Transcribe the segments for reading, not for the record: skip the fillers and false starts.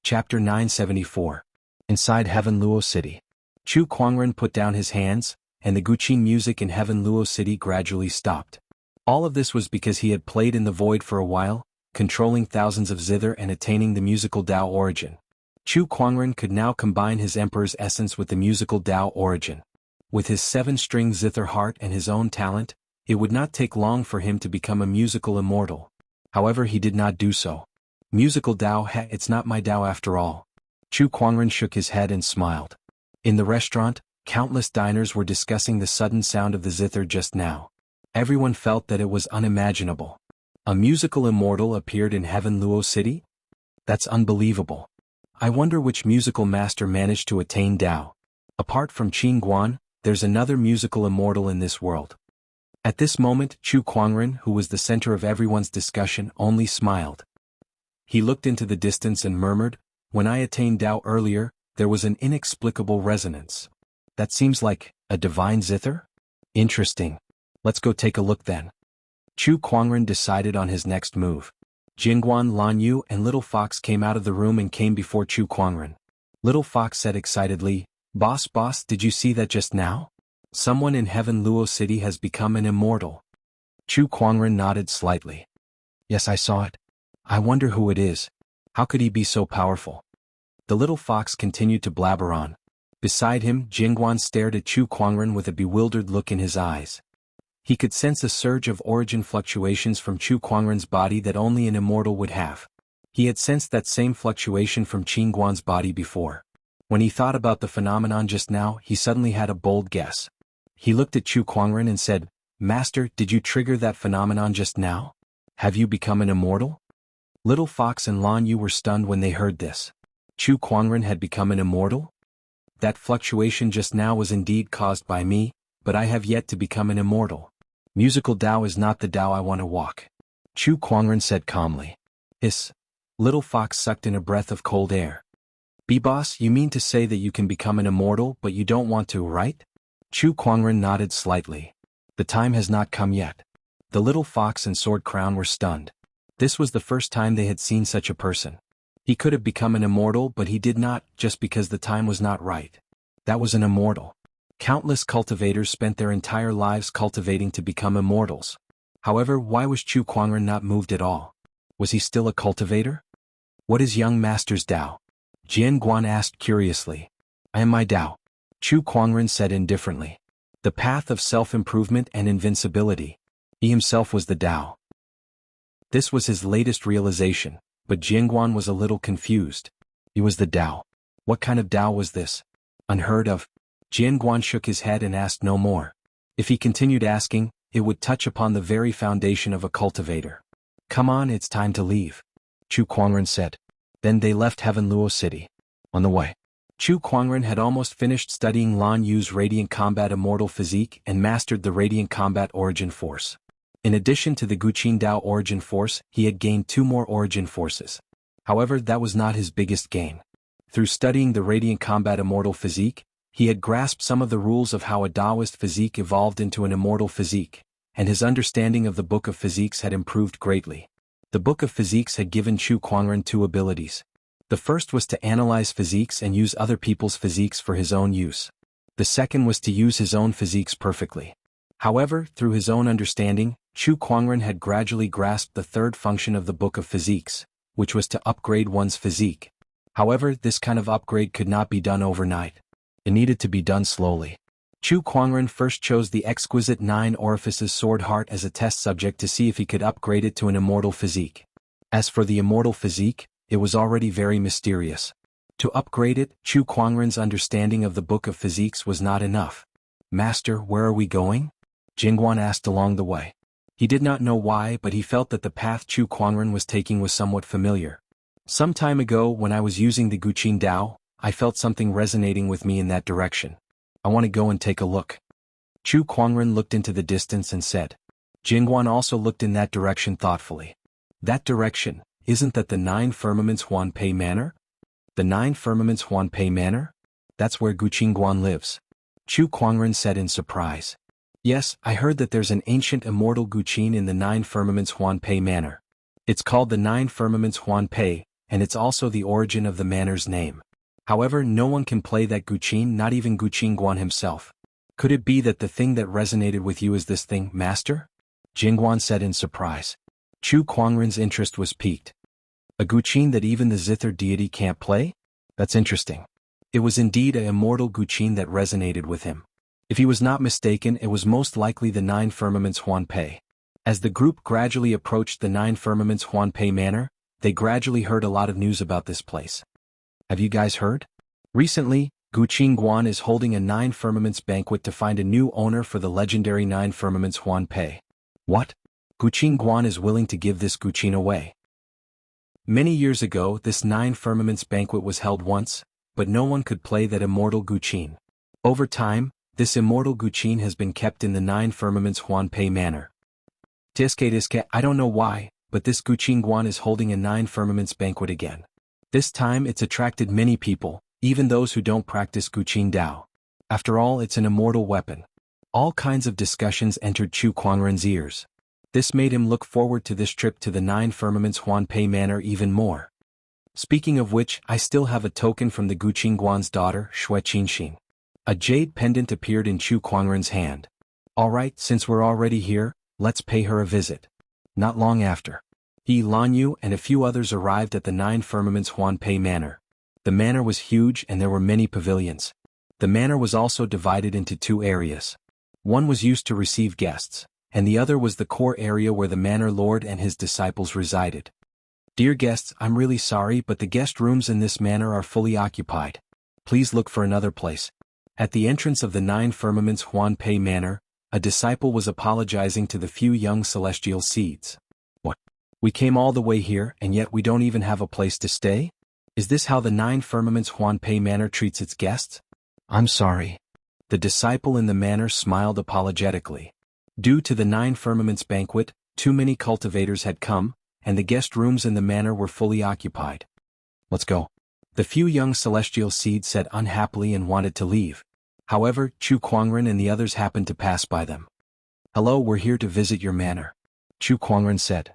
Chapter 974. Inside Heaven Luo City. Chu Kuangren put down his hands, and the Guqin music in Heaven Luo City gradually stopped. All of this was because he had played in the void for a while, controlling thousands of zither and attaining the musical Tao origin. Chu Kuangren could now combine his emperor's essence with the musical Tao origin. With his 7-string zither heart and his own talent, it would not take long for him to become a musical immortal. However, he did not do so. Musical Tao, it's not my Tao after all. Chu Kuangren shook his head and smiled. In the restaurant, countless diners were discussing the sudden sound of the zither just now. Everyone felt that it was unimaginable. A musical immortal appeared in Heaven Luo City? That's unbelievable. I wonder which musical master managed to attain Tao. Apart from Qin Guan, there's another musical immortal in this world. At this moment, Chu Kuangren, who was the center of everyone's discussion, only smiled. He looked into the distance and murmured, "When I attained Tao earlier, there was an inexplicable resonance. That seems like a divine zither? Interesting. Let's go take a look then." Chu Kuangren decided on his next move. Jingguan, Lan Yu, and Little Fox came out of the room and came before Chu Kuangren. Little Fox said excitedly, Boss, did you see that just now? Someone in Heaven Luo City has become an immortal." Chu Kuangren nodded slightly. "Yes, I saw it. I wonder who it is. How could he be so powerful?" The little fox continued to blabber on. Beside him, Jingguan stared at Chu Kuangren with a bewildered look in his eyes. He could sense a surge of origin fluctuations from Chu Kuangren's body that only an immortal would have. He had sensed that same fluctuation from Qin Guan's body before. When he thought about the phenomenon just now, he suddenly had a bold guess. He looked at Chu Kuangren and said, "Master, did you trigger that phenomenon just now? Have you become an immortal?" Little Fox and Lan Yu were stunned when they heard this. Chu Kuangren had become an immortal? That fluctuation just now was indeed caused by me, but I have yet to become an immortal. Musical Tao is not the Tao I want to walk. Chu Kuangren said calmly. Hiss. Little Fox sucked in a breath of cold air. "Boss, you mean to say that you can become an immortal but you don't want to, right?" Chu Kuangren nodded slightly. The time has not come yet. The little fox and Sword Crown were stunned. This was the first time they had seen such a person. He could have become an immortal but he did not, just because the time was not right. That was an immortal. Countless cultivators spent their entire lives cultivating to become immortals. However, why was Chu Kuangren not moved at all? Was he still a cultivator? "What is young master's Tao?" Jian Guan asked curiously. "I am my Tao," Chu Kuangren said indifferently. "The path of self-improvement and invincibility." He himself was the Tao. This was his latest realization, but Jingguan was a little confused. He was the Tao. What kind of Tao was this? Unheard of. Jingguan shook his head and asked no more. If he continued asking, it would touch upon the very foundation of a cultivator. "Come on, it's time to leave," Chu Kuangren said. Then they left Heaven Luo City. On the way, Chu Kuangren had almost finished studying Lan Yu's Radiant Combat Immortal Physique and mastered the Radiant Combat Origin Force. In addition to the Guqin Tao Origin Force, he had gained 2 more Origin Forces. However, that was not his biggest gain. Through studying the Radiant Combat Immortal Physique, he had grasped some of the rules of how a Taoist physique evolved into an immortal physique, and his understanding of the Book of Physiques had improved greatly. The Book of Physiques had given Chu Kuangren 2 abilities. The first was to analyze physiques and use other people's physiques for his own use. The second was to use his own physiques perfectly. However, through his own understanding, Chu Kuangren had gradually grasped the third function of the Book of Physiques, which was to upgrade one's physique. However, this kind of upgrade could not be done overnight. It needed to be done slowly. Chu Kuangren first chose the exquisite 9 orifices sword heart as a test subject to see if he could upgrade it to an immortal physique. As for the immortal physique, it was already very mysterious. To upgrade it, Chu Kuangren's understanding of the Book of Physiques was not enough. "Master, where are we going?" Jingguan asked along the way. He did not know why, but he felt that the path Chu Kuangren was taking was somewhat familiar. "Some time ago when I was using the Guqin Tao, I felt something resonating with me in that direction. I want to go and take a look." Chu Kuangren looked into the distance and said. Jingguan also looked in that direction thoughtfully. "That direction, isn't that the 9 Firmaments Huanpei Manor?" "The 9 Firmaments Huanpei Manor? That's where Guqin Guan lives," Chu Kuangren said in surprise. "Yes, I heard that there's an ancient immortal Guqin in the 9 Firmaments Huanpei Manor. It's called the 9 Firmaments Huanpei, and it's also the origin of the manor's name. However, no one can play that guqin, not even Guqin Guan himself. Could it be that the thing that resonated with you is this thing, master? Jingguan said in surprise. Chu Kuangren's interest was piqued. A guqin that even the zither deity can't play? That's interesting. It was indeed a immortal guqin that resonated with him. If he was not mistaken, it was most likely the Nine Firmaments Huanpei. As the group gradually approached the Nine Firmaments Huanpei Manor, they gradually heard a lot of news about this place. Have you guys heard? Recently, Guqin Guan is holding a Nine Firmaments banquet to find a new owner for the legendary Nine Firmaments Huanpei. What? Guqin Guan is willing to give this guqin away. Many years ago, this Nine Firmaments banquet was held once, but no one could play that immortal guqin. Over time, this immortal guqin has been kept in the Nine Firmaments Huanpei Manor. Tiske, I don't know why, but this Guqin Guan is holding a Nine Firmaments banquet again. This time it's attracted many people, even those who don't practice Guqin Dao. After all, it's an immortal weapon. All kinds of discussions entered Chu Kuangren's ears. This made him look forward to this trip to the Nine Firmaments Huanpei Manor even more. Speaking of which, I still have a token from the Guqin Guan's daughter, Shui Qinxin. A jade pendant appeared in Chu Kuangren's hand. Alright, since we're already here, let's pay her a visit. Not long after, He Lanyu and a few others arrived at the Nine Firmaments Huanpei Manor. The manor was huge and there were many pavilions. The manor was also divided into two areas. One was used to receive guests, and the other was the core area where the manor lord and his disciples resided. Dear guests, I'm really sorry, but the guest rooms in this manor are fully occupied. Please look for another place. At the entrance of the Nine Firmaments Huanpei Manor, a disciple was apologizing to the few young celestial seeds. What? We came all the way here and yet we don't even have a place to stay? Is this how the Nine Firmaments Huanpei Manor treats its guests? I'm sorry. The disciple in the manor smiled apologetically. Due to the Nine Firmaments banquet, too many cultivators had come, and the guest rooms in the manor were fully occupied. Let's go. The few young celestial seeds said unhappily and wanted to leave. However, Chu Kuangren and the others happened to pass by them. Hello, we're here to visit your manor, Chu Kuangren said.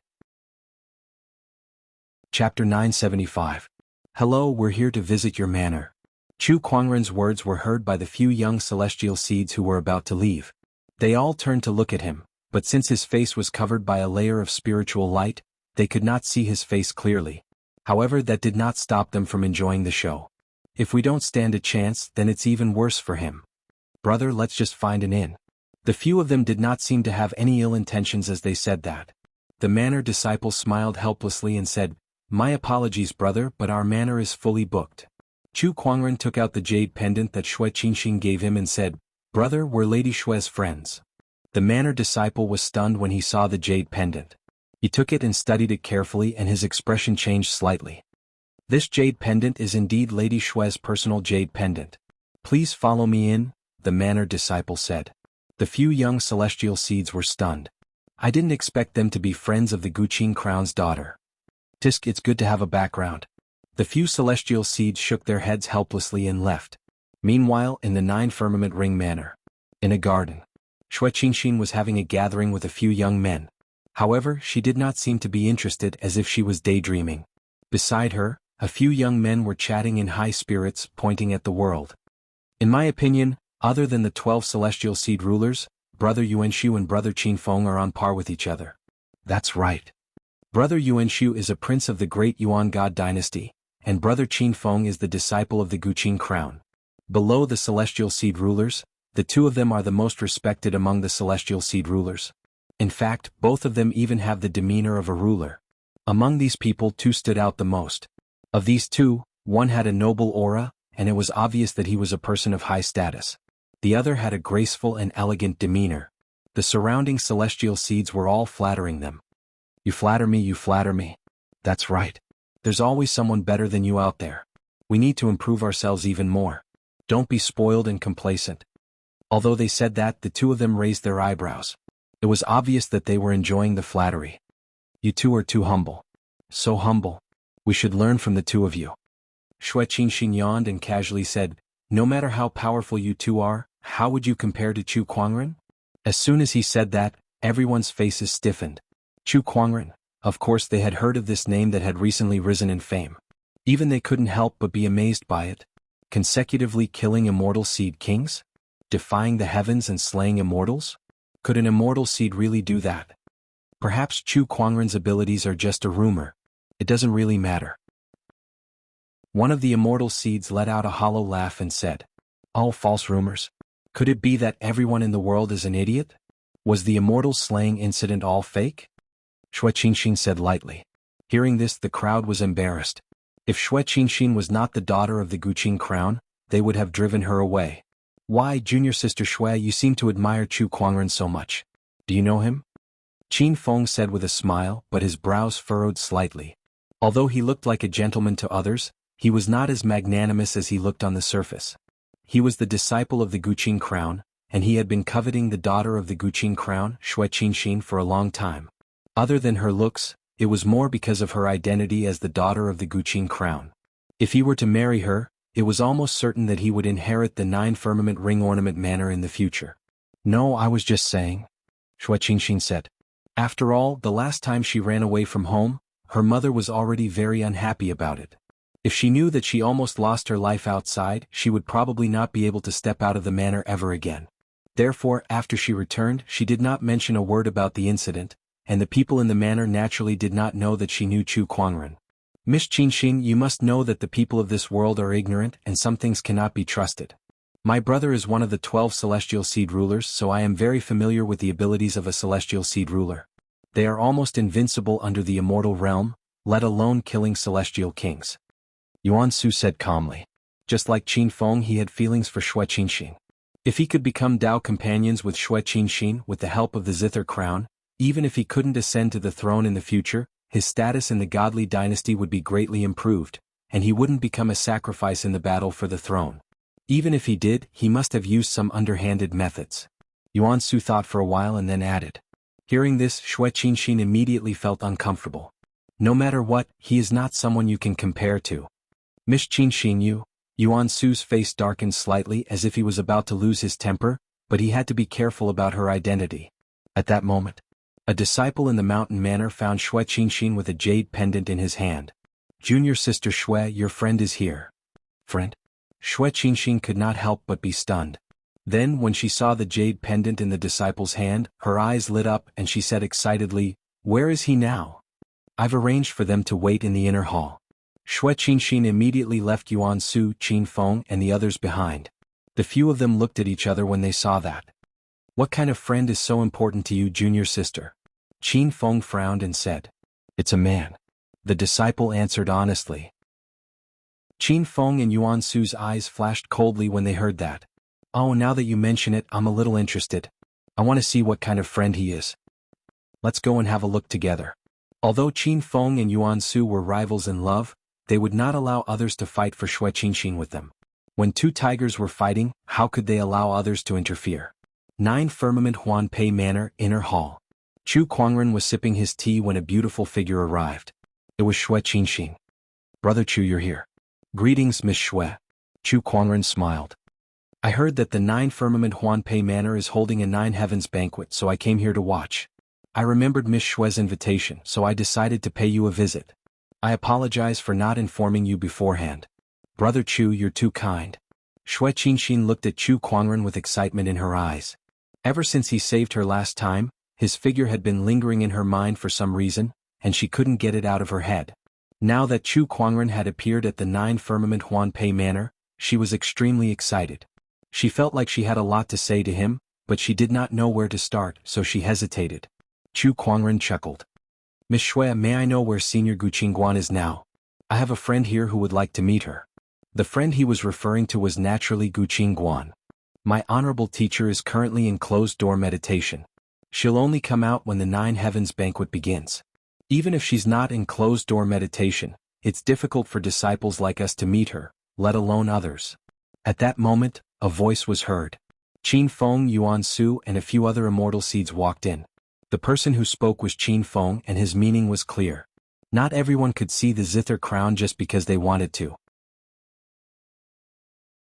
Chapter 975. Hello, we're here to visit your manor. Chu Kuangren's words were heard by the few young celestial seeds who were about to leave. They all turned to look at him, but since his face was covered by a layer of spiritual light, they could not see his face clearly. However, that did not stop them from enjoying the show. If we don't stand a chance, then it's even worse for him. Brother, let's just find an inn. The few of them did not seem to have any ill intentions as they said that. The manor disciple smiled helplessly and said, My apologies, brother, but our manor is fully booked. Chu Kuangren took out the jade pendant that Shui Qinxin gave him and said, Brother, we're Lady Shui's friends. The manor disciple was stunned when he saw the jade pendant. He took it and studied it carefully and his expression changed slightly. This jade pendant is indeed Lady Shui's personal jade pendant. Please follow me in, the manor disciple said. The few young celestial seeds were stunned. I didn't expect them to be friends of the Guqin Crown's daughter. Tisk, it's good to have a background. The few celestial seeds shook their heads helplessly and left. Meanwhile, in the Nine Firmament Ring Manor, in a garden, Shui Qinxin was having a gathering with a few young men. However, she did not seem to be interested, as if she was daydreaming. Beside her, a few young men were chatting in high spirits, pointing at the world. In my opinion, other than the 12 celestial seed rulers, Brother Yuanshu and Brother Qinfeng are on par with each other. That's right. Brother Yuanshu is a prince of the great Yuan God dynasty, and Brother Qinfeng is the disciple of the Guqin Crown. Below the celestial seed rulers, the two of them are the most respected among the celestial seed rulers. In fact, both of them even have the demeanor of a ruler. Among these people, two stood out the most. Of these two, one had a noble aura, and it was obvious that he was a person of high status. The other had a graceful and elegant demeanor. The surrounding celestial seeds were all flattering them. You flatter me, you flatter me. That's right. There's always someone better than you out there. We need to improve ourselves even more. Don't be spoiled and complacent. Although they said that, the two of them raised their eyebrows. It was obvious that they were enjoying the flattery. You two are too humble. So humble. We should learn from the two of you. Shui Qinxin yawned and casually said, No matter how powerful you two are, how would you compare to Chu Kuangren? As soon as he said that, everyone's faces stiffened. Chu Kuangren, Of course they had heard of this name that had recently risen in fame. Even they couldn't help but be amazed by it. Consecutively killing immortal seed kings? Defying the heavens and slaying immortals? Could an immortal seed really do that? Perhaps Chu Kuangren's abilities are just a rumor. It doesn't really matter. One of the immortal seeds let out a hollow laugh and said, "All false rumors? Could it be that everyone in the world is an idiot? Was the immortal slaying incident all fake?" Xue Qingxin said lightly. Hearing this, the crowd was embarrassed. If Xue Qingxin was not the daughter of the Guqing crown, they would have driven her away. "Why, junior sister Xue, you seem to admire Chu Kuangren so much. Do you know him?" Qin Feng said with a smile, but his brows furrowed slightly. Although he looked like a gentleman to others, he was not as magnanimous as he looked on the surface. He was the disciple of the Guqing crown, and he had been coveting the daughter of the Guqing crown, Xue Qingxin, for a long time. Other than her looks, it was more because of her identity as the daughter of the Guqing crown. If he were to marry her, it was almost certain that he would inherit the 9 firmament ring ornament manor in the future. "No, I was just saying," Xue Qingxin said. After all, the last time she ran away from home, her mother was already very unhappy about it. If she knew that she almost lost her life outside, she would probably not be able to step out of the manor ever again. Therefore, after she returned, she did not mention a word about the incident, and the people in the manor naturally did not know that she knew Chu Kuangren. "Miss Qingxin, you must know that the people of this world are ignorant and some things cannot be trusted. My brother is one of the 12 celestial seed rulers, so I am very familiar with the abilities of a celestial seed ruler. They are almost invincible under the immortal realm, let alone killing celestial kings." Yuan Su said calmly. Just like Qin Feng, he had feelings for Xue Qingxin. If he could become Dao companions with Xue Qingxin with the help of the Zither crown, even if he couldn't ascend to the throne in the future, his status in the godly dynasty would be greatly improved, and he wouldn't become a sacrifice in the battle for the throne. Even if he did, he must have used some underhanded methods. Yuan Su thought for a while and then added. Hearing this, Xue Qingxin immediately felt uncomfortable. No matter what, he is not someone you can compare to. "Miss Qingxin, Yuan Su's face darkened slightly as if he was about to lose his temper, but he had to be careful about her identity. At that moment, a disciple in the mountain manor found Xue Qingxin with a jade pendant in his hand. "Junior sister Xue, your friend is here." "Friend?" Xue Qingxin could not help but be stunned. Then, when she saw the jade pendant in the disciple's hand, her eyes lit up and she said excitedly, "Where is he now?" "I've arranged for them to wait in the inner hall." Xue Qingxin immediately left Yuan Su, Qin Feng, and the others behind. The few of them looked at each other when they saw that. "What kind of friend is so important to you, junior sister?" Qin Feng frowned and said. "It's a man." The disciple answered honestly. Qin Feng and Yuan Su's eyes flashed coldly when they heard that. "Oh, now that you mention it, I'm a little interested. I want to see what kind of friend he is. Let's go and have a look together." Although Qin Feng and Yuan Su were rivals in love, they would not allow others to fight for Xue Qingxin with them. When 2 tigers were fighting, how could they allow others to interfere? 9 Firmament Huanpei Manor, Inner Hall. Chu Kuangren was sipping his tea when a beautiful figure arrived. It was Xue Qingxin. "Brother Chu, you're here." "Greetings, Miss Xue." Chu Kuangren smiled. "I heard that the 9 Firmament Huanpei Manor is holding a 9 Heavens banquet, so I came here to watch. I remembered Miss Xue's invitation, so I decided to pay you a visit. I apologize for not informing you beforehand." "Brother Chu, you're too kind." Xue Qingxin looked at Chu Kuangren with excitement in her eyes. Ever since he saved her last time, his figure had been lingering in her mind for some reason, and she couldn't get it out of her head. Now that Chu Kuangren had appeared at the 9 Firmament Huanpei Manor, she was extremely excited. She felt like she had a lot to say to him, but she did not know where to start, so she hesitated. Chu Kuangren chuckled. "Miss Xue, may I know where Senior Guqing Guan is now? I have a friend here who would like to meet her." The friend he was referring to was naturally Guqing Guan. "My honorable teacher is currently in closed-door meditation. She'll only come out when the 9 Heavens banquet begins. Even if she's not in closed-door meditation, it's difficult for disciples like us to meet her, let alone others." At that moment, a voice was heard. Qin Feng, Yuan Su, and a few other immortal seeds walked in. The person who spoke was Qin Feng, and his meaning was clear. Not everyone could see the Zither crown just because they wanted to.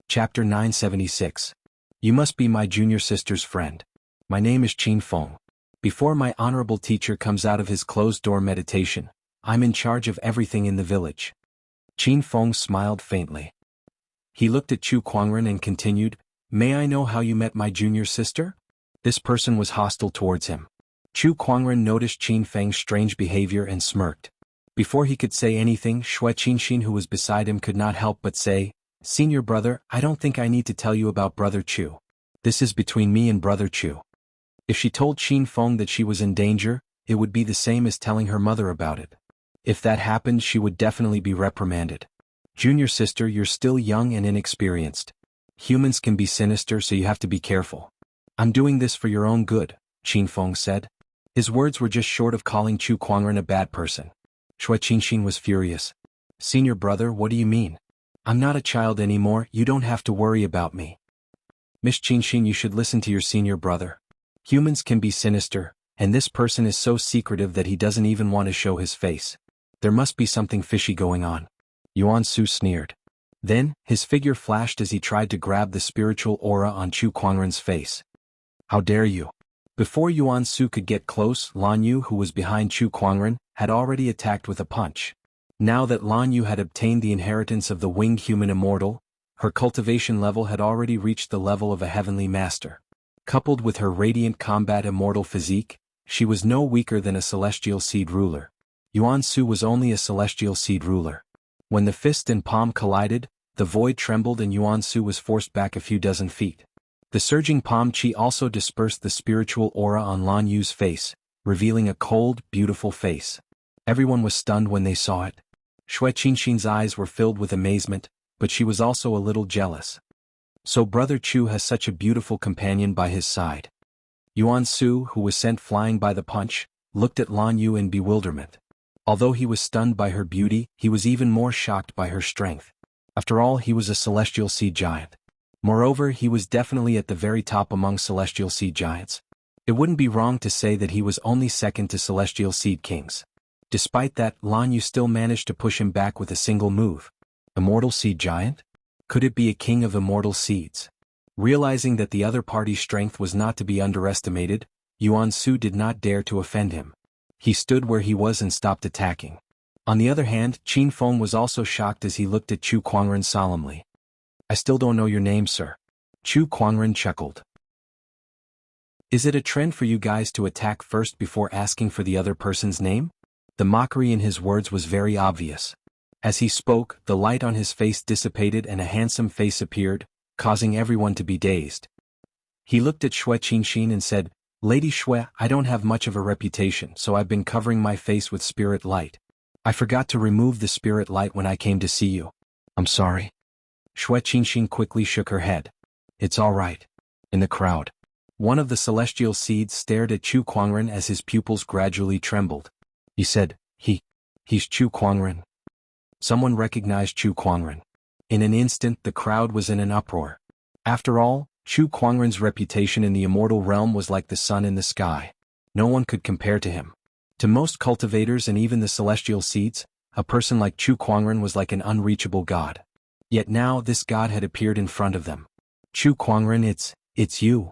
Chapter 976. You must be my junior sister's friend. My name is Qin Feng. Before my honorable teacher comes out of his closed-door meditation, I'm in charge of everything in the village. Qin Feng smiled faintly. He looked at Chu Kuangren and continued, May I know how you met my junior sister? This person was hostile towards him. Chu Kuangren noticed Qin Feng's strange behavior and smirked. Before he could say anything, Xue Qinxin, who was beside him, could not help but say, Senior brother, I don't think I need to tell you about Brother Chu. This is between me and Brother Chu. If she told Qin Feng that she was in danger, it would be the same as telling her mother about it. If that happened, she would definitely be reprimanded. Junior sister, you're still young and inexperienced. Humans can be sinister, so you have to be careful. I'm doing this for your own good, Qin Feng said. His words were just short of calling Chu Kuangren a bad person. Xue Qinxin was furious. Senior brother, what do you mean? I'm not a child anymore, you don't have to worry about me. Miss Qinxin, you should listen to your senior brother. Humans can be sinister, and this person is so secretive that he doesn't even want to show his face. There must be something fishy going on. Yuan Su sneered. Then, his figure flashed as he tried to grab the spiritual aura on Chu Kuangren's face. How dare you? Before Yuan Su could get close, Lan Yu, who was behind Chu Kuangren, had already attacked with a punch. Now that Lan Yu had obtained the inheritance of the winged human immortal, her cultivation level had already reached the level of a heavenly master. Coupled with her radiant combat immortal physique, she was no weaker than a celestial seed ruler. Yuan Su was only a celestial seed ruler. When the fist and palm collided, the void trembled and Yuan Su was forced back a few dozen feet. The surging palm chi also dispersed the spiritual aura on Lan Yu's face, revealing a cold, beautiful face. Everyone was stunned when they saw it. Xue Qinxin's eyes were filled with amazement, but she was also a little jealous. So Brother Chu has such a beautiful companion by his side. Yuan Su, who was sent flying by the punch, looked at Lan Yu in bewilderment. Although he was stunned by her beauty, he was even more shocked by her strength. After all, he was a celestial seed giant. Moreover, he was definitely at the very top among celestial seed giants. It wouldn't be wrong to say that he was only second to celestial seed kings. Despite that, Lan Yu still managed to push him back with a single move. Immortal seed giant? Could it be a king of immortal seeds? Realizing that the other party's strength was not to be underestimated, Yuan Su did not dare to offend him. He stood where he was and stopped attacking. On the other hand, Qin Feng was also shocked as he looked at Chu Kuangren solemnly. I still don't know your name, sir. Chu Kuangren chuckled. Is it a trend for you guys to attack first before asking for the other person's name? The mockery in his words was very obvious. As he spoke, the light on his face dissipated and a handsome face appeared, causing everyone to be dazed. He looked at Xue Qinxin and said, Lady Xue, I don't have much of a reputation, so I've been covering my face with spirit light. I forgot to remove the spirit light when I came to see you. I'm sorry. Xue Qinxin quickly shook her head. It's all right. In the crowd, one of the celestial seeds stared at Chu Kuangren as his pupils gradually trembled. He said, He's Chu Kuangren. Someone recognized Chu Kuangren. In an instant, the crowd was in an uproar. After all, Chu Kuangren's reputation in the immortal realm was like the sun in the sky. No one could compare to him. To most cultivators and even the celestial seeds, a person like Chu Kuangren was like an unreachable god. Yet now this god had appeared in front of them. Chu Kuangren, it's you.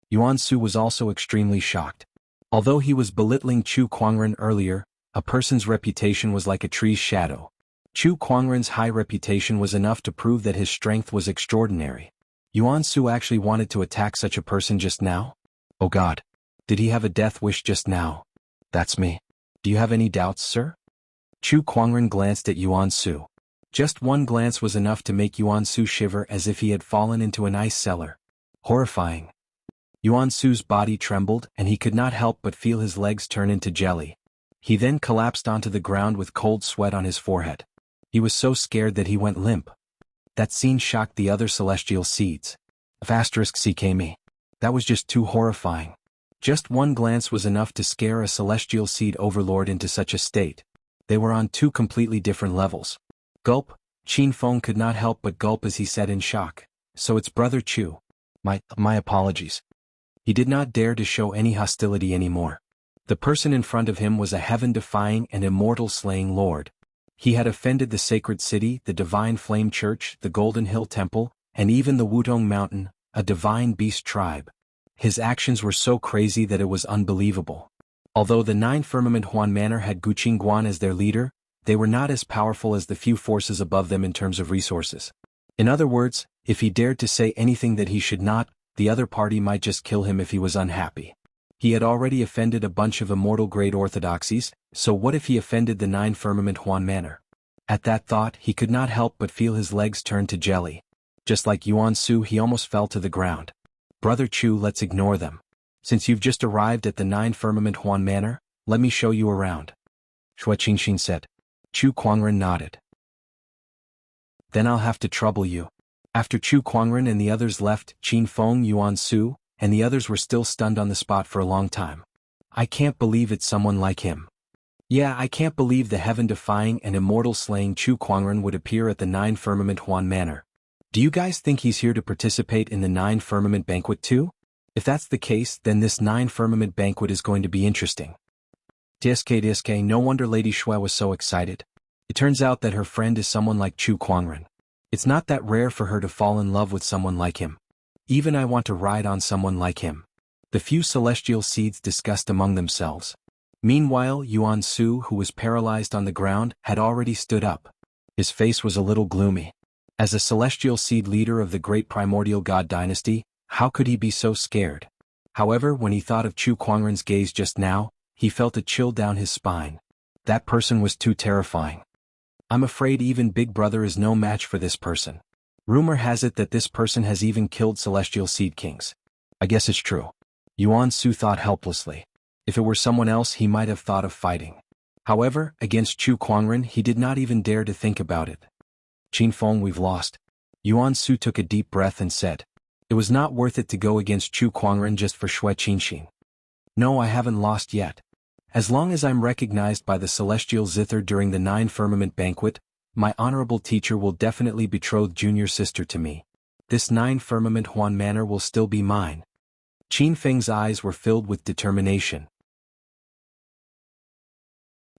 Yuan Su was also extremely shocked. Although he was belittling Chu Kuangren earlier, a person's reputation was like a tree's shadow. Chu Kuangren's high reputation was enough to prove that his strength was extraordinary. Yuan Su actually wanted to attack such a person just now? Oh God. Did he have a death wish just now? That's me. Do you have any doubts, sir? Chu Kuangren glanced at Yuan Su. Just one glance was enough to make Yuan Su shiver as if he had fallen into an ice cellar. Horrifying. Yuan Su's body trembled and he could not help but feel his legs turn into jelly. He then collapsed onto the ground with cold sweat on his forehead. He was so scared that he went limp. That scene shocked the other celestial seeds. *CKme. That was just too horrifying. Just one glance was enough to scare a celestial seed overlord into such a state. They were on two completely different levels. Gulp. Qin Feng could not help but gulp as he said in shock. So it's Brother Chu. My apologies. He did not dare to show any hostility anymore. The person in front of him was a heaven-defying and immortal-slaying lord. He had offended the sacred city, the divine flame church, the Golden Hill Temple, and even the Wudong Mountain, a divine beast tribe. His actions were so crazy that it was unbelievable. Although the Nine Firmament Huan Manor had Guqing Guan as their leader, they were not as powerful as the few forces above them in terms of resources. In other words, if he dared to say anything that he should not, the other party might just kill him if he was unhappy. He had already offended a bunch of immortal-grade orthodoxies, so what if he offended the Nine Firmament Huan Manor? At that thought, he could not help but feel his legs turn to jelly. Just like Yuan Su, he almost fell to the ground. Brother Chu, let's ignore them. Since you've just arrived at the Nine Firmament Huan Manor, let me show you around. Shui Qingxin said. Chu Kuangren nodded. Then I'll have to trouble you. After Chu Kuangren and the others left, Qin Feng, Yuan Su, and the others were still stunned on the spot for a long time. I can't believe it's someone like him. Yeah, I can't believe the heaven-defying and immortal-slaying Chu Kuangren would appear at the Nine Firmament Huan Manor. Do you guys think he's here to participate in the Nine Firmament Banquet too? If that's the case, then this Nine Firmament Banquet is going to be interesting. DSK, no wonder Lady Shui was so excited. It turns out that her friend is someone like Chu Kuangren. It's not that rare for her to fall in love with someone like him. Even I want to ride on someone like him. The few celestial seeds discussed among themselves. Meanwhile, Yuan Su, who was paralyzed on the ground, had already stood up. His face was a little gloomy. As a celestial seed leader of the great primordial god dynasty, how could he be so scared? However, when he thought of Chu Kuangren's gaze just now, he felt a chill down his spine. That person was too terrifying. I'm afraid even Big Brother is no match for this person. Rumor has it that this person has even killed celestial seed kings. I guess it's true. Yuan Su thought helplessly. If it were someone else, he might have thought of fighting. However, against Chu Kuangren, he did not even dare to think about it. Qin Feng, we've lost. Yuan Su took a deep breath and said. It was not worth it to go against Chu Kuangren just for Shui Qingxin. No, I haven't lost yet. As long as I'm recognized by the celestial zither during the Nine Firmament Banquet, my honorable teacher will definitely betroth junior sister to me. This Nine Firmament Huan Manor will still be mine. Qin Feng's eyes were filled with determination.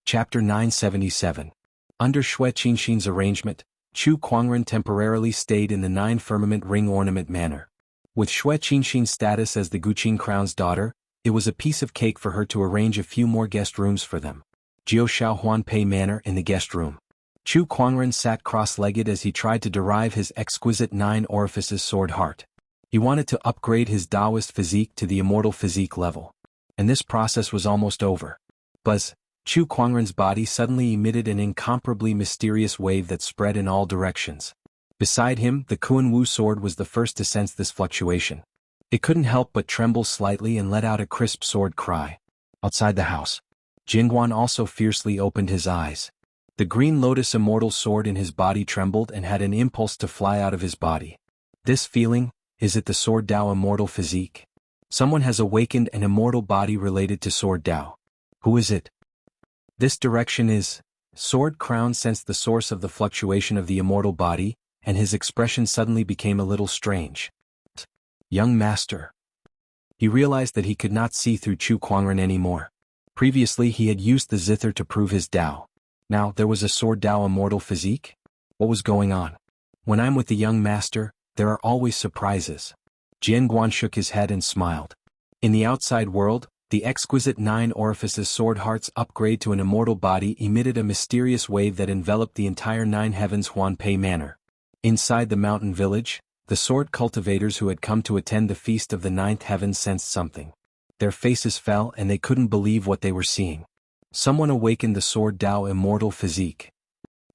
Chapter 977. Under Shui Qingxin's arrangement, Chu Kuangren temporarily stayed in the Nine Firmament Ring Ornament Manor. With Shui Qingxin's status as the Guqing Crown's daughter, it was a piece of cake for her to arrange a few more guest rooms for them. Jiushao Huanpei Manor in the guest room. Chu Kuangren sat cross-legged as he tried to derive his exquisite nine orifices sword heart. He wanted to upgrade his Taoist physique to the immortal physique level. And this process was almost over. Buzz! Chu Kuangren's body suddenly emitted an incomparably mysterious wave that spread in all directions. Beside him, the Kuan Wu sword was the first to sense this fluctuation. It couldn't help but tremble slightly and let out a crisp sword cry. Outside the house, Jingguan also fiercely opened his eyes. The green lotus immortal sword in his body trembled and had an impulse to fly out of his body. This feeling, is it the Sword Dao immortal physique? Someone has awakened an immortal body related to Sword Dao. Who is it? This direction is. Sword Crown sensed the source of the fluctuation of the immortal body, and his expression suddenly became a little strange. Young master. He realized that he could not see through Chu Kuangren anymore. Previously he had used the zither to prove his Dao. Now there was a Sword Dao immortal physique? What was going on? When I'm with the young master, there are always surprises. Jianguan shook his head and smiled. In the outside world, the exquisite nine orifices sword heart's upgrade to an immortal body emitted a mysterious wave that enveloped the entire Nine Heavens Huanpei Manor. Inside the mountain village, the sword cultivators who had come to attend the feast of the Ninth Heaven sensed something. Their faces fell and they couldn't believe what they were seeing. Someone awakened the Sword Dao immortal physique.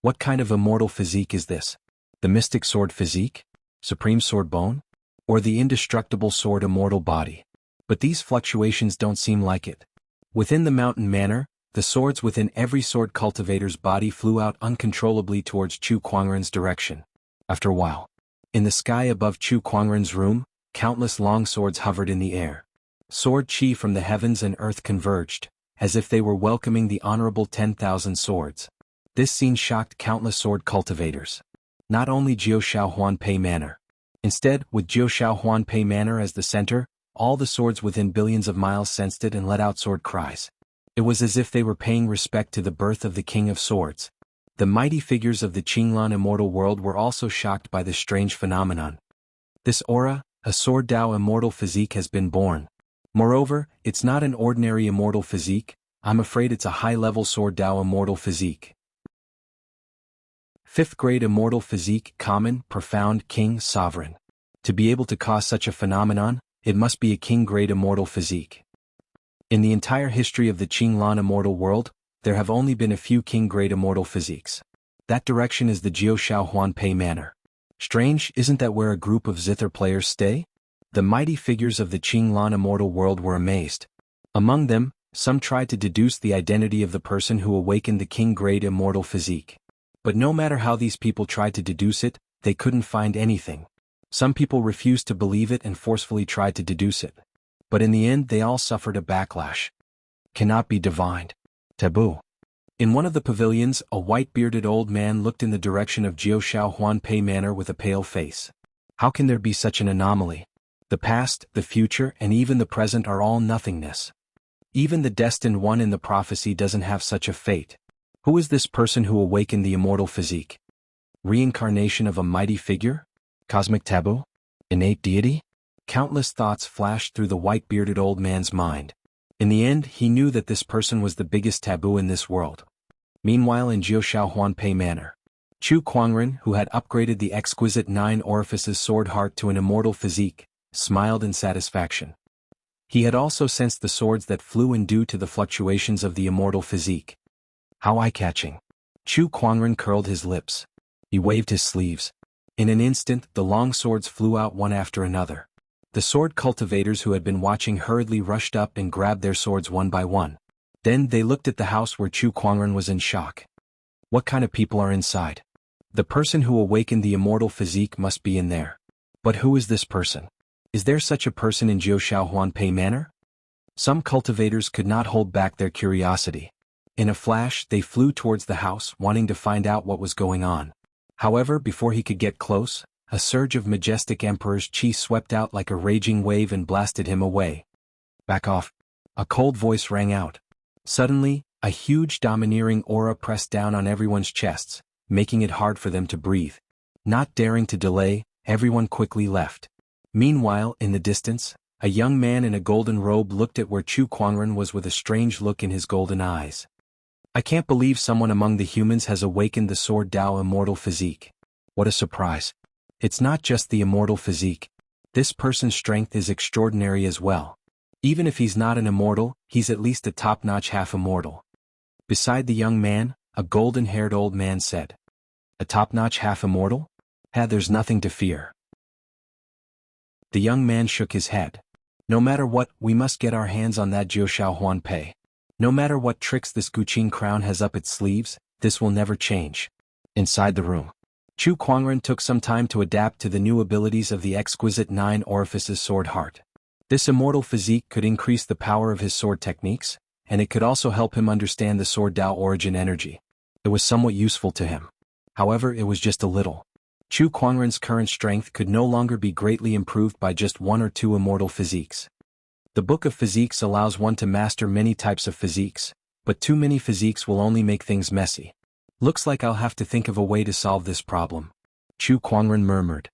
What kind of immortal physique is this? The mystic sword physique? Supreme sword bone? Or the indestructible sword immortal body? But these fluctuations don't seem like it. Within the mountain manor, the swords within every sword cultivator's body flew out uncontrollably towards Chu Kuangren's direction. After a while, in the sky above Chu Kuangren's room, countless long swords hovered in the air. Sword chi from the heavens and earth converged, as if they were welcoming the honorable 10,000 swords. This scene shocked countless sword cultivators. Not only Jiushao Huanpei Manor. Instead, with Jiushao Huanpei Manor as the center, all the swords within billions of miles sensed it and let out sword cries. It was as if they were paying respect to the birth of the King of Swords. The mighty figures of the Qinglan immortal world were also shocked by this strange phenomenon. This aura, A sword Dao immortal physique has been born. Moreover, it's not an ordinary immortal physique, I'm afraid it's a high-level sword Dao immortal physique. 5th grade immortal physique, common, profound, king, sovereign. To be able to cause such a phenomenon, it must be a king-grade immortal physique. In the entire history of the Qinglan immortal world, there have only been a few king-grade immortal physiques. That direction is the Jiushao Huanpei Manor. Strange, isn't that where a group of zither players stay? The mighty figures of the Qinglan immortal world were amazed. Among them, some tried to deduce the identity of the person who awakened the king-grade immortal physique. But no matter how these people tried to deduce it, they couldn't find anything. Some people refused to believe it and forcefully tried to deduce it. But in the end they all suffered a backlash. Cannot be divined. Taboo. In one of the pavilions, a white-bearded old man looked in the direction of Jiushao Huanpei Manor with a pale face. How can there be such an anomaly? The past, the future, and even the present are all nothingness. Even the destined one in the prophecy doesn't have such a fate. Who is this person who awakened the immortal physique? Reincarnation of a mighty figure? Cosmic taboo? Innate deity? Countless thoughts flashed through the white-bearded old man's mind. In the end, he knew that this person was the biggest taboo in this world. Meanwhile in Jiushao Huanpei Manor, Chu Kuangren, who had upgraded the exquisite 9 orifices sword heart to an immortal physique, smiled in satisfaction. He had also sensed the swords that flew in due to the fluctuations of the immortal physique. How eye-catching. Chu Kuangren curled his lips. He waved his sleeves. In an instant, the long swords flew out one after another. The sword cultivators who had been watching hurriedly rushed up and grabbed their swords one by one. Then they looked at the house where Chu Kuangren was in shock. What kind of people are inside? The person who awakened the immortal physique must be in there. But who is this person? Is there such a person in Jiushao Huanpei Manor? Some cultivators could not hold back their curiosity. In a flash, they flew towards the house, wanting to find out what was going on. However, before he could get close, a surge of majestic emperor's chi swept out like a raging wave and blasted him away. Back off. A cold voice rang out. Suddenly, a huge domineering aura pressed down on everyone's chests, making it hard for them to breathe. Not daring to delay, everyone quickly left. Meanwhile, in the distance, a young man in a golden robe looked at where Chu Kuangren was with a strange look in his golden eyes. I can't believe someone among the humans has awakened the sword Dao immortal physique. What a surprise. It's not just the immortal physique. This person's strength is extraordinary as well. Even if he's not an immortal, he's at least a top-notch half-immortal. Beside the young man, a golden-haired old man said. A top-notch half-immortal? There's nothing to fear. The young man shook his head. No matter what, we must get our hands on that Jiushao Huanpei. No matter what tricks this Guqin crown has up its sleeves, this will never change. Inside the room, Chu Kuangren took some time to adapt to the new abilities of the exquisite 9 orifices sword heart. This immortal physique could increase the power of his sword techniques, and it could also help him understand the sword Dao origin energy. It was somewhat useful to him. However, it was just a little. Chu Kuangren's current strength could no longer be greatly improved by just 1 or 2 immortal physiques. The Book of Physiques allows one to master many types of physiques, but too many physiques will only make things messy. Looks like I'll have to think of a way to solve this problem. Chu Kuangren murmured.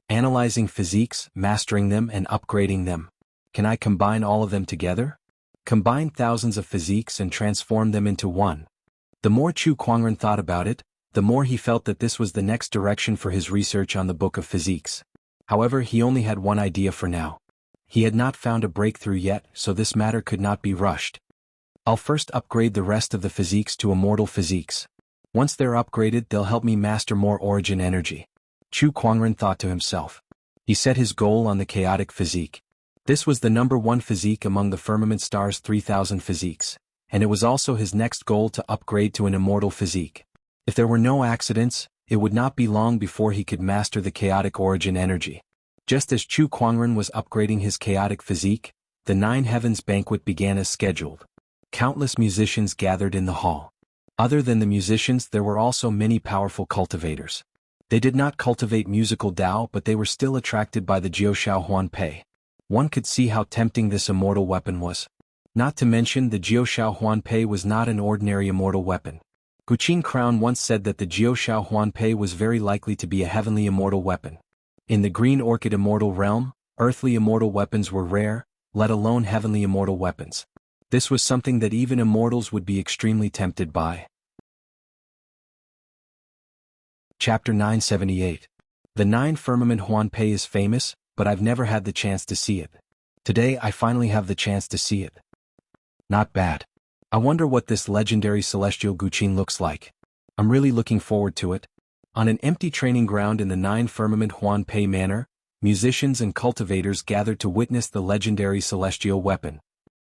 Analyzing physiques, mastering them and upgrading them. Can I combine all of them together? Combine thousands of physiques and transform them into one. The more Chu Kuangren thought about it, the more he felt that this was the next direction for his research on the Book of Physiques. However, he only had one idea for now. He had not found a breakthrough yet, so this matter could not be rushed. I'll first upgrade the rest of the physiques to immortal physiques. Once they're upgraded, they'll help me master more origin energy. Chu Kuangren thought to himself. He set his goal on the chaotic physique. This was the #1 physique among the firmament star's 3,000 physiques, and it was also his next goal to upgrade to an immortal physique. If there were no accidents, it would not be long before he could master the chaotic origin energy. Just as Chu Kuangren was upgrading his chaotic physique, the 9 Heavens banquet began as scheduled. Countless musicians gathered in the hall. Other than the musicians, there were also many powerful cultivators. They did not cultivate musical Dao, but they were still attracted by the Jiushao Huanpei. One could see how tempting this immortal weapon was. Not to mention, the Jiushao Huanpei was not an ordinary immortal weapon. Guqin Crown once said that the Jiushao Huanpei was very likely to be a heavenly immortal weapon. In the Green Orchid immortal realm, Earthly immortal weapons were rare, let alone heavenly immortal weapons. This was something that even immortals would be extremely tempted by. Chapter 978. The Nine Firmament Huanpei is famous, but I've never had the chance to see it. Today I finally have the chance to see it. Not bad. I wonder what this legendary celestial Guqin looks like. I'm really looking forward to it. On an empty training ground in the Nine Firmament Huanpei Manor, musicians and cultivators gathered to witness the legendary celestial weapon.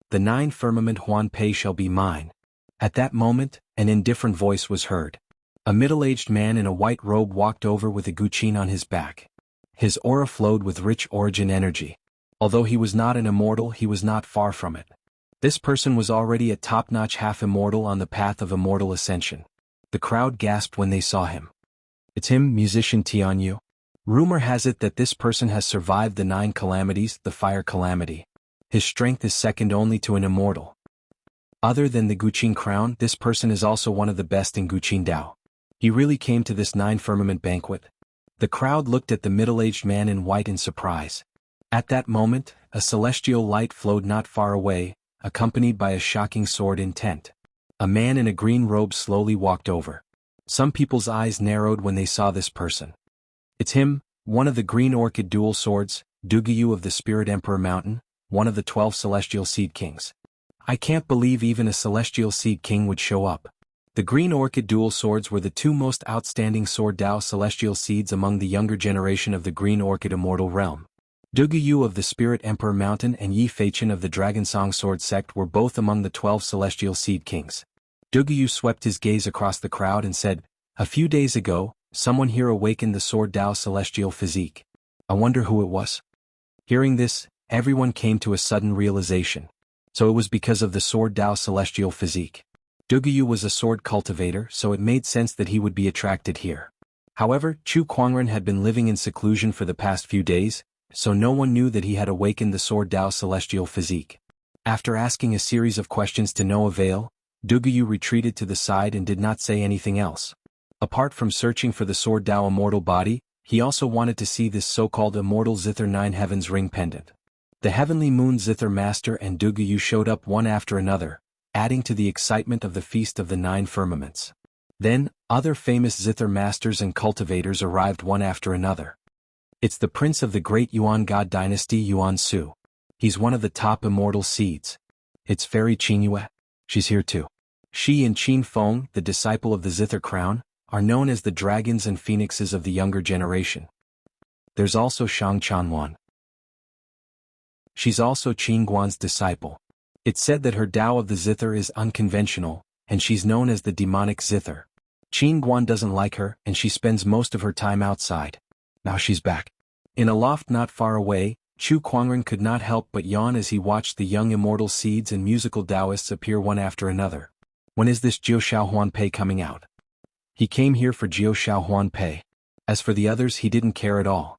The Nine Firmament Huanpei shall be mine. At that moment, an indifferent voice was heard. A middle-aged man in a white robe walked over with a Guqin on his back. His aura flowed with rich origin energy. Although he was not an immortal, he was not far from it. This person was already a top-notch half-immortal on the path of immortal ascension. The crowd gasped when they saw him. It's him, musician Tianyu. Rumor has it that this person has survived the 9 calamities, the fire calamity. His strength is second only to an immortal. Other than the Guqin crown, this person is also one of the best in Guqin Dao. He really came to this 9 firmament banquet. The crowd looked at the middle-aged man in white in surprise. At that moment, a celestial light flowed not far away, accompanied by a shocking sword in tent. A man in a green robe slowly walked over. Some people's eyes narrowed when they saw this person. It's him, one of the green orchid dual swords, Duguyu of the Spirit Emperor Mountain, one of the 12 celestial seed kings. I can't believe even a celestial seed king would show up. The green orchid dual swords were the 2 most outstanding sword Dao celestial seeds among the younger generation of the green orchid immortal realm. Duguyu of the Spirit Emperor Mountain and Yi Feichen of the Dragonsong Sword Sect were both among the 12 celestial seed kings. Duguyu swept his gaze across the crowd and said, "A few days ago, someone here awakened the sword Dao celestial physique. I wonder who it was." Hearing this, everyone came to a sudden realization. So it was because of the sword Dao celestial physique. Duguyu was a sword cultivator, so it made sense that he would be attracted here. However, Chu Kuangren had been living in seclusion for the past few days, so no one knew that he had awakened the sword Dao celestial physique. After asking a series of questions to no avail, Duguyu retreated to the side and did not say anything else. Apart from searching for the sword Dao immortal body, he also wanted to see this so-called immortal Zither 9 Heavens ring pendant. The heavenly moon Zither Master and Duguyu showed up one after another, adding to the excitement of the Feast of the 9 Firmaments. Then, other famous Zither Masters and cultivators arrived one after another. It's the prince of the great Yuan God dynasty Yuan Su. He's one of the top immortal seeds. It's Fairy Qingyue. She's here too. She and Qin Feng, the disciple of the Zither crown, are known as the dragons and phoenixes of the younger generation. There's also Shang Chanwan. She's also Qin Guan's disciple. It's said that her Tao of the Zither is unconventional, and she's known as the demonic Zither. Qin Guan doesn't like her, and she spends most of her time outside. Now she's back. In a loft not far away, Chu Kuangren could not help but yawn as he watched the young immortal seeds and musical Taoists appear one after another. When is this Jiushao Huanpei coming out? He came here for Jiushao Huanpei. As for the others, he didn't care at all.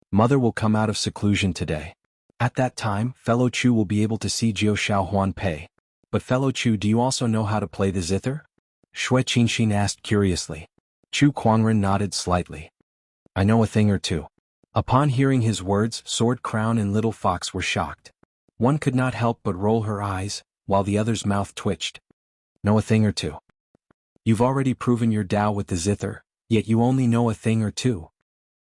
Mother will come out of seclusion today. At that time, fellow Chu will be able to see Jiushao Huanpei. But fellow Chu, do you also know how to play the zither? Shui Qinxin asked curiously. Chu Kuangren nodded slightly. I know a thing or two. Upon hearing his words, Sword Crown and Little Fox were shocked. One could not help but roll her eyes, while the other's mouth twitched. Know a thing or two. You've already proven your Tao with the zither, yet you only know a thing or two.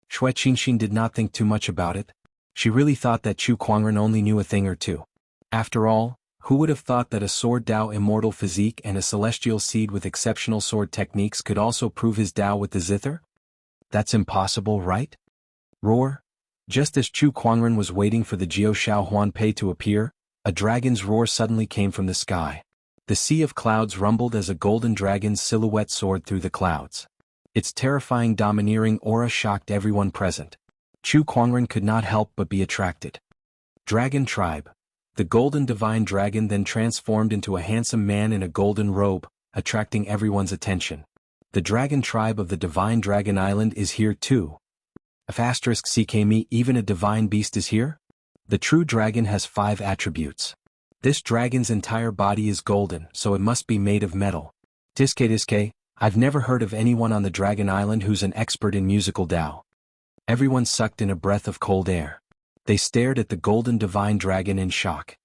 Shui Qinxin did not think too much about it. She really thought that Chu Kuangren only knew a thing or two. After all, who would have thought that a sword Tao immortal physique and a celestial seed with exceptional sword techniques could also prove his Tao with the zither? That's impossible, right? Roar. Just as Chu Kuangren was waiting for the Jiushao Huanpei to appear, a dragon's roar suddenly came from the sky. The sea of clouds rumbled as a golden dragon's silhouette soared through the clouds. Its terrifying domineering aura shocked everyone present. Chu Kuangren could not help but be attracted. Dragon Tribe. The golden divine dragon then transformed into a handsome man in a golden robe, attracting everyone's attention. The dragon tribe of the divine dragon island is here too. If *CKME even a divine beast is here? The true dragon has 5 attributes. This dragon's entire body is golden, so it must be made of metal. Tiske, I've never heard of anyone on the dragon island who's an expert in musical Tao. Everyone sucked in a breath of cold air. They stared at the golden divine dragon in shock.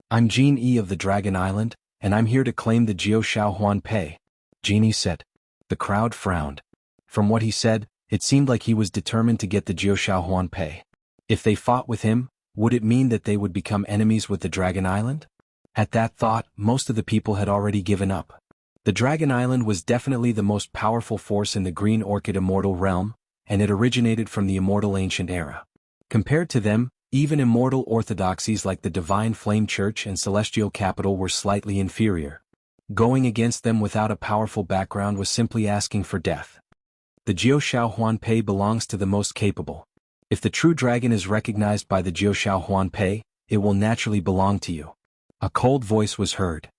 "I'm Jin Yi of the Dragon Island, and I'm here to claim the Jiao Shao Huan Pei," Genie said. The crowd frowned. From what he said, it seemed like he was determined to get the Jiao Shao Huan Pei. If they fought with him, would it mean that they would become enemies with the Dragon Island? At that thought, most of the people had already given up. The Dragon Island was definitely the most powerful force in the Green Orchid Immortal realm, and it originated from the Immortal Ancient Era. Compared to them, even immortal orthodoxies like the Divine Flame Church and Celestial Capital were slightly inferior. Going against them without a powerful background was simply asking for death. The Jiao Shao Huan Pei belongs to the most capable. If the true dragon is recognized by the Jiao Shao Huan Pei, it will naturally belong to you. A cold voice was heard.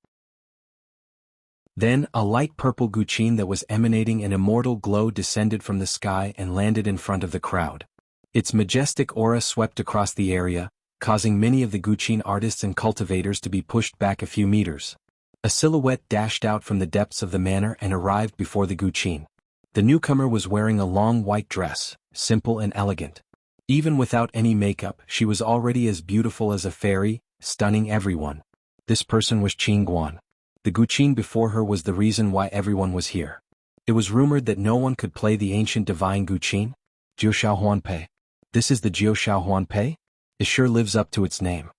Then, a light purple guqin that was emanating an immortal glow descended from the sky and landed in front of the crowd. Its majestic aura swept across the area, causing many of the guqin artists and cultivators to be pushed back a few meters. A silhouette dashed out from the depths of the manor and arrived before the guqin. The newcomer was wearing a long white dress, simple and elegant. Even without any makeup, she was already as beautiful as a fairy, stunning everyone. This person was Qing Guan. The guqin before her was the reason why everyone was here. It was rumored that no one could play the ancient divine guqin. Jiao Shao Huan Pei. This is the Jiao Shao Huan Pei? It sure lives up to its name.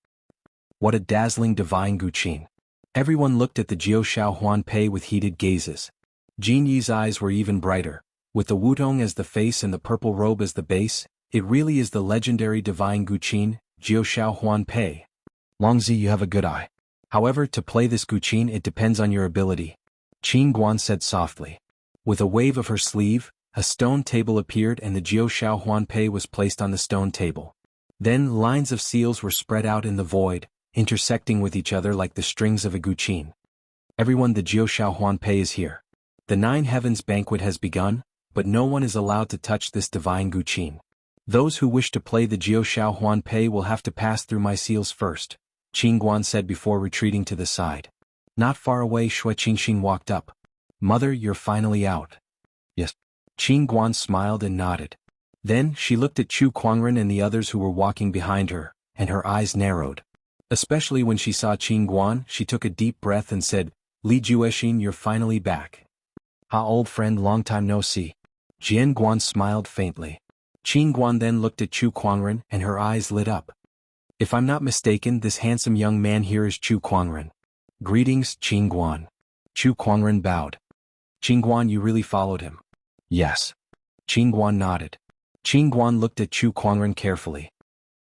What a dazzling divine guqin. Everyone looked at the Jiao Shao Huan Pei with heated gazes. Jin Yi's eyes were even brighter. With the wutong as the face and the purple robe as the base, it really is the legendary divine guqin, Jiao Shao Huan Pei. Longzi, you have a good eye. However, to play this guqin it depends on your ability, Qing Guan said softly. With a wave of her sleeve, a stone table appeared and the Jiao Shao Huan Pei was placed on the stone table. Then lines of seals were spread out in the void, intersecting with each other like the strings of a guqin. Everyone, the Jiao Shao Huan Pei is here. The Nine Heavens banquet has begun, but no one is allowed to touch this divine guqin. Those who wish to play the Jiao Shao Huan Pei will have to pass through my seals first, Qing Guan said before retreating to the side. Not far away, Shui Qingxin walked up. Mother, you're finally out. Yes. Qing Guan smiled and nodded. Then, she looked at Chu Kuangren and the others who were walking behind her, and her eyes narrowed. Especially when she saw Qing Guan, she took a deep breath and said, Li Juexin, you're finally back. Ah, old friend, long time no see. Jian Guan smiled faintly. Qing Guan then looked at Chu Kuangren and her eyes lit up. If I'm not mistaken, this handsome young man here is Chu Kuangren. Greetings, Qing Guan. Chu Kuangren bowed. Qing Guan, you really followed him? Yes. Qing Guan nodded. Qing Guan looked at Chu Kuangren carefully.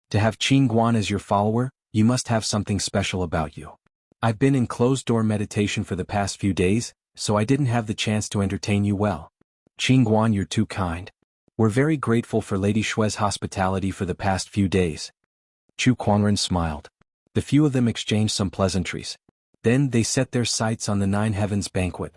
To have Qing Guan as your follower, you must have something special about you. I've been in closed-door meditation for the past few days, so I didn't have the chance to entertain you well. Qing Guan, you're too kind. We're very grateful for Lady Shui's hospitality for the past few days. Chu Kuangren smiled. The few of them exchanged some pleasantries. Then they set their sights on the Nine Heavens banquet.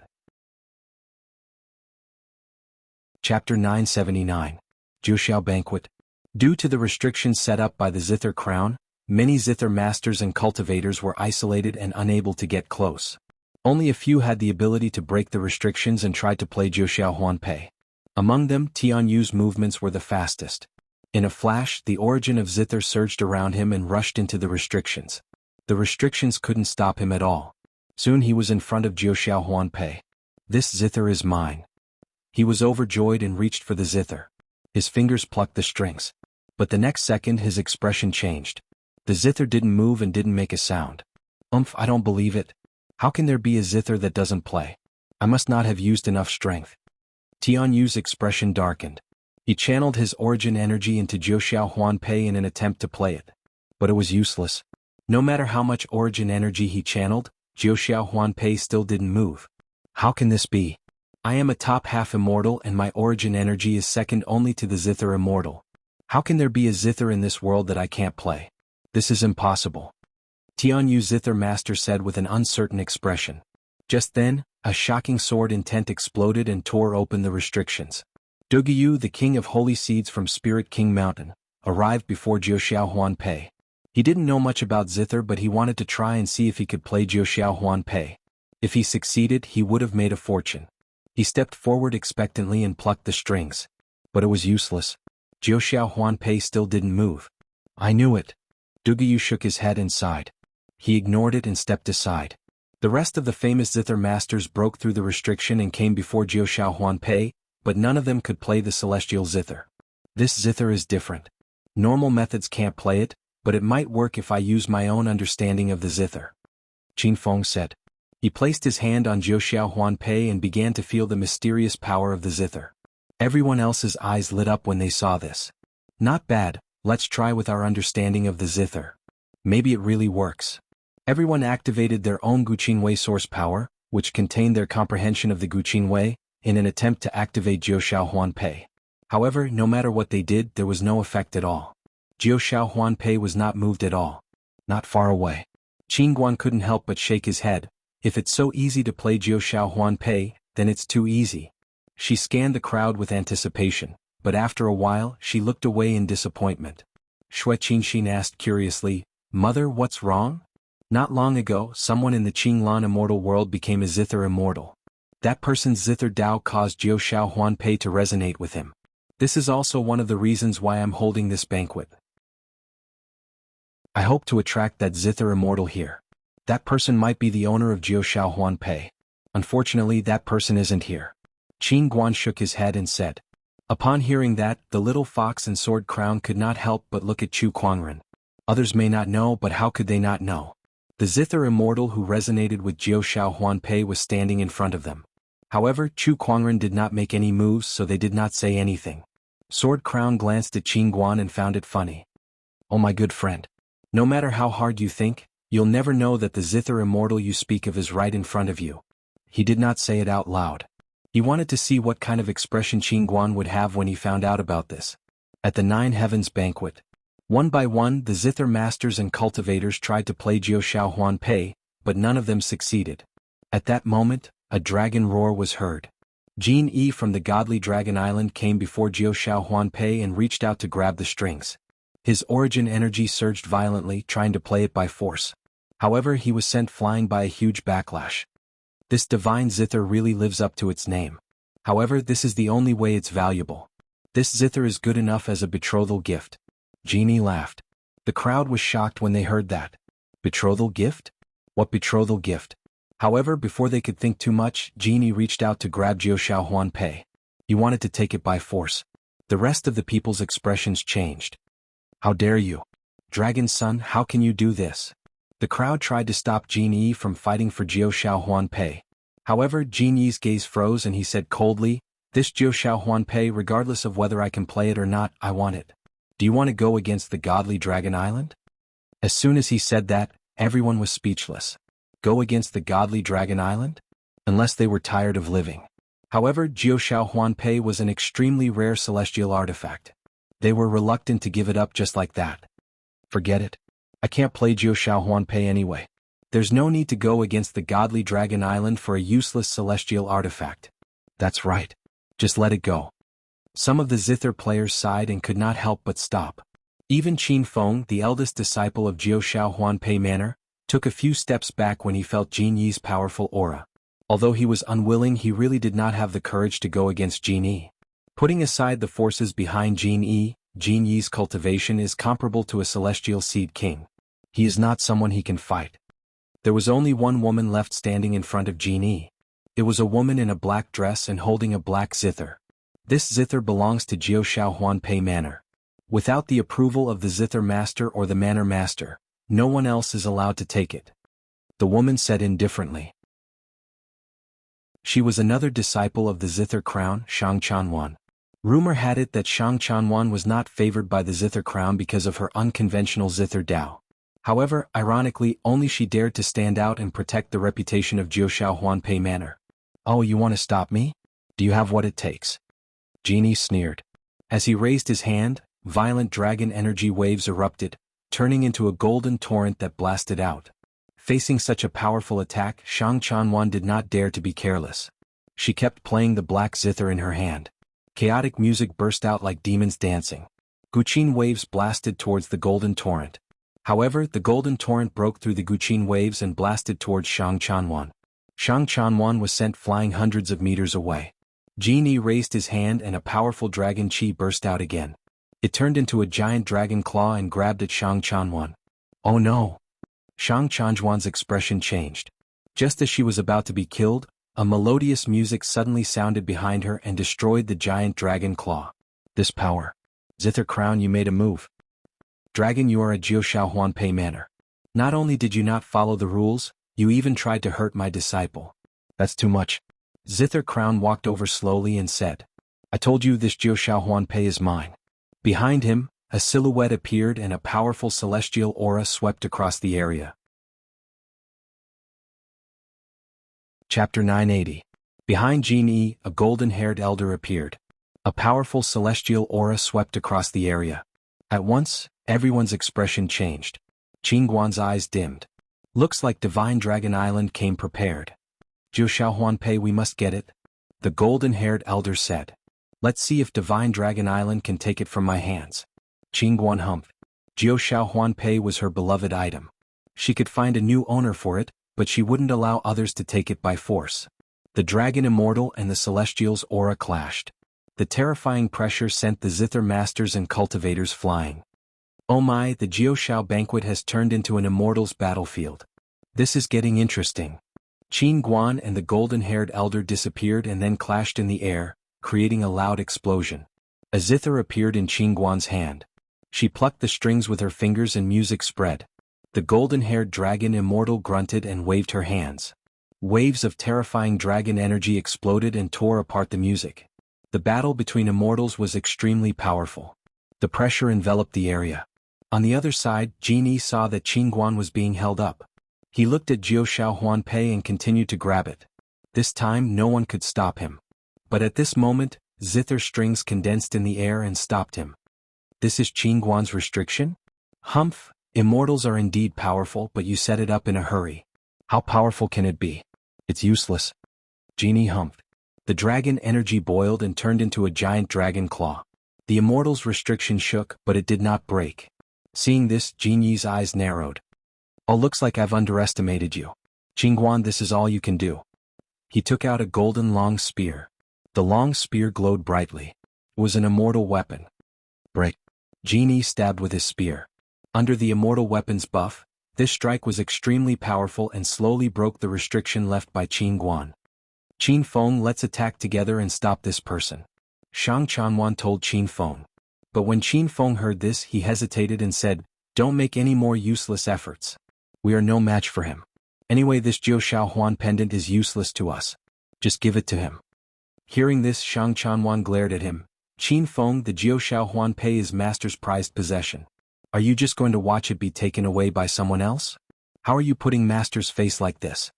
Chapter 979. Jiao Banquet. Due to the restrictions set up by the Zither Crown, many Zither masters and cultivators were isolated and unable to get close. Only a few had the ability to break the restrictions and tried to play Jiao Shao Huan Pei. Among them, Tianyu's movements were the fastest. In a flash, the origin of Zither surged around him and rushed into the restrictions. The restrictions couldn't stop him at all. Soon he was in front of Jiao Shao Huan Pei. This Zither is mine. He was overjoyed and reached for the Zither. His fingers plucked the strings. But the next second his expression changed. The Zither didn't move and didn't make a sound. I don't believe it. How can there be a Zither that doesn't play? I must not have used enough strength. Tianyu's expression darkened. He channeled his origin energy into Jiao Shao Huan Pei in an attempt to play it. But it was useless. No matter how much origin energy he channeled, Jiao Shao Huan Pei still didn't move. How can this be? I am a top half immortal and my origin energy is second only to the Zither immortal. How can there be a Zither in this world that I can't play? This is impossible. Tianyu Zither Master said with an uncertain expression. Just then, a shocking sword intent exploded and tore open the restrictions. Dugiyu, the king of holy seeds from Spirit King Mountain, arrived before Jiao Shao Huan Pei. He didn't know much about Zither, but he wanted to try and see if he could play Jiao Shao Huan Pei. If he succeeded, he would have made a fortune. He stepped forward expectantly and plucked the strings. But it was useless. Jiao Shao Huan Pei still didn't move. I knew it. Dugayu shook his head and sighed. He ignored it and stepped aside. The rest of the famous zither masters broke through the restriction and came before Jiu Shao Huanpei, but none of them could play the celestial zither. This zither is different. Normal methods can't play it, but it might work if I use my own understanding of the zither. Qin Feng said. He placed his hand on Jiu Shao Huanpei and began to feel the mysterious power of the zither. Everyone else's eyes lit up when they saw this. Not bad, let's try with our understanding of the zither. Maybe it really works. Everyone activated their own Guqin source power, which contained their comprehension of the Guqin, in an attempt to activate Jiu Shao Huanpei. However, no matter what they did, there was no effect at all. Jiu Shao Huanpei was not moved at all. Not far away. Qin Guan couldn't help but shake his head. If it's so easy to play Jiu Shao Huanpei, then it's too easy. She scanned the crowd with anticipation, but after a while she looked away in disappointment. Shui Qinxin asked curiously, Mother, what's wrong? Not long ago, someone in the Qinglan immortal world became a zither immortal. That person's zither Dao caused Jiu Shao Huanpei to resonate with him. This is also one of the reasons why I'm holding this banquet. I hope to attract that zither immortal here. That person might be the owner of Jiu Shao Huanpei. Unfortunately, that person isn't here. Qin Guan shook his head and said. Upon hearing that, the little fox and sword crown could not help but look at Chu Kuangren. Others may not know, but how could they not know? The zither immortal who resonated with Jiu Shao Huanpei was standing in front of them. However, Chu Kuangren did not make any moves, so they did not say anything. Sword Crown glanced at Qin Guan and found it funny. Oh my good friend. No matter how hard you think, you'll never know that the zither immortal you speak of is right in front of you. He did not say it out loud. He wanted to see what kind of expression Qin Guan would have when he found out about this. At the Nine Heavens banquet, one by one the zither masters and cultivators tried to play Jiu Shao Huanpei, but none of them succeeded. At that moment, a dragon roar was heard. Jin Yi from the godly Dragon Island came before Jiu Shao Huanpei and reached out to grab the strings. His origin energy surged violently, trying to play it by force. However, he was sent flying by a huge backlash. This divine zither really lives up to its name. However, this is the only way it's valuable. This zither is good enough as a betrothal gift. Genie laughed. The crowd was shocked when they heard that. Betrothal gift? What betrothal gift? However, before they could think too much, Genie reached out to grab Jiu Shao Huanpei. He wanted to take it by force. The rest of the people's expressions changed. How dare you? Dragon's son, how can you do this? The crowd tried to stop Jin Yi from fighting for Jiu Shao Huanpei. However, Jin Yi's gaze froze and he said coldly, This Jiu Shao Huanpei, regardless of whether I can play it or not, I want it. Do you want to go against the godly Dragon Island? As soon as he said that, everyone was speechless. Go against the godly Dragon Island? Unless they were tired of living. However, Jiu Shao Huanpei was an extremely rare celestial artifact. They were reluctant to give it up just like that. Forget it. I can't play Jiu Shao Huanpei anyway. There's no need to go against the godly Dragon Island for a useless celestial artifact. That's right. Just let it go. Some of the zither players sighed and could not help but stop. Even Qin Feng, the eldest disciple of Jiu Shao Huanpei Manor, took a few steps back when he felt Jin Yi's powerful aura. Although he was unwilling, he really did not have the courage to go against Jin Yi. Putting aside the forces behind Jin Yi's cultivation is comparable to a celestial seed king. He is not someone he can fight. There was only one woman left standing in front of Jin Yi. It was a woman in a black dress and holding a black zither. This zither belongs to Jiu Shao Huanpei Manor. Without the approval of the zither master or the manor master, no one else is allowed to take it. The woman said indifferently. She was another disciple of the zither crown, Shang Chanwan. Rumor had it that Shang Chanwan was not favored by the zither crown because of her unconventional zither Dao. However, ironically, only she dared to stand out and protect the reputation of Jiu Shao Huanpei Manor. Oh, you want to stop me? Do you have what it takes? Genie sneered. As he raised his hand, violent dragon energy waves erupted, turning into a golden torrent that blasted out. Facing such a powerful attack, Shang Chanwan did not dare to be careless. She kept playing the black zither in her hand. Chaotic music burst out like demons dancing. Guqin waves blasted towards the golden torrent. However, the golden torrent broke through the Guqin waves and blasted towards Shang Chanwan. Shang Chanwan was sent flying hundreds of meters away. Jin Yi raised his hand and a powerful dragon chi burst out again. It turned into a giant dragon claw and grabbed at Shang Chanwan. Oh no! Shang Chanwan's expression changed. Just as she was about to be killed, a melodious music suddenly sounded behind her and destroyed the giant dragon claw. This power. Zither Crown, you made a move. Dragon, you are a Jiushao Huanpei manner. Not only did you not follow the rules, you even tried to hurt my disciple. That's too much. Zither Crown walked over slowly and said, I told you this Jiushao Huanpei is mine. Behind him, a silhouette appeared and a powerful celestial aura swept across the area. Chapter 980. Behind Jin Yi, a golden-haired elder appeared. A powerful celestial aura swept across the area. At once, everyone's expression changed. Qin Guan's eyes dimmed. Looks like Divine Dragon Island came prepared. Jiushao Huanpei, we must get it. The golden-haired elder said. Let's see if Divine Dragon Island can take it from my hands. Qin Guan humphed. Jiushao Huanpei was her beloved item. She could find a new owner for it, but she wouldn't allow others to take it by force. The Dragon Immortal and the Celestial's aura clashed. The terrifying pressure sent the Zither Masters and Cultivators flying. Oh my, the Jiushao banquet has turned into an Immortal's battlefield. This is getting interesting. Qin Guan and the golden-haired elder disappeared and then clashed in the air, creating a loud explosion. A zither appeared in Qin Guan's hand. She plucked the strings with her fingers and music spread. The golden-haired dragon immortal grunted and waved her hands. Waves of terrifying dragon energy exploded and tore apart the music. The battle between immortals was extremely powerful. The pressure enveloped the area. On the other side, Jin Yi saw that Qin Guan was being held up. He looked at Jiushao Huanpei and continued to grab it. This time no one could stop him. But at this moment, zither strings condensed in the air and stopped him. This is Qin Guan's restriction? Humph, immortals are indeed powerful, but you set it up in a hurry. How powerful can it be? It's useless. Jin Yi humphed. The dragon energy boiled and turned into a giant dragon claw. The immortal's restriction shook, but it did not break. Seeing this, Jin Yi's eyes narrowed. Oh, looks like I've underestimated you. Qin Guan, this is all you can do. He took out a golden long spear. The long spear glowed brightly. It was an immortal weapon. Break. Jin Yi stabbed with his spear. Under the immortal weapon's buff, this strike was extremely powerful and slowly broke the restriction left by Qin Guan. Qin Feng, let's attack together and stop this person. Shang Chanwan told Qin Feng. But when Qin Feng heard this, he hesitated and said, don't make any more useless efforts. We are no match for him. Anyway, this Jiushao Huan pendant is useless to us. Just give it to him. Hearing this, Shang Chanwan glared at him. Qin Feng, the Jiushao Huanpei is master's prized possession. Are you just going to watch it be taken away by someone else? How are you putting master's face like this?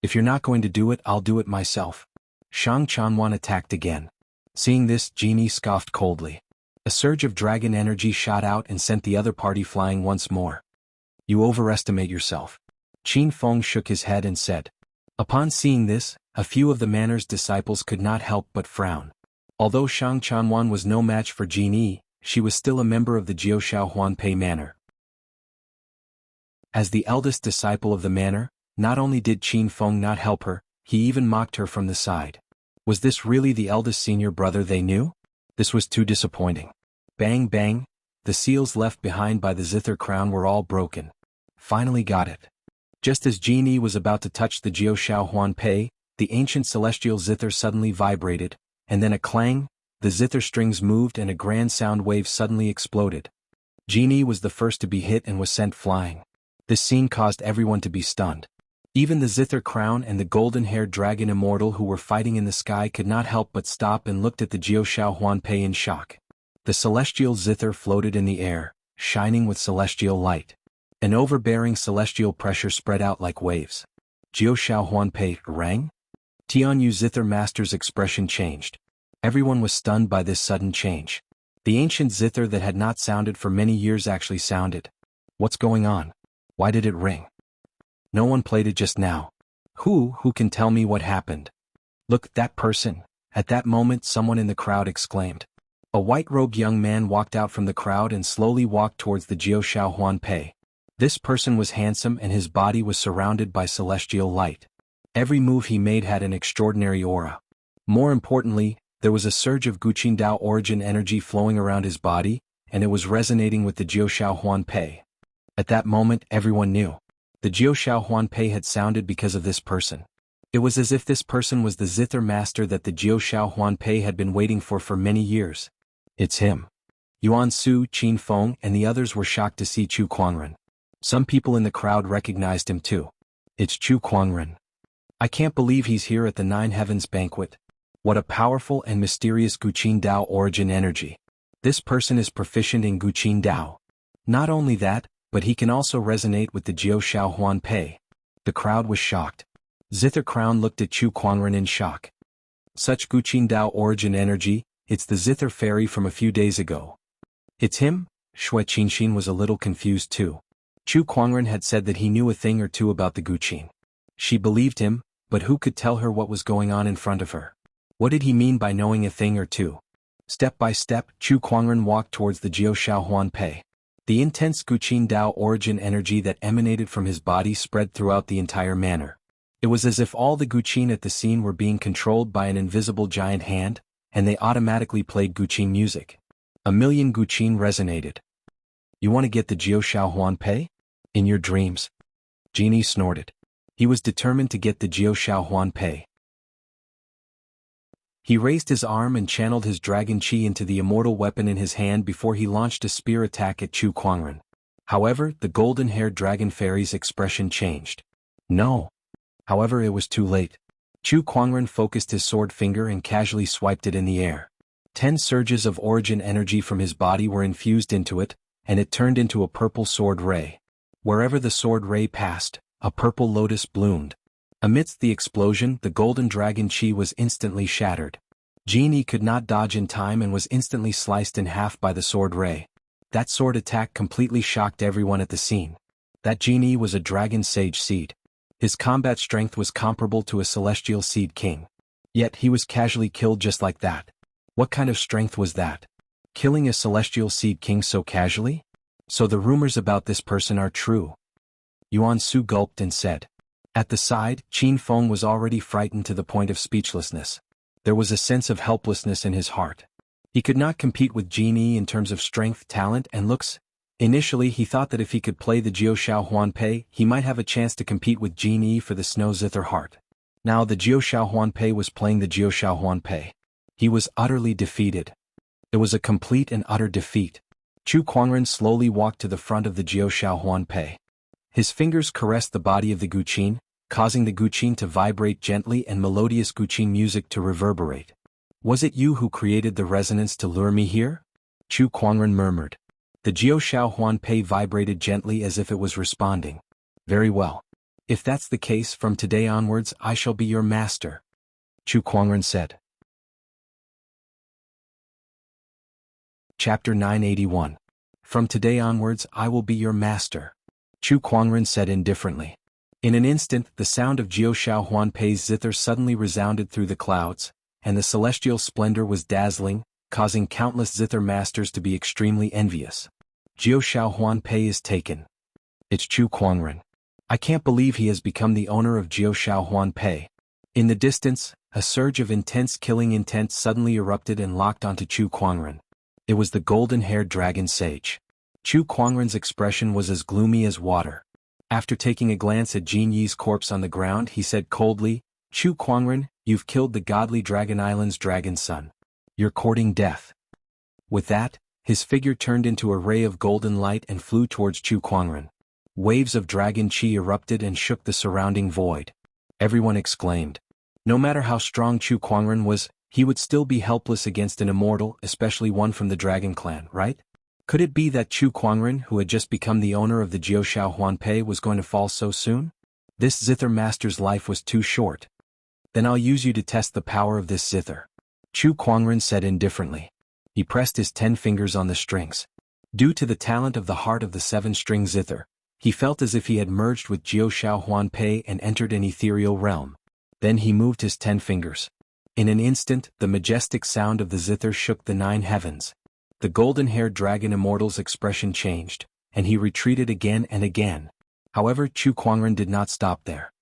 If you're not going to do it, I'll do it myself. Shang Chanwan attacked again. Seeing this, Jin Yi scoffed coldly. A surge of dragon energy shot out and sent the other party flying once more. You overestimate yourself. Qin Feng shook his head and said. Upon seeing this, a few of the manor's disciples could not help but frown. Although Shang Chanwan was no match for Jin Yi, she was still a member of the Jiushao Huanpei manor. As the eldest disciple of the manor, not only did Qin Feng not help her, he even mocked her from the side. Was this really the eldest senior brother they knew? This was too disappointing. Bang bang, the seals left behind by the zither crown were all broken. Finally got it. Just as Jin Yi was about to touch the Jiushao Huanpei, the ancient celestial zither suddenly vibrated, and then a clang, the zither strings moved and a grand sound wave suddenly exploded. Jin Yi was the first to be hit and was sent flying. This scene caused everyone to be stunned. Even the zither crown and the golden-haired dragon immortal who were fighting in the sky could not help but stop and looked at the Jiushao Huanpei in shock. The celestial zither floated in the air, shining with celestial light. An overbearing celestial pressure spread out like waves. Jiushao Huanpei rang? Tianyu zither master's expression changed. Everyone was stunned by this sudden change. The ancient zither that had not sounded for many years actually sounded. What's going on? Why did it ring? No one played it just now. Who can tell me what happened? Look, that person. At that moment someone in the crowd exclaimed. A white-robed young man walked out from the crowd and slowly walked towards the Jiushao Huanpei. This person was handsome and his body was surrounded by celestial light. Every move he made had an extraordinary aura. More importantly, There was a surge of Guqin Dao origin energy flowing around his body, and it was resonating with the Jiuxiao Huanpei. At that moment, everyone knew. The Jiuxiao Huanpei had sounded because of this person. It was as if this person was the zither master that the Jiuxiao Huanpei had been waiting for many years. It's him. Yuan Su, Qin Feng, and the others were shocked to see Chu Kuangren. Some people in the crowd recognized him too. It's Chu Kuangren. I can't believe he's here at the Nine Heavens banquet. What a powerful and mysterious Guqin Dao origin energy. This person is proficient in Guqin Dao. Not only that, but he can also resonate with the Jiuxiao Huanpei. The crowd was shocked. Zither Crown looked at Chu Kuangren in shock. Such Guqin Dao origin energy, it's the Zither fairy from a few days ago. It's him? Shui Qinshin was a little confused too. Chu Kuangren had said that he knew a thing or two about the Guqin. She believed him, but who could tell her what was going on in front of her? What did he mean by knowing a thing or two? Step by step, Chu Kuangren walked towards the Jiuxiao Huanpei. The intense Guqin Dao origin energy that emanated from his body spread throughout the entire manor. It was as if all the Guqin at the scene were being controlled by an invisible giant hand, and they automatically played Guqin music. 1,000,000 Guqin resonated. You want to get the Jiuxiao Huanpei? In your dreams? Genie snorted. He was determined to get the Jiuxiao Huanpei. He raised his arm and channeled his dragon qi into the immortal weapon in his hand before he launched a spear attack at Chu Kuangren. However, the golden-haired dragon fairy's expression changed. No. However, it was too late. Chu Kuangren focused his sword finger and casually swiped it in the air. 10 surges of origin energy from his body were infused into it, and it turned into a purple sword ray. Wherever the sword ray passed, a purple lotus bloomed. Amidst the explosion, the golden dragon qi was instantly shattered. Genie could not dodge in time and was instantly sliced in half by the sword ray. That sword attack completely shocked everyone at the scene. That genie was a dragon sage seed. His combat strength was comparable to a celestial seed king. Yet he was casually killed just like that. What kind of strength was that? Killing a celestial seed king so casually? So the rumors about this person are true. Yuan Su gulped and said. At the side, Qin Feng was already frightened to the point of speechlessness. There was a sense of helplessness in his heart. He could not compete with Genie in terms of strength, talent, and looks. Initially he thought that if he could play the Jiuxiao Huanpei, he might have a chance to compete with Genie for the Snow Zither Heart. Now the Jiuxiao Huanpei was playing the Jiuxiao Huanpei. He was utterly defeated. It was a complete and utter defeat. Chu Kuangren slowly walked to the front of the Jiuxiao Huanpei. His fingers caressed the body of the Guqin, causing the Guqin to vibrate gently and melodious Guqin music to reverberate. Was it you who created the resonance to lure me here? Chu Kuangren murmured. The Jiuxiao Huanpei vibrated gently as if it was responding. Very well. If that's the case, from today onwards I shall be your master. Chu Kuangren said. Chapter 981. From today onwards I will be your master. Chu Kuangren said indifferently. In an instant, the sound of Jiuxiao Huanpei's zither suddenly resounded through the clouds, and the celestial splendor was dazzling, causing countless zither masters to be extremely envious. Jiuxiao Huanpei is taken. It's Chu Kuangren. I can't believe he has become the owner of Jiuxiao Huanpei. In the distance, a surge of intense killing intent suddenly erupted and locked onto Chu Kuangren. It was the golden-haired dragon sage. Chu Kuangren's expression was as gloomy as water. After taking a glance at Jin Yi's corpse on the ground, he said coldly, Chu Kuangren, you've killed the godly Dragon Island's dragon son. You're courting death. With that, his figure turned into a ray of golden light and flew towards Chu Kuangren. Waves of dragon qi erupted and shook the surrounding void. Everyone exclaimed. No matter how strong Chu Kuangren was, he would still be helpless against an immortal, especially one from the dragon clan, right? Could it be that Chu Kuangren, who had just become the owner of the Jiuxiao Huanpei, was going to fall so soon? This zither master's life was too short. Then I'll use you to test the power of this zither. Chu Kuangren said indifferently. He pressed his 10 fingers on the strings. Due to the talent of the heart of the 7-string zither, he felt as if he had merged with Jiuxiao Huanpei and entered an ethereal realm. Then he moved his 10 fingers. In an instant, the majestic sound of the zither shook the 9 heavens. The golden-haired dragon immortal's expression changed, and he retreated again and again. However, Chu Kuangren did not stop there.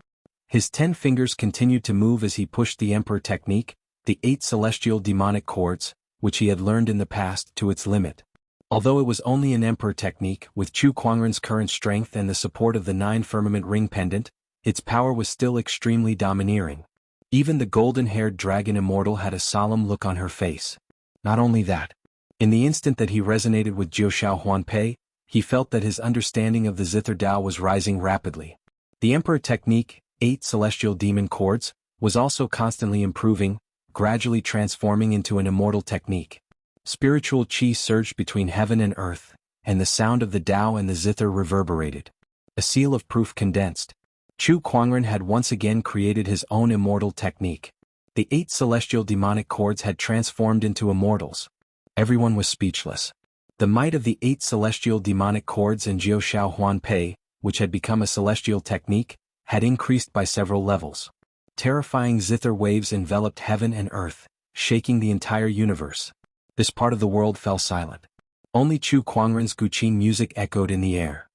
His 10 fingers continued to move as he pushed the emperor technique, the 8 celestial demonic chords, which he had learned in the past, to its limit. Although it was only an emperor technique, with Chu Kuangren's current strength and the support of the 9 firmament ring pendant, its power was still extremely domineering. Even the golden-haired dragon immortal had a solemn look on her face. Not only that, in the instant that he resonated with Jiushao Huanpei, he felt that his understanding of the Zither Tao was rising rapidly. The emperor technique, 8 celestial demon chords, was also constantly improving, gradually transforming into an immortal technique. Spiritual qi surged between heaven and earth, and the sound of the Tao and the Zither reverberated. A seal of proof condensed. Chu Kuangren had once again created his own immortal technique. The 8 celestial demonic chords had transformed into immortals. Everyone was speechless. The might of the 8 celestial demonic chords and Jiushao Huanpei, which had become a celestial technique, had increased by several levels. Terrifying zither waves enveloped heaven and earth, shaking the entire universe. This part of the world fell silent. Only Chu Kuangren's Guqin music echoed in the air.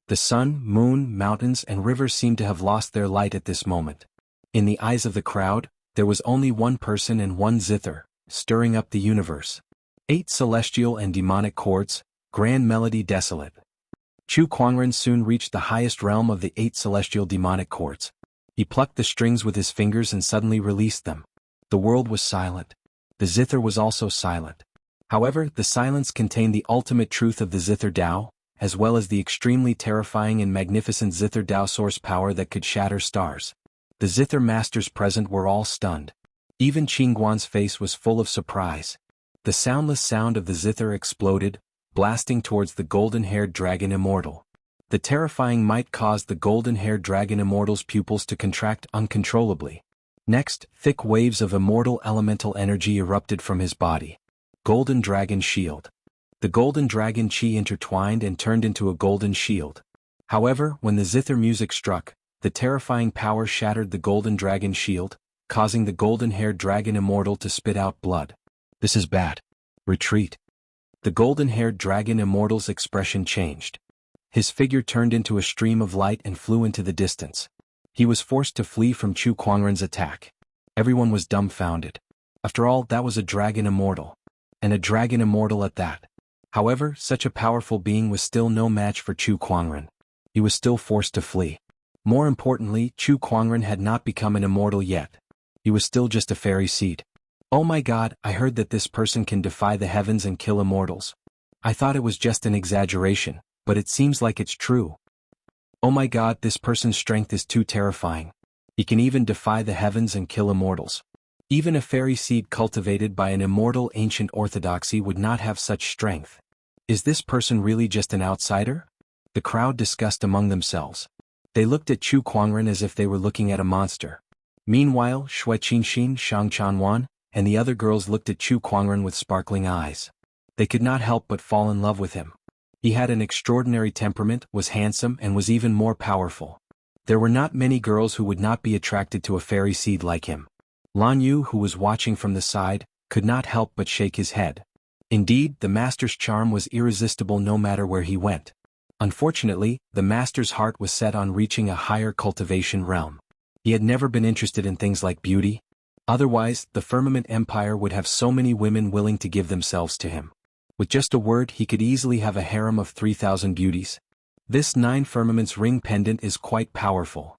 The sun, moon, mountains, and rivers seemed to have lost their light at this moment. In the eyes of the crowd, there was only one person and one zither, stirring up the universe. 8 celestial and demonic chords, grand melody desolate. Chu Kuangren soon reached the highest realm of the 8 celestial demonic chords. He plucked the strings with his fingers and suddenly released them. The world was silent. The zither was also silent. However, the silence contained the ultimate truth of the Zither Tao, as well as the extremely terrifying and magnificent Zither Tao source power that could shatter stars. The Zither masters present were all stunned. Even Qingguan's face was full of surprise. The soundless sound of the zither exploded, blasting towards the golden-haired dragon immortal. The terrifying might caused the golden-haired dragon immortal's pupils to contract uncontrollably. Next, thick waves of immortal elemental energy erupted from his body. Golden Dragon Shield. The golden dragon chi intertwined and turned into a golden shield. However, when the zither music struck, the terrifying power shattered the golden dragon shield, causing the golden-haired dragon immortal to spit out blood. This is bad. Retreat. The golden-haired dragon immortal's expression changed. His figure turned into a stream of light and flew into the distance. He was forced to flee from Chu Kuangren's attack. Everyone was dumbfounded. After all, that was a dragon immortal. And a dragon immortal at that. However, such a powerful being was still no match for Chu Kuangren. He was still forced to flee. More importantly, Chu Kuangren had not become an immortal yet. He was still just a fairy seed. Oh my god, I heard that this person can defy the heavens and kill immortals. I thought it was just an exaggeration, but it seems like it's true. Oh my god, this person's strength is too terrifying. He can even defy the heavens and kill immortals. Even a fairy seed cultivated by an immortal ancient orthodoxy would not have such strength. Is this person really just an outsider? The crowd discussed among themselves. They looked at Chu Kuangren as if they were looking at a monster. Meanwhile, Xue Qinxin, Shang Chanwan, and the other girls looked at Chu Kuangren with sparkling eyes. They could not help but fall in love with him. He had an extraordinary temperament, was handsome, and was even more powerful. There were not many girls who would not be attracted to a fairy seed like him. Lan Yu, who was watching from the side, could not help but shake his head. Indeed, the master's charm was irresistible no matter where he went. Unfortunately, the master's heart was set on reaching a higher cultivation realm. He had never been interested in things like beauty. Otherwise, the Firmament Empire would have so many women willing to give themselves to him. With just a word, he could easily have a harem of 3,000 beauties. This 9 firmaments ring pendant is quite powerful.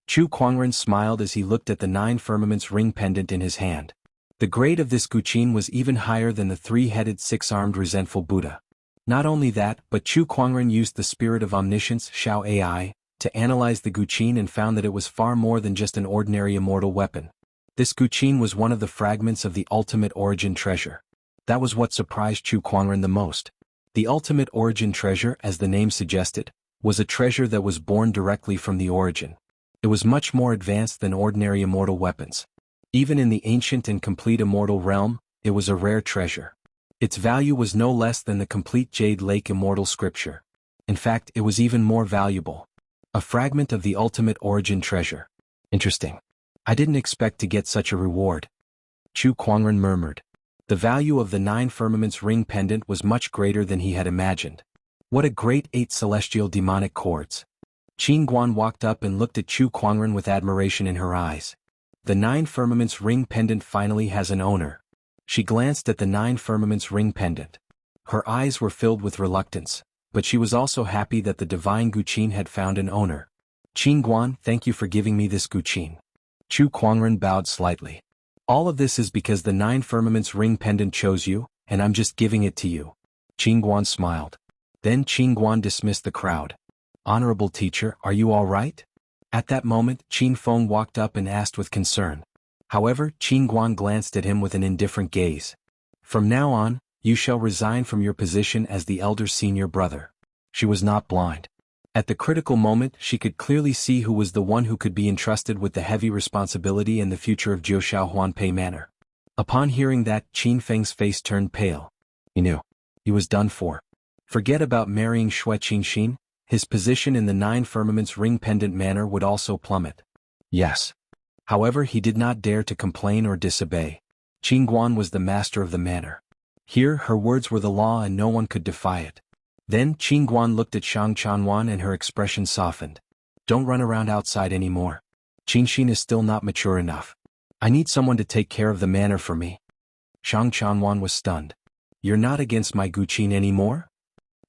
Chu Kuangren smiled as he looked at the 9 firmaments ring pendant in his hand. The grade of this Guqin was even higher than the 3-headed 6-armed resentful Buddha. Not only that, but Chu Kuangren used the spirit of omniscience, Xiao AI, to analyze the Guqin and found that it was far more than just an ordinary immortal weapon. This Guqin was one of the fragments of the ultimate origin treasure. That was what surprised Chu Kuangren the most. The ultimate origin treasure, as the name suggested, was a treasure that was born directly from the origin. It was much more advanced than ordinary immortal weapons. Even in the ancient and complete immortal realm, it was a rare treasure. Its value was no less than the complete Jade Lake immortal scripture. In fact, it was even more valuable. A fragment of the ultimate origin treasure. Interesting. I didn't expect to get such a reward. Chu Kuangren murmured. The value of the 9 firmaments ring pendant was much greater than he had imagined. What a great 8 celestial demonic chords. Qin Guan walked up and looked at Chu Kuangren with admiration in her eyes. The 9 firmaments ring pendant finally has an owner. She glanced at the 9 firmaments ring pendant. Her eyes were filled with reluctance, but she was also happy that the divine Guqin had found an owner. Qin Guan, thank you for giving me this Guqin. Chu Kuangren bowed slightly. All of this is because the 9 firmaments ring pendant chose you, and I'm just giving it to you. Qin Guan smiled. Then Qin Guan dismissed the crowd. Honorable teacher, are you all right? At that moment, Qin Feng walked up and asked with concern. However, Qin Guan glanced at him with an indifferent gaze. From now on, you shall resign from your position as the elder senior brother. She was not blind. At the critical moment, she could clearly see who was the one who could be entrusted with the heavy responsibility and the future of Jiushao Huanpei Manor. Upon hearing that, Qin Feng's face turned pale. He knew. He was done for. Forget about marrying Xue Qinxin. His position in the 9 firmaments ring pendant manor would also plummet. Yes. However, he did not dare to complain or disobey. Qin Guan was the master of the manor. Here, her words were the law and no one could defy it. Then, Qin Guan looked at Shang Chanwan and her expression softened. Don't run around outside anymore. Qinxin is still not mature enough. I need someone to take care of the manor for me. Shang Chanwan was stunned. You're not against my Guqin anymore?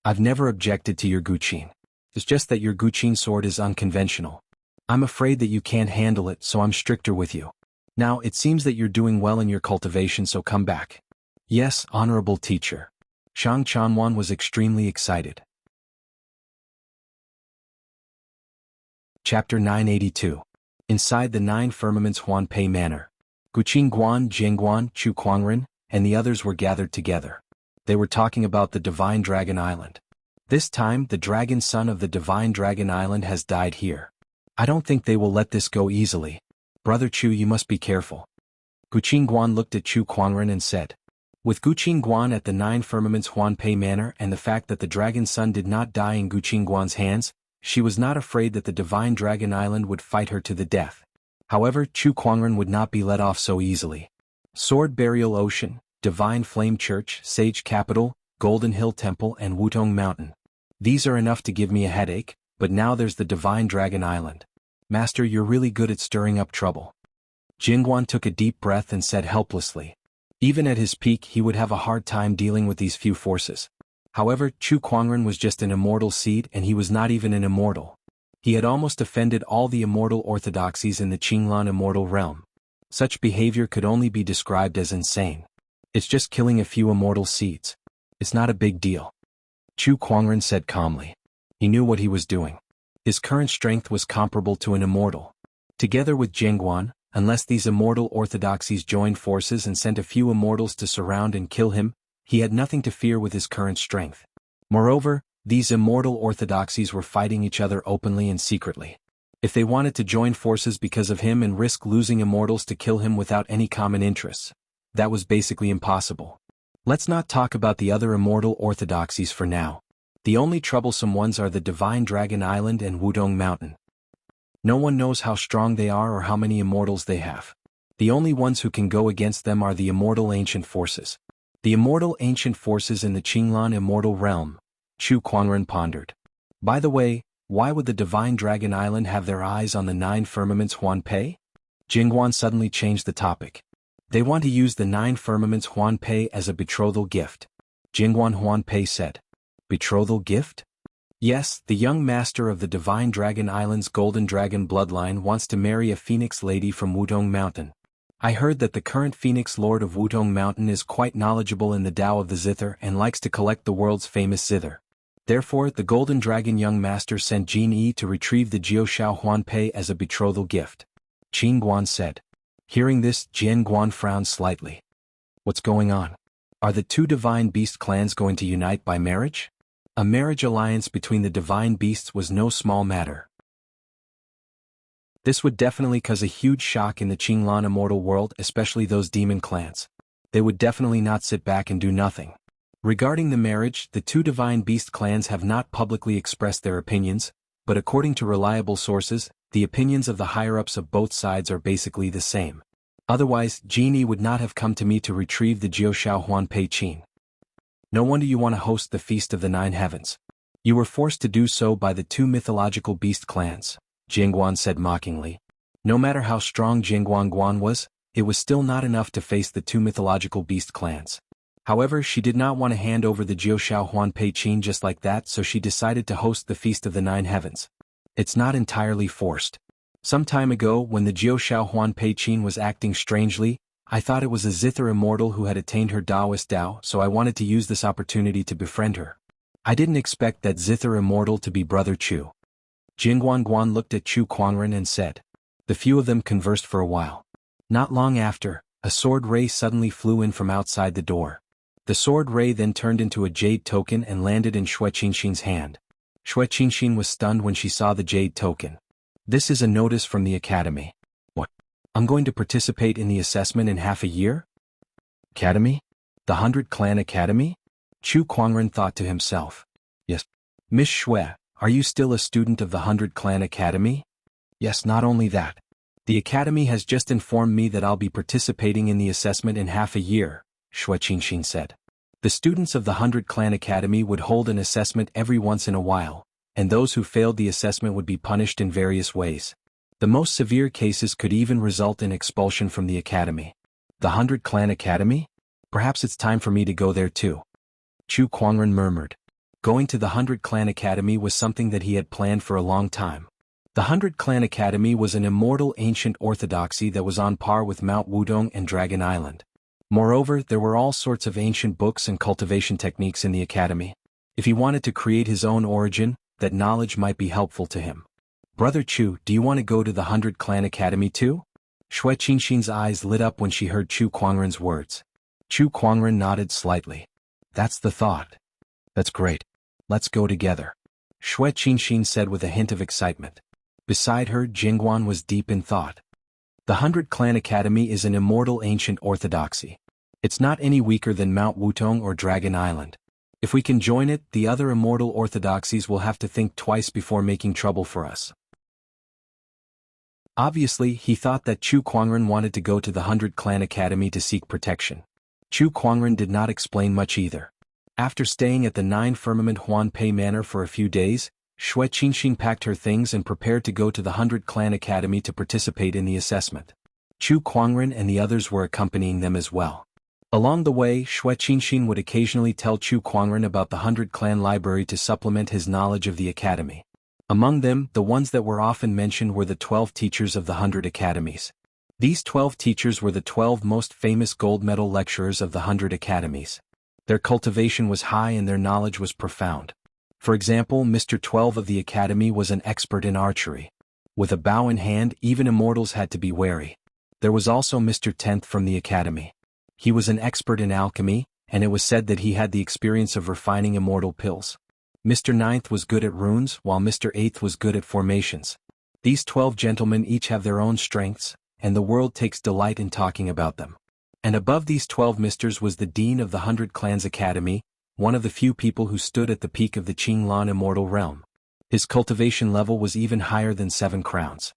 I've never objected to your Guqin. It's just that your Guqin sword is unconventional. I'm afraid that you can't handle it, so I'm stricter with you. Now, it seems that you're doing well in your cultivation, so come back. Yes, honorable teacher. Shang Chanwan was extremely excited. Chapter 982. Inside the 9 firmaments Huanpei Manor. Guqin Guan, Jingguan, Chu Kuangren, and the others were gathered together. They were talking about the Divine Dragon Island. This time, the dragon son of the Divine Dragon Island has died here. I don't think they will let this go easily. Brother Chu, you must be careful. Guqin Guan looked at Chu Kuangren and said. With Guqin Guan at the 9 firmaments Huanpei Manor and the fact that the dragon son did not die in Guqin Guan's hands, she was not afraid that the Divine Dragon Island would fight her to the death. However, Chu Kuangren would not be let off so easily. Sword Burial Ocean, Divine Flame Church, Sage Capital, Golden Hill Temple and Wutong Mountain. These are enough to give me a headache, but now there's the Divine Dragon Island. Master, you're really good at stirring up trouble. Jingguan took a deep breath and said helplessly. Even at his peak, he would have a hard time dealing with these few forces. However, Chu Kuangren was just an immortal seed and he was not even an immortal. He had almost offended all the immortal orthodoxies in the Qinglan immortal realm. Such behavior could only be described as insane. It's just killing a few immortal seeds. It's not a big deal. Chu Kuangren said calmly. He knew what he was doing. His current strength was comparable to an immortal. Together with Jingguan, unless these immortal orthodoxies joined forces and sent a few immortals to surround and kill him, he had nothing to fear with his current strength. Moreover, these immortal orthodoxies were fighting each other openly and secretly. If they wanted to join forces because of him and risk losing immortals to kill him without any common interests, that was basically impossible. Let's not talk about the other immortal orthodoxies for now. The only troublesome ones are the Divine Dragon Island and Wudong Mountain. No one knows how strong they are or how many immortals they have. The only ones who can go against them are the immortal ancient forces. The immortal ancient forces in the Qinglan immortal realm, Chu Kuangren pondered. By the way, why would the Divine Dragon Island have their eyes on the 9 firmaments Huanpei? Jingguan suddenly changed the topic. They want to use the 9 firmaments Huanpei as a betrothal gift. Jingguan Huanpei said. Betrothal gift? Yes, the young master of the Divine Dragon Island's Golden Dragon bloodline wants to marry a Phoenix lady from Wudong Mountain. I heard that the current Phoenix Lord of Wudong Mountain is quite knowledgeable in the Tao of the Zither and likes to collect the world's famous Zither. Therefore, the Golden Dragon young master sent Jin Yi to retrieve the Jiushao Huanpei as a betrothal gift. Qin Guan said. Hearing this, Jian Guan frowned slightly. What's going on? Are the 2 divine beast clans going to unite by marriage? A marriage alliance between the divine beasts was no small matter. This would definitely cause a huge shock in the Qinglan immortal world, especially those demon clans. They would definitely not sit back and do nothing. Regarding the marriage, the 2 divine beast clans have not publicly expressed their opinions, but according to reliable sources, the opinions of the higher-ups of both sides are basically the same. Otherwise, Genie would not have come to me to retrieve the Jiushao Huanpei Qin. No wonder you want to host the Feast of the 9 Heavens. You were forced to do so by the two mythological beast clans, Jingguan said mockingly. No matter how strong Jingguan was, it was still not enough to face the two mythological beast clans. However, she did not want to hand over the Jiushao Huanpei Qin just like that, so she decided to host the Feast of the Nine Heavens. It's not entirely forced. Some time ago, when the Jiushao Huanpei Qin was acting strangely, I thought it was a Zither immortal who had attained her Taoist Tao, so I wanted to use this opportunity to befriend her. I didn't expect that Zither immortal to be Brother Chu. Jingguan looked at Chu Kuangren and said. The few of them conversed for a while. Not long after, a sword ray suddenly flew in from outside the door. The sword ray then turned into a jade token and landed in Xue Qingxin's hand. Xue Qingxin was stunned when she saw the jade token. This is a notice from the academy. What? I'm going to participate in the assessment in half a year? Academy? The 100 Clan Academy? Chu Kuangren thought to himself. Yes. Miss Xue, are you still a student of the 100 Clan Academy? Yes, not only that. The academy has just informed me that I'll be participating in the assessment in half a year, Xue Qingxin said. The students of the 100 Clan Academy would hold an assessment every once in a while, and those who failed the assessment would be punished in various ways. The most severe cases could even result in expulsion from the academy. The 100 Clan Academy? Perhaps it's time for me to go there too. Chu Kuangren murmured. Going to the 100 Clan Academy was something that he had planned for a long time. The 100 Clan Academy was an immortal ancient orthodoxy that was on par with Mount Wudong and Dragon Island. Moreover, there were all sorts of ancient books and cultivation techniques in the academy. If he wanted to create his own origin, that knowledge might be helpful to him. Brother Chu, do you want to go to the 100 Clan Academy too? Xue Qingxin's eyes lit up when she heard Chu Kuangren's words. Chu Kuangren nodded slightly. That's the thought. That's great. Let's go together. Xue Qingxin said with a hint of excitement. Beside her, Jingguan was deep in thought. The 100 Clan Academy is an immortal ancient orthodoxy. It's not any weaker than Mount Wutong or Dragon Island. If we can join it, the other immortal orthodoxies will have to think twice before making trouble for us. Obviously, he thought that Chu Kuangren wanted to go to the 100 Clan Academy to seek protection. Chu Kuangren did not explain much either. After staying at the 9 Firmament Huanpei Manor for a few days, Xue Qingxin packed her things and prepared to go to the 100 Clan Academy to participate in the assessment. Chu Kuangren and the others were accompanying them as well. Along the way, Xue Qingxin would occasionally tell Chu Kuangren about the 100 Clan Library to supplement his knowledge of the academy. Among them, the ones that were often mentioned were the 12 teachers of the 100 academies. These 12 teachers were the 12 most famous gold medal lecturers of the 100 academies. Their cultivation was high and their knowledge was profound. For example, Mr. 12 of the academy was an expert in archery. With a bow in hand, even immortals had to be wary. There was also Mr. 10th from the academy. He was an expert in alchemy, and it was said that he had the experience of refining immortal pills. Mr. 9th was good at runes, while Mr. 8th was good at formations. These 12 gentlemen each have their own strengths, and the world takes delight in talking about them. And above these 12 misters was the Dean of the 100 Clans Academy, one of the few people who stood at the peak of the Qinglan immortal realm. His cultivation level was even higher than 7 crowns.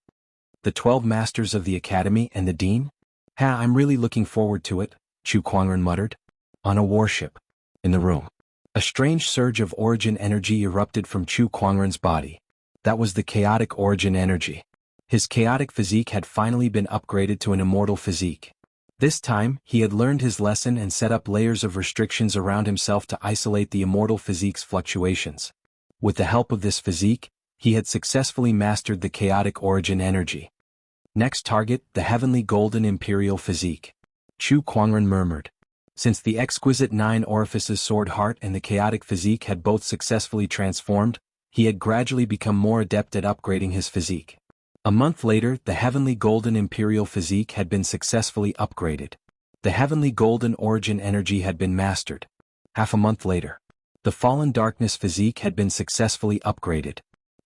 The 12 masters of the academy and the Dean? I'm really looking forward to it, Chu Kuangren muttered. On a warship. In the room. A strange surge of origin energy erupted from Chu Kuangren's body. That was the chaotic origin energy. His chaotic physique had finally been upgraded to an immortal physique. This time, he had learned his lesson and set up layers of restrictions around himself to isolate the immortal physique's fluctuations. With the help of this physique, he had successfully mastered the chaotic origin energy. Next target, the heavenly golden imperial physique. Chu Kuangren murmured. Since the exquisite 9 orifices sword heart and the chaotic physique had both successfully transformed, he had gradually become more adept at upgrading his physique. A month later, the heavenly golden imperial physique had been successfully upgraded. The heavenly golden origin energy had been mastered. Half a month later, the fallen darkness physique had been successfully upgraded.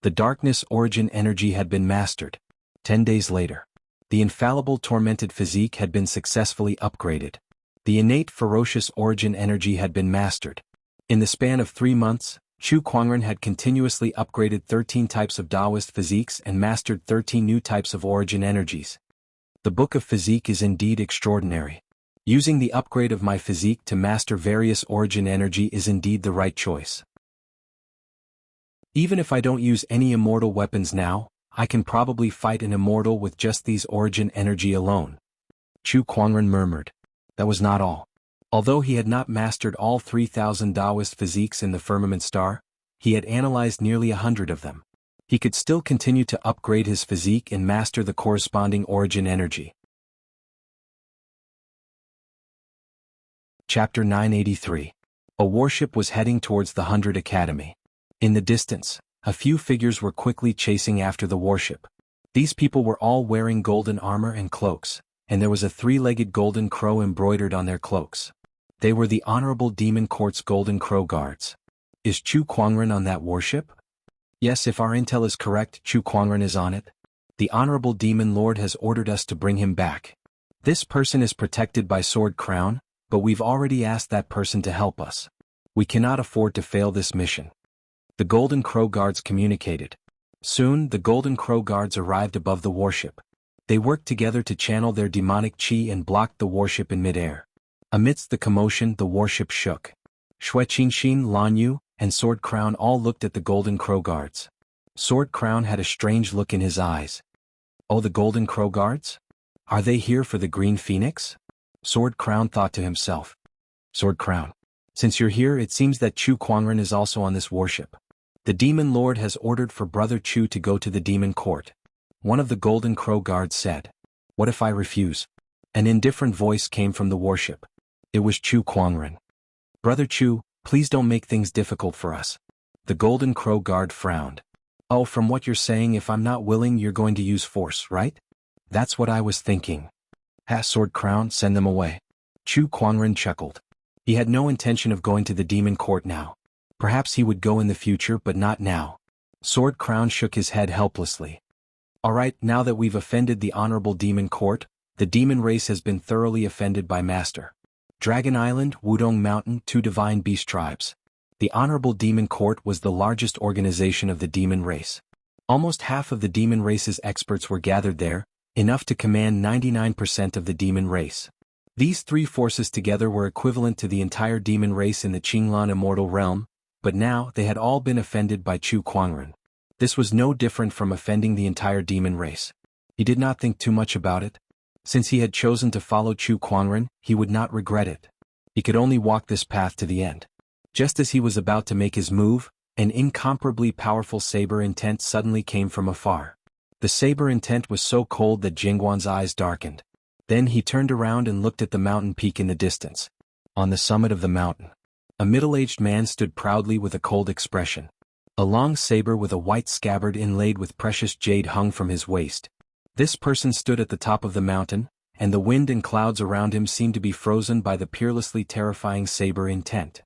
The darkness origin energy had been mastered. 10 days later, the infallible tormented physique had been successfully upgraded. The innate ferocious origin energy had been mastered. In the span of 3 months, Chu Kuangren had continuously upgraded 13 types of Taoist physiques and mastered 13 new types of origin energies. The Book of Physique is indeed extraordinary. Using the upgrade of my physique to master various origin energy is indeed the right choice. Even if I don't use any immortal weapons now, I can probably fight an immortal with just these origin energy alone. Chu Kuangren murmured. That was not all. Although he had not mastered all 3,000 Taoist physiques in the firmament star, he had analyzed nearly 100 of them. He could still continue to upgrade his physique and master the corresponding origin energy. Chapter 983. A warship was heading towards the 100 Academy. In the distance, a few figures were quickly chasing after the warship. These people were all wearing golden armor and cloaks, and there was a three-legged golden crow embroidered on their cloaks. They were the Honorable Demon Court's Golden Crow Guards. Is Chu Kuangren on that warship? Yes, if our intel is correct, Chu Kuangren is on it. The Honorable Demon Lord has ordered us to bring him back. This person is protected by Sword Crown, but we've already asked that person to help us. We cannot afford to fail this mission. The Golden Crow Guards communicated. Soon, the Golden Crow Guards arrived above the warship. They worked together to channel their demonic chi and blocked the warship in midair. Amidst the commotion, the warship shook. Shui Qingxin, Lan Yu, and Sword Crown all looked at the Golden Crow Guards. Sword Crown had a strange look in his eyes. Oh, the Golden Crow Guards? Are they here for the Green Phoenix? Sword Crown thought to himself. Sword Crown. Since you're here, it seems that Chu Kuangren is also on this warship. The Demon Lord has ordered for Brother Chu to go to the Demon Court. One of the Golden Crow Guards said. What if I refuse? An indifferent voice came from the warship. It was Chu Kuangren. Brother Chu, please don't make things difficult for us. The Golden Crow Guard frowned. Oh, from what you're saying, if I'm not willing, you're going to use force, right? That's what I was thinking. Sword Crown, send them away. Chu Kuangren chuckled. He had no intention of going to the Demon Court now. Perhaps he would go in the future, but not now. Sword Crown shook his head helplessly. Alright, now that we've offended the Honorable Demon Court, the demon race has been thoroughly offended by Master. Dragon Island, Wudong Mountain, 2 divine beast tribes. The Honorable Demon Court was the largest organization of the demon race. Almost half of the demon race's experts were gathered there, enough to command 99% of the demon race. These three forces together were equivalent to the entire demon race in the Qinglan Immortal Realm, but now they had all been offended by Chu Kuangren. This was no different from offending the entire demon race. He did not think too much about it. Since he had chosen to follow Chu Kuangren, he would not regret it. He could only walk this path to the end. Just as he was about to make his move, an incomparably powerful saber intent suddenly came from afar. The saber intent was so cold that Jingguan's eyes darkened. Then he turned around and looked at the mountain peak in the distance. On the summit of the mountain, a middle-aged man stood proudly with a cold expression. A long saber with a white scabbard inlaid with precious jade hung from his waist. This person stood at the top of the mountain, and the wind and clouds around him seemed to be frozen by the peerlessly terrifying saber intent.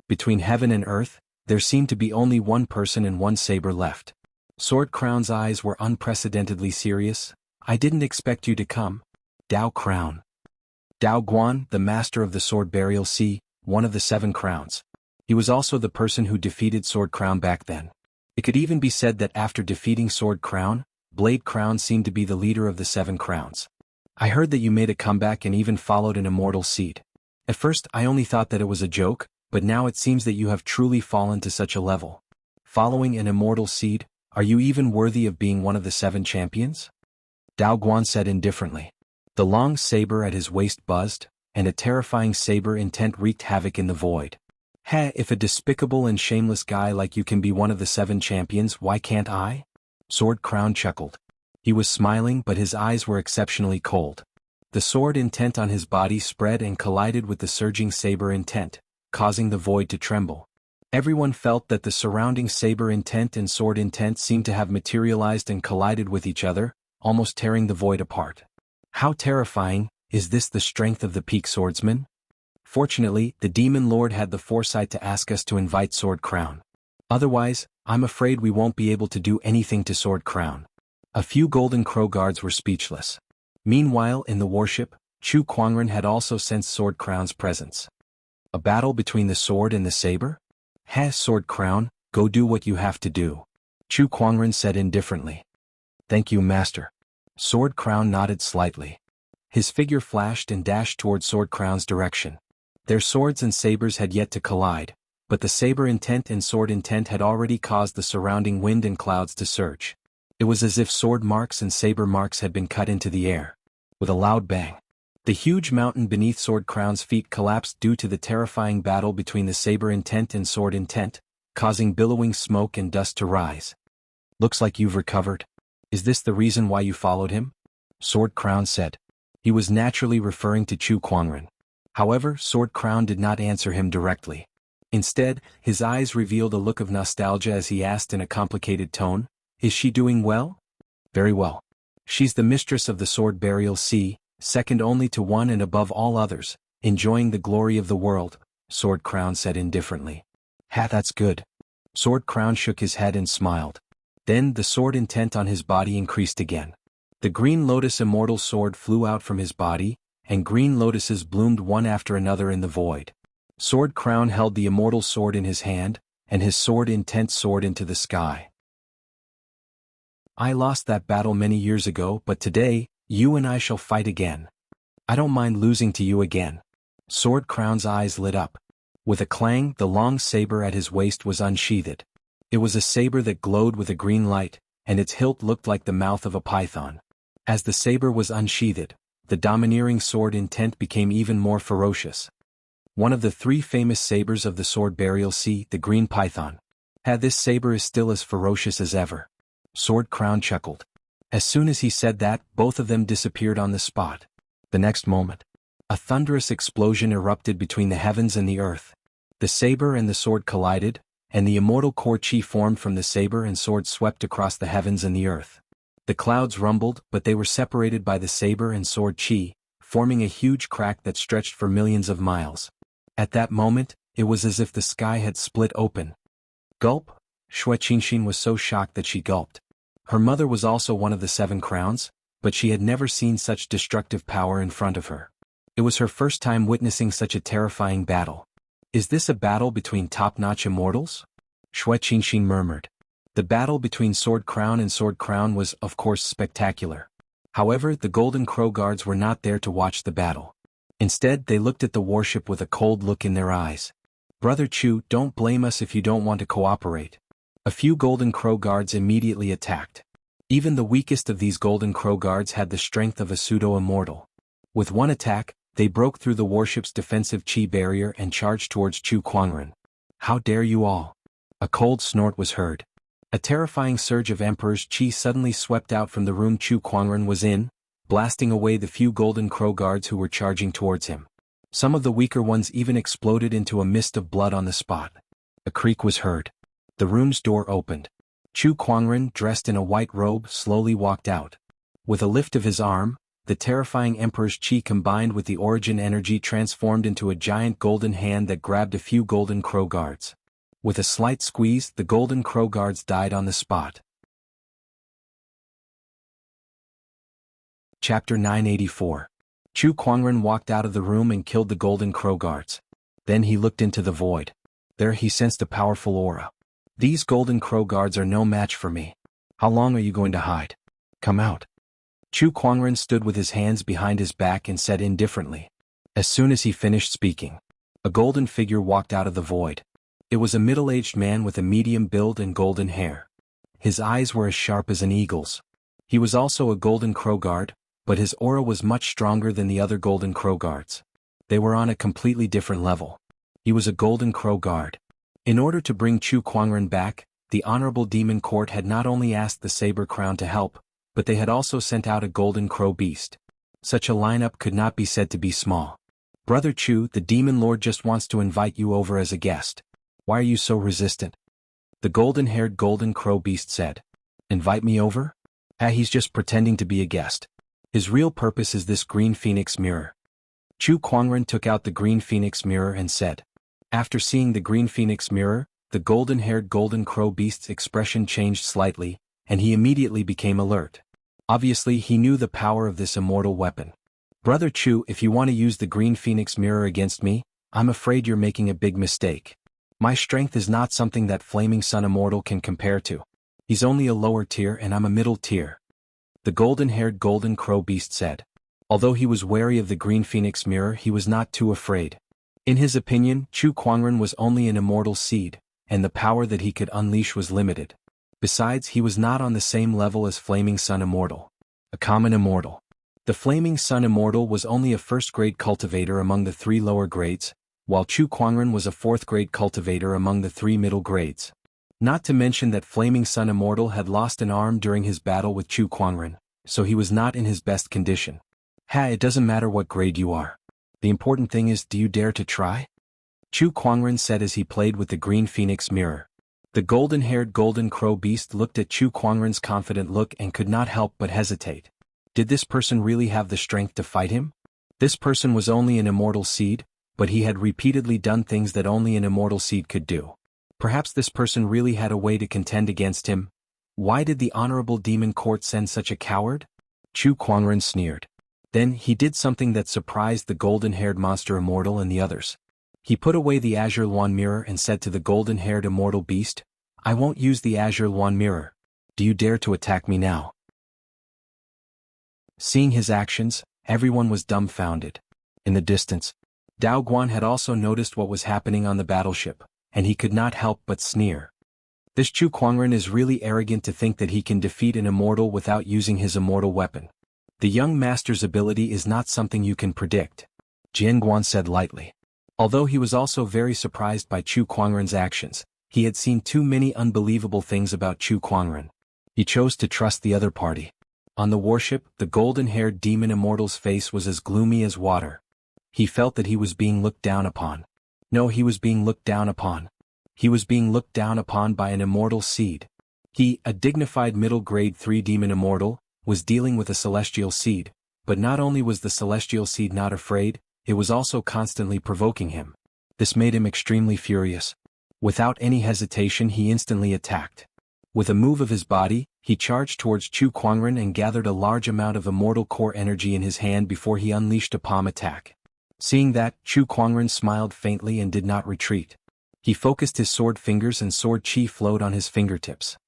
Between heaven and earth, there seemed to be only one person and one saber left. Sword Crown's eyes were unprecedentedly serious. I didn't expect you to come. Dao Crown. Dao Guan, the master of the Sword Burial Sea, one of the 7 crowns. He was also the person who defeated Sword Crown back then. It could even be said that after defeating Sword Crown, Blade Crown seemed to be the leader of the 7 crowns. I heard that you made a comeback and even followed an immortal seed. At first I only thought that it was a joke, but now it seems that you have truly fallen to such a level. Following an immortal seed, are you even worthy of being one of the 7 champions? Dao Guan said indifferently. The long saber at his waist buzzed, and a terrifying saber intent wreaked havoc in the void. If a despicable and shameless guy like you can be one of the 7 champions, why can't I? Sword Crown chuckled. He was smiling, but his eyes were exceptionally cold. The sword intent on his body spread and collided with the surging saber intent, causing the void to tremble. Everyone felt that the surrounding saber intent and sword intent seemed to have materialized and collided with each other, almost tearing the void apart. How terrifying! Is this the strength of the peak swordsman? Fortunately, the Demon Lord had the foresight to ask us to invite Sword Crown. Otherwise, I'm afraid we won't be able to do anything to Sword Crown. A few Golden Crow Guards were speechless. Meanwhile, in the warship, Chu Kuangren had also sensed Sword Crown's presence. A battle between the sword and the saber? Sword Crown, go do what you have to do. Chu Kuangren said indifferently. Thank you, Master. Sword Crown nodded slightly. His figure flashed and dashed toward Sword Crown's direction. Their swords and sabers had yet to collide, but the saber intent and sword intent had already caused the surrounding wind and clouds to surge. It was as if sword marks and saber marks had been cut into the air. With a loud bang, the huge mountain beneath Sword Crown's feet collapsed due to the terrifying battle between the saber intent and sword intent, causing billowing smoke and dust to rise. "Looks like you've recovered. Is this the reason why you followed him?" Sword Crown said. He was naturally referring to Chu Kuangren. However, Sword Crown did not answer him directly. Instead, his eyes revealed a look of nostalgia as he asked in a complicated tone, "Is she doing well?" "Very well. She's the mistress of the Sword Burial Sea, second only to one and above all others, enjoying the glory of the world," Sword Crown said indifferently. That's good." Sword Crown shook his head and smiled. Then the sword intent on his body increased again. The green lotus immortal sword flew out from his body, and green lotuses bloomed one after another in the void. Sword Crown held the immortal sword in his hand, and his sword intent soared into the sky. "I lost that battle many years ago, but today, you and I shall fight again. I don't mind losing to you again." Sword Crown's eyes lit up. With a clang, the long saber at his waist was unsheathed. It was a saber that glowed with a green light, and its hilt looked like the mouth of a python. As the saber was unsheathed, the domineering sword intent became even more ferocious. One of the three famous sabers of the Sword Burial Sea, the Green Python. This saber is still as ferocious as ever. Sword Crown chuckled. As soon as he said that, both of them disappeared on the spot. The next moment, a thunderous explosion erupted between the heavens and the earth. The saber and the sword collided, and the immortal core chi formed from the saber and sword swept across the heavens and the earth. The clouds rumbled, but they were separated by the saber and sword chi, forming a huge crack that stretched for millions of miles. At that moment, it was as if the sky had split open. Gulp! Xue Qingxin was so shocked that she gulped. Her mother was also one of the 7 crowns, but she had never seen such destructive power in front of her. It was her first time witnessing such a terrifying battle. "Is this a battle between top-notch immortals?" Xue Qingxin murmured. The battle between Sword Crown and Sword Crown was, of course, spectacular. However, the Golden Crow Guards were not there to watch the battle. Instead, they looked at the warship with a cold look in their eyes. "Brother Chu, don't blame us if you don't want to cooperate." A few Golden Crow Guards immediately attacked. Even the weakest of these Golden Crow Guards had the strength of a pseudo-immortal. With one attack, they broke through the warship's defensive chi barrier and charged towards Chu Kuangren. "How dare you all!" A cold snort was heard. A terrifying surge of Emperor's chi suddenly swept out from the room Chu Kuangren was in, blasting away the few Golden Crow Guards who were charging towards him. Some of the weaker ones even exploded into a mist of blood on the spot. A creak was heard. The room's door opened. Chu Kuangren, dressed in a white robe, slowly walked out. With a lift of his arm, the terrifying Emperor's chi combined with the origin energy transformed into a giant golden hand that grabbed a few Golden Crow Guards. With a slight squeeze, the Golden Crow Guards died on the spot. Chapter 984. Chu Kuangren walked out of the room and killed the Golden Crow Guards. Then he looked into the void. There he sensed a powerful aura. "These Golden Crow Guards are no match for me. How long are you going to hide? Come out." Chu Kuangren stood with his hands behind his back and said indifferently. As soon as he finished speaking, a golden figure walked out of the void. It was a middle-aged man with a medium build and golden hair. His eyes were as sharp as an eagle's. He was also a Golden Crow Guard, but his aura was much stronger than the other Golden Crow Guards. They were on a completely different level. He was a Golden Crow Guard. In order to bring Chu Kuangren back, the Honorable Demon Court had not only asked the Saber Crown to help, but they had also sent out a Golden Crow Beast. Such a lineup could not be said to be small. "Brother Chu, the Demon Lord just wants to invite you over as a guest. Why are you so resistant?" The golden-haired Golden Crow Beast said. "Invite me over? He's just pretending to be a guest. His real purpose is this Green Phoenix Mirror." Chu Kuangren took out the Green Phoenix Mirror and said. After seeing the Green Phoenix Mirror, the golden-haired Golden Crow Beast's expression changed slightly, and he immediately became alert. Obviously, he knew the power of this immortal weapon. "Brother Chu, if you want to use the Green Phoenix Mirror against me, I'm afraid you're making a big mistake. My strength is not something that Flaming Sun Immortal can compare to. He's only a lower tier and I'm a middle tier." The golden-haired Golden Crow Beast said. Although he was wary of the Green Phoenix Mirror, he was not too afraid. In his opinion, Chu Kuangren was only an immortal seed, and the power that he could unleash was limited. Besides, he was not on the same level as Flaming Sun Immortal, a common immortal. The Flaming Sun Immortal was only a first-grade cultivator among the 3 lower grades, while Chu Kuangren was a 4th-grade cultivator among the 3 middle grades. Not to mention that Flaming Sun Immortal had lost an arm during his battle with Chu Kuangren, so he was not in his best condition. It doesn't matter what grade you are. The important thing is, do you dare to try? Chu Kuangren said as he played with the green phoenix mirror. The golden-haired golden crow beast looked at Chu Kuangren's confident look and could not help but hesitate. Did this person really have the strength to fight him? This person was only an immortal seed, but he had repeatedly done things that only an immortal seed could do. Perhaps this person really had a way to contend against him. Why did the Honorable Demon Court send such a coward? Chu Kuangren sneered. Then, he did something that surprised the golden-haired monster immortal and the others. He put away the Azure Luan mirror and said to the golden-haired immortal beast, "I won't use the Azure Luan mirror. Do you dare to attack me now?" Seeing his actions, everyone was dumbfounded. In the distance, Dao Guan had also noticed what was happening on the battleship, and he could not help but sneer. This Chu Kuangren is really arrogant to think that he can defeat an immortal without using his immortal weapon. The young master's ability is not something you can predict, Jian Guan said lightly. Although he was also very surprised by Chu Kuangren's actions, he had seen too many unbelievable things about Chu Kuangren. He chose to trust the other party. On the warship, the golden-haired demon immortal's face was as gloomy as water. He felt that he was being looked down upon. No, he was being looked down upon. He was being looked down upon by an immortal seed. He, a dignified middle-grade 3 demon immortal, was dealing with a celestial seed, but not only was the celestial seed not afraid, it was also constantly provoking him. This made him extremely furious. Without any hesitation, he instantly attacked. With a move of his body, he charged towards Chu Kuangren and gathered a large amount of immortal core energy in his hand before he unleashed a palm attack. Seeing that, Chu Kuangren smiled faintly and did not retreat. He focused his sword fingers and sword chi flowed on his fingertips.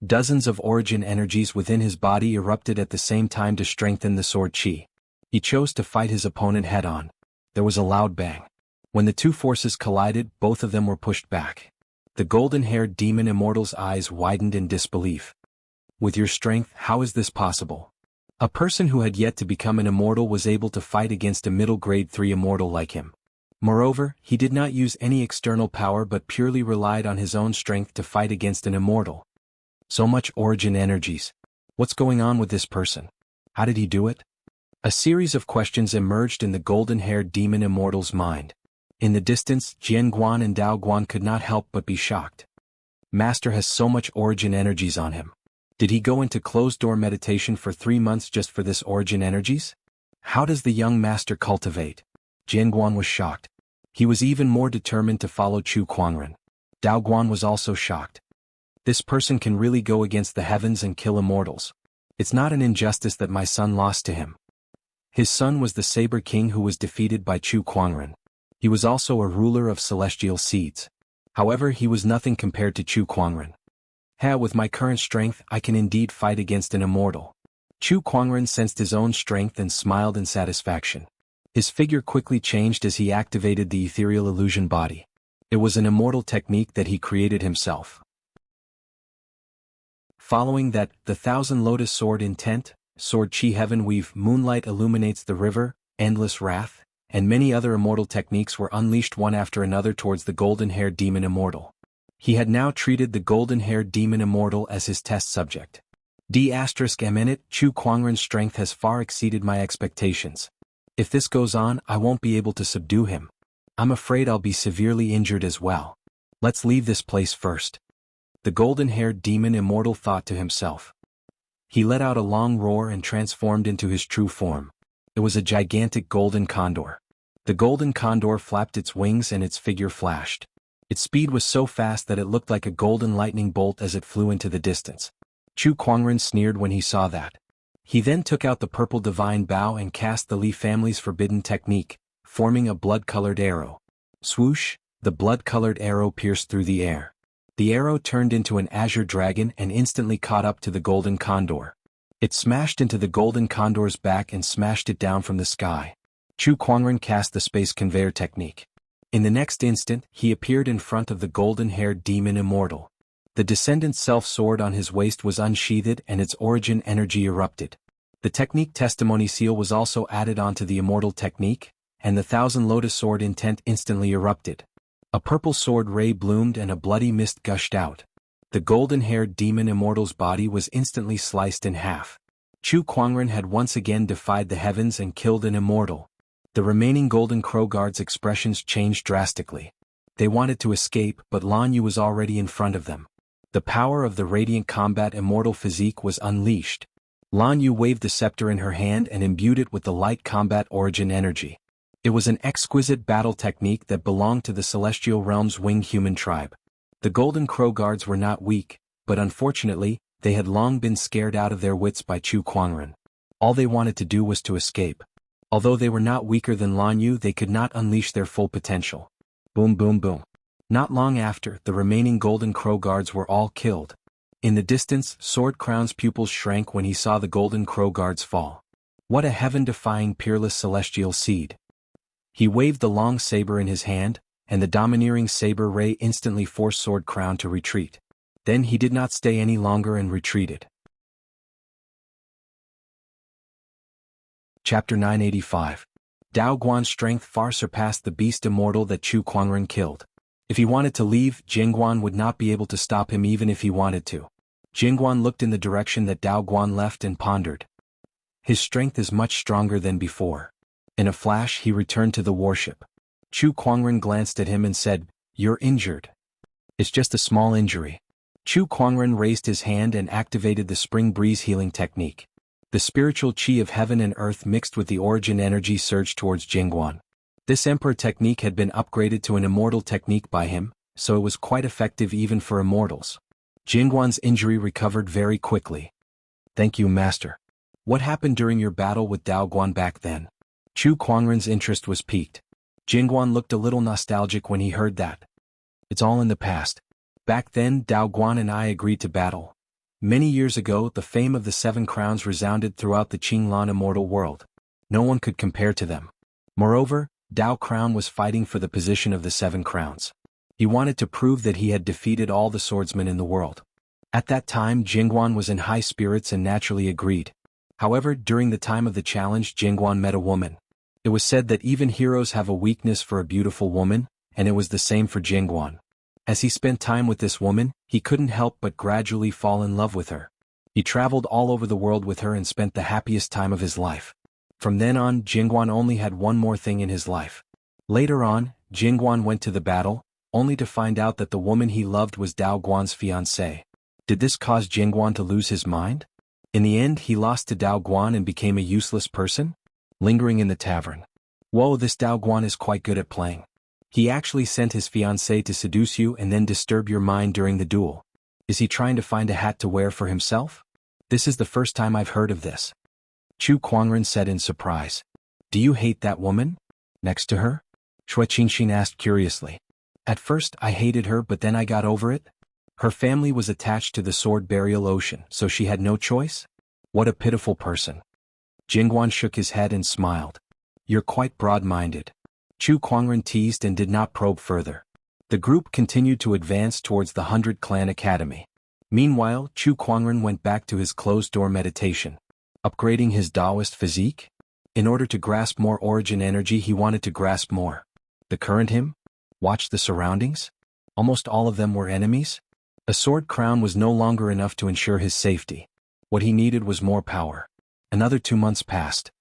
Dozens of origin energies within his body erupted at the same time to strengthen the sword chi. He chose to fight his opponent head-on. There was a loud bang. When the two forces collided, both of them were pushed back. The golden-haired demon immortal's eyes widened in disbelief. With your strength, how is this possible? A person who had yet to become an immortal was able to fight against a middle grade 3 immortal like him. Moreover, he did not use any external power but purely relied on his own strength to fight against an immortal. So much origin energies. What's going on with this person? How did he do it? A series of questions emerged in the golden-haired demon immortal's mind. In the distance, Jian Guan and Dao Guan could not help but be shocked. Master has so much origin energies on him. Did he go into closed-door meditation for 3 months just for this origin energies? How does the young master cultivate? Jian Guan was shocked. He was even more determined to follow Chu Kuangren. Dao Guan was also shocked. This person can really go against the heavens and kill immortals. It's not an injustice that my son lost to him. His son was the Saber King who was defeated by Chu Kuangren. He was also a ruler of celestial seeds. However, he was nothing compared to Chu Kuangren. With my current strength, I can indeed fight against an immortal. Chu Kuangren sensed his own strength and smiled in satisfaction. His figure quickly changed as he activated the ethereal illusion body. It was an immortal technique that he created himself. Following that, the Thousand Lotus Sword Intent, Sword Chi Heaven Weave Moonlight Illuminates the River, Endless Wrath, and many other immortal techniques were unleashed one after another towards the golden-haired demon immortal. He had now treated the golden-haired demon immortal as his test subject. D****, Chu Kuangren's strength has far exceeded my expectations. If this goes on, I won't be able to subdue him. I'm afraid I'll be severely injured as well. Let's leave this place first. The golden-haired demon immortal thought to himself. He let out a long roar and transformed into his true form. It was a gigantic golden condor. The golden condor flapped its wings and its figure flashed. Its speed was so fast that it looked like a golden lightning bolt as it flew into the distance. Chu Kuangren sneered when he saw that. He then took out the purple divine bow and cast the Li family's forbidden technique, forming a blood-colored arrow. Swoosh, the blood-colored arrow pierced through the air. The arrow turned into an azure dragon and instantly caught up to the golden condor. It smashed into the golden condor's back and smashed it down from the sky. Chu Kuangren cast the space conveyor technique. In the next instant, he appeared in front of the golden-haired demon immortal. The descendant's self-sword on his waist was unsheathed and its origin energy erupted. The technique testimony seal was also added onto the immortal technique, and the thousand lotus sword intent instantly erupted. A purple sword ray bloomed and a bloody mist gushed out. The golden-haired demon immortal's body was instantly sliced in half. Chu Kuangren had once again defied the heavens and killed an immortal. The remaining Golden Crow Guards' expressions changed drastically. They wanted to escape, but Lan Yu was already in front of them. The power of the radiant combat immortal physique was unleashed. Lan Yu waved the scepter in her hand and imbued it with the light combat origin energy. It was an exquisite battle technique that belonged to the Celestial Realm's winged human tribe. The Golden Crow Guards were not weak, but unfortunately, they had long been scared out of their wits by Chu Kuangren. All they wanted to do was to escape. Although they were not weaker than Lan Yu, they could not unleash their full potential. Boom boom boom. Not long after, the remaining Golden Crow Guards were all killed. In the distance, Sword Crown's pupils shrank when he saw the Golden Crow Guards fall. What a heaven-defying peerless celestial seed. He waved the long saber in his hand, and the domineering saber ray instantly forced Sword Crown to retreat. Then he did not stay any longer and retreated. Chapter 985. Dao Guan's strength far surpassed the beast immortal that Chu Kuangren killed. If he wanted to leave, Jingguan would not be able to stop him even if he wanted to. Jingguan looked in the direction that Dao Guan left and pondered. His strength is much stronger than before. In a flash he returned to the warship. Chu Kuangren glanced at him and said, "You're injured." "It's just a small injury." Chu Kuangren raised his hand and activated the Spring Breeze healing technique. The spiritual qi of heaven and earth mixed with the origin energy surged towards Jingguan. This Emperor technique had been upgraded to an immortal technique by him, so it was quite effective even for immortals. Jingguan's injury recovered very quickly. "Thank you, Master. What happened during your battle with Dao Guan back then?" Chu Kuangren's interest was piqued. Jingguan looked a little nostalgic when he heard that. "It's all in the past. Back then, Dao Guan and I agreed to battle. Many years ago, the fame of the Seven Crowns resounded throughout the Qinglan immortal world. No one could compare to them. Moreover, Dao Crown was fighting for the position of the Seven Crowns. He wanted to prove that he had defeated all the swordsmen in the world. At that time, Jingguan was in high spirits and naturally agreed. However, during the time of the challenge, Jingguan met a woman. It was said that even heroes have a weakness for a beautiful woman, and it was the same for Jingguan. As he spent time with this woman, he couldn't help but gradually fall in love with her. He traveled all over the world with her and spent the happiest time of his life. From then on, Jingguan only had one more thing in his life. Later on, Jingguan went to the battle, only to find out that the woman he loved was Dao Guan's fiancée. Did this cause Jingguan to lose his mind? In the end, he lost to Dao Guan and became a useless person? Lingering in the tavern. Whoa, this Dao Guan is quite good at playing. He actually sent his fiancée to seduce you and then disturb your mind during the duel. Is he trying to find a hat to wear for himself? This is the first time I've heard of this. Chu Kuangren said in surprise. Do you hate that woman? Next to her? Shui Qingxin asked curiously. At first I hated her, but then I got over it. Her family was attached to the Sword Burial Ocean, so she had no choice? What a pitiful person. Jingguan shook his head and smiled. You're quite broad-minded. Chu Kuangren teased and did not probe further. The group continued to advance towards the 100 Clan Academy. Meanwhile, Chu Kuangren went back to his closed-door meditation. Upgrading his Taoist physique? In order to grasp more origin energy, he wanted to grasp more. The current him? Watch the surroundings? Almost all of them were enemies? A sword crown was no longer enough to ensure his safety. What he needed was more power. Another 2 months passed.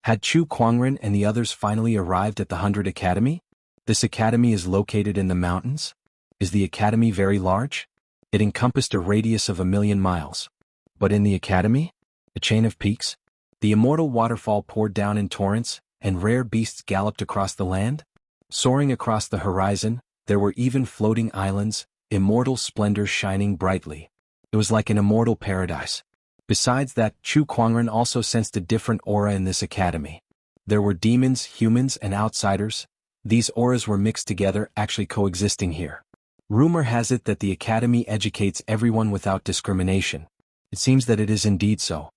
Had Chu Kuangren and the others finally arrived at the 100 Academy? This academy is located in the mountains? Is the academy very large? It encompassed a radius of 1,000,000 miles. But in the academy? A chain of peaks? The immortal waterfall poured down in torrents, and rare beasts galloped across the land? Soaring across the horizon, there were even floating islands, immortal splendor shining brightly. It was like an immortal paradise. Besides that, Chu Kuangren also sensed a different aura in this academy. There were demons, humans, and outsiders. These auras were mixed together, actually coexisting here. Rumor has it that the academy educates everyone without discrimination. It seems that it is indeed so.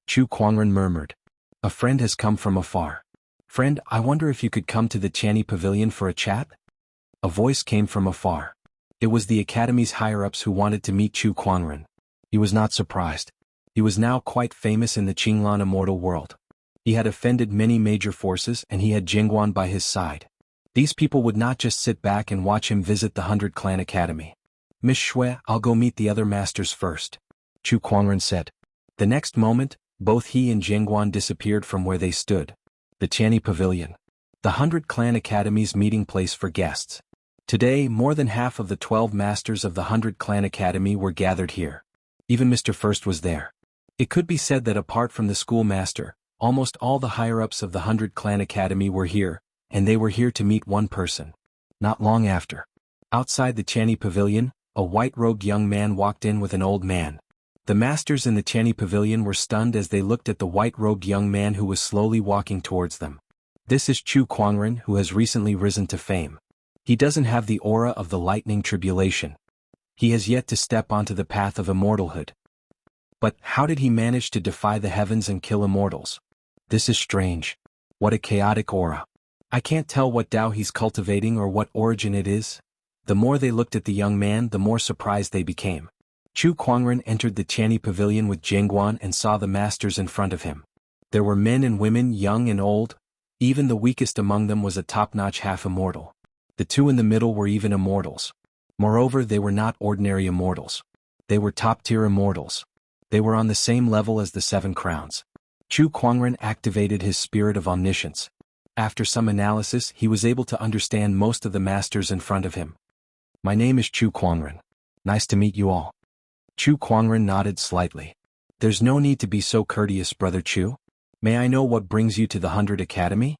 Chu Kuangren murmured. A friend has come from afar. "Friend, I wonder if you could come to the Channy Pavilion for a chat?" A voice came from afar. It was the Academy's higher-ups who wanted to meet Chu Kuangren. He was not surprised. He was now quite famous in the Qinglan immortal world. He had offended many major forces and he had Jingguan by his side. These people would not just sit back and watch him visit the 100 Clan Academy. "Miss Shui, I'll go meet the other masters first," Chu Kuangren said. The next moment, both he and Jingguan disappeared from where they stood. The Channy Pavilion. The 100 Clan Academy's meeting place for guests. Today, more than half of the 12 masters of the 100 Clan Academy were gathered here. Even Mr. First was there. It could be said that apart from the schoolmaster, almost all the higher-ups of the 100 Clan Academy were here, and they were here to meet one person. Not long after, outside the Channy Pavilion, a white-robed young man walked in with an old man. The masters in the Channy Pavilion were stunned as they looked at the white-robed young man who was slowly walking towards them. This is Chu Kuangren, who has recently risen to fame. He doesn't have the aura of the lightning tribulation. He has yet to step onto the path of immortalhood. But how did he manage to defy the heavens and kill immortals? This is strange. What a chaotic aura. I can't tell what Tao he's cultivating or what origin it is. The more they looked at the young man, the more surprised they became. Chu Kuangren entered the Channy Pavilion with Jingguan and saw the masters in front of him. There were men and women, young and old. Even the weakest among them was a top-notch half-immortal. The two in the middle were even immortals. Moreover, they were not ordinary immortals. They were top-tier immortals. They were on the same level as the 7 crowns. Chu Kuangren activated his spirit of omniscience. After some analysis, he was able to understand most of the masters in front of him. "My name is Chu Kuangren. Nice to meet you all." Chu Kuangren nodded slightly. "There's no need to be so courteous, Brother Chu. May I know what brings you to the 100 Academy?"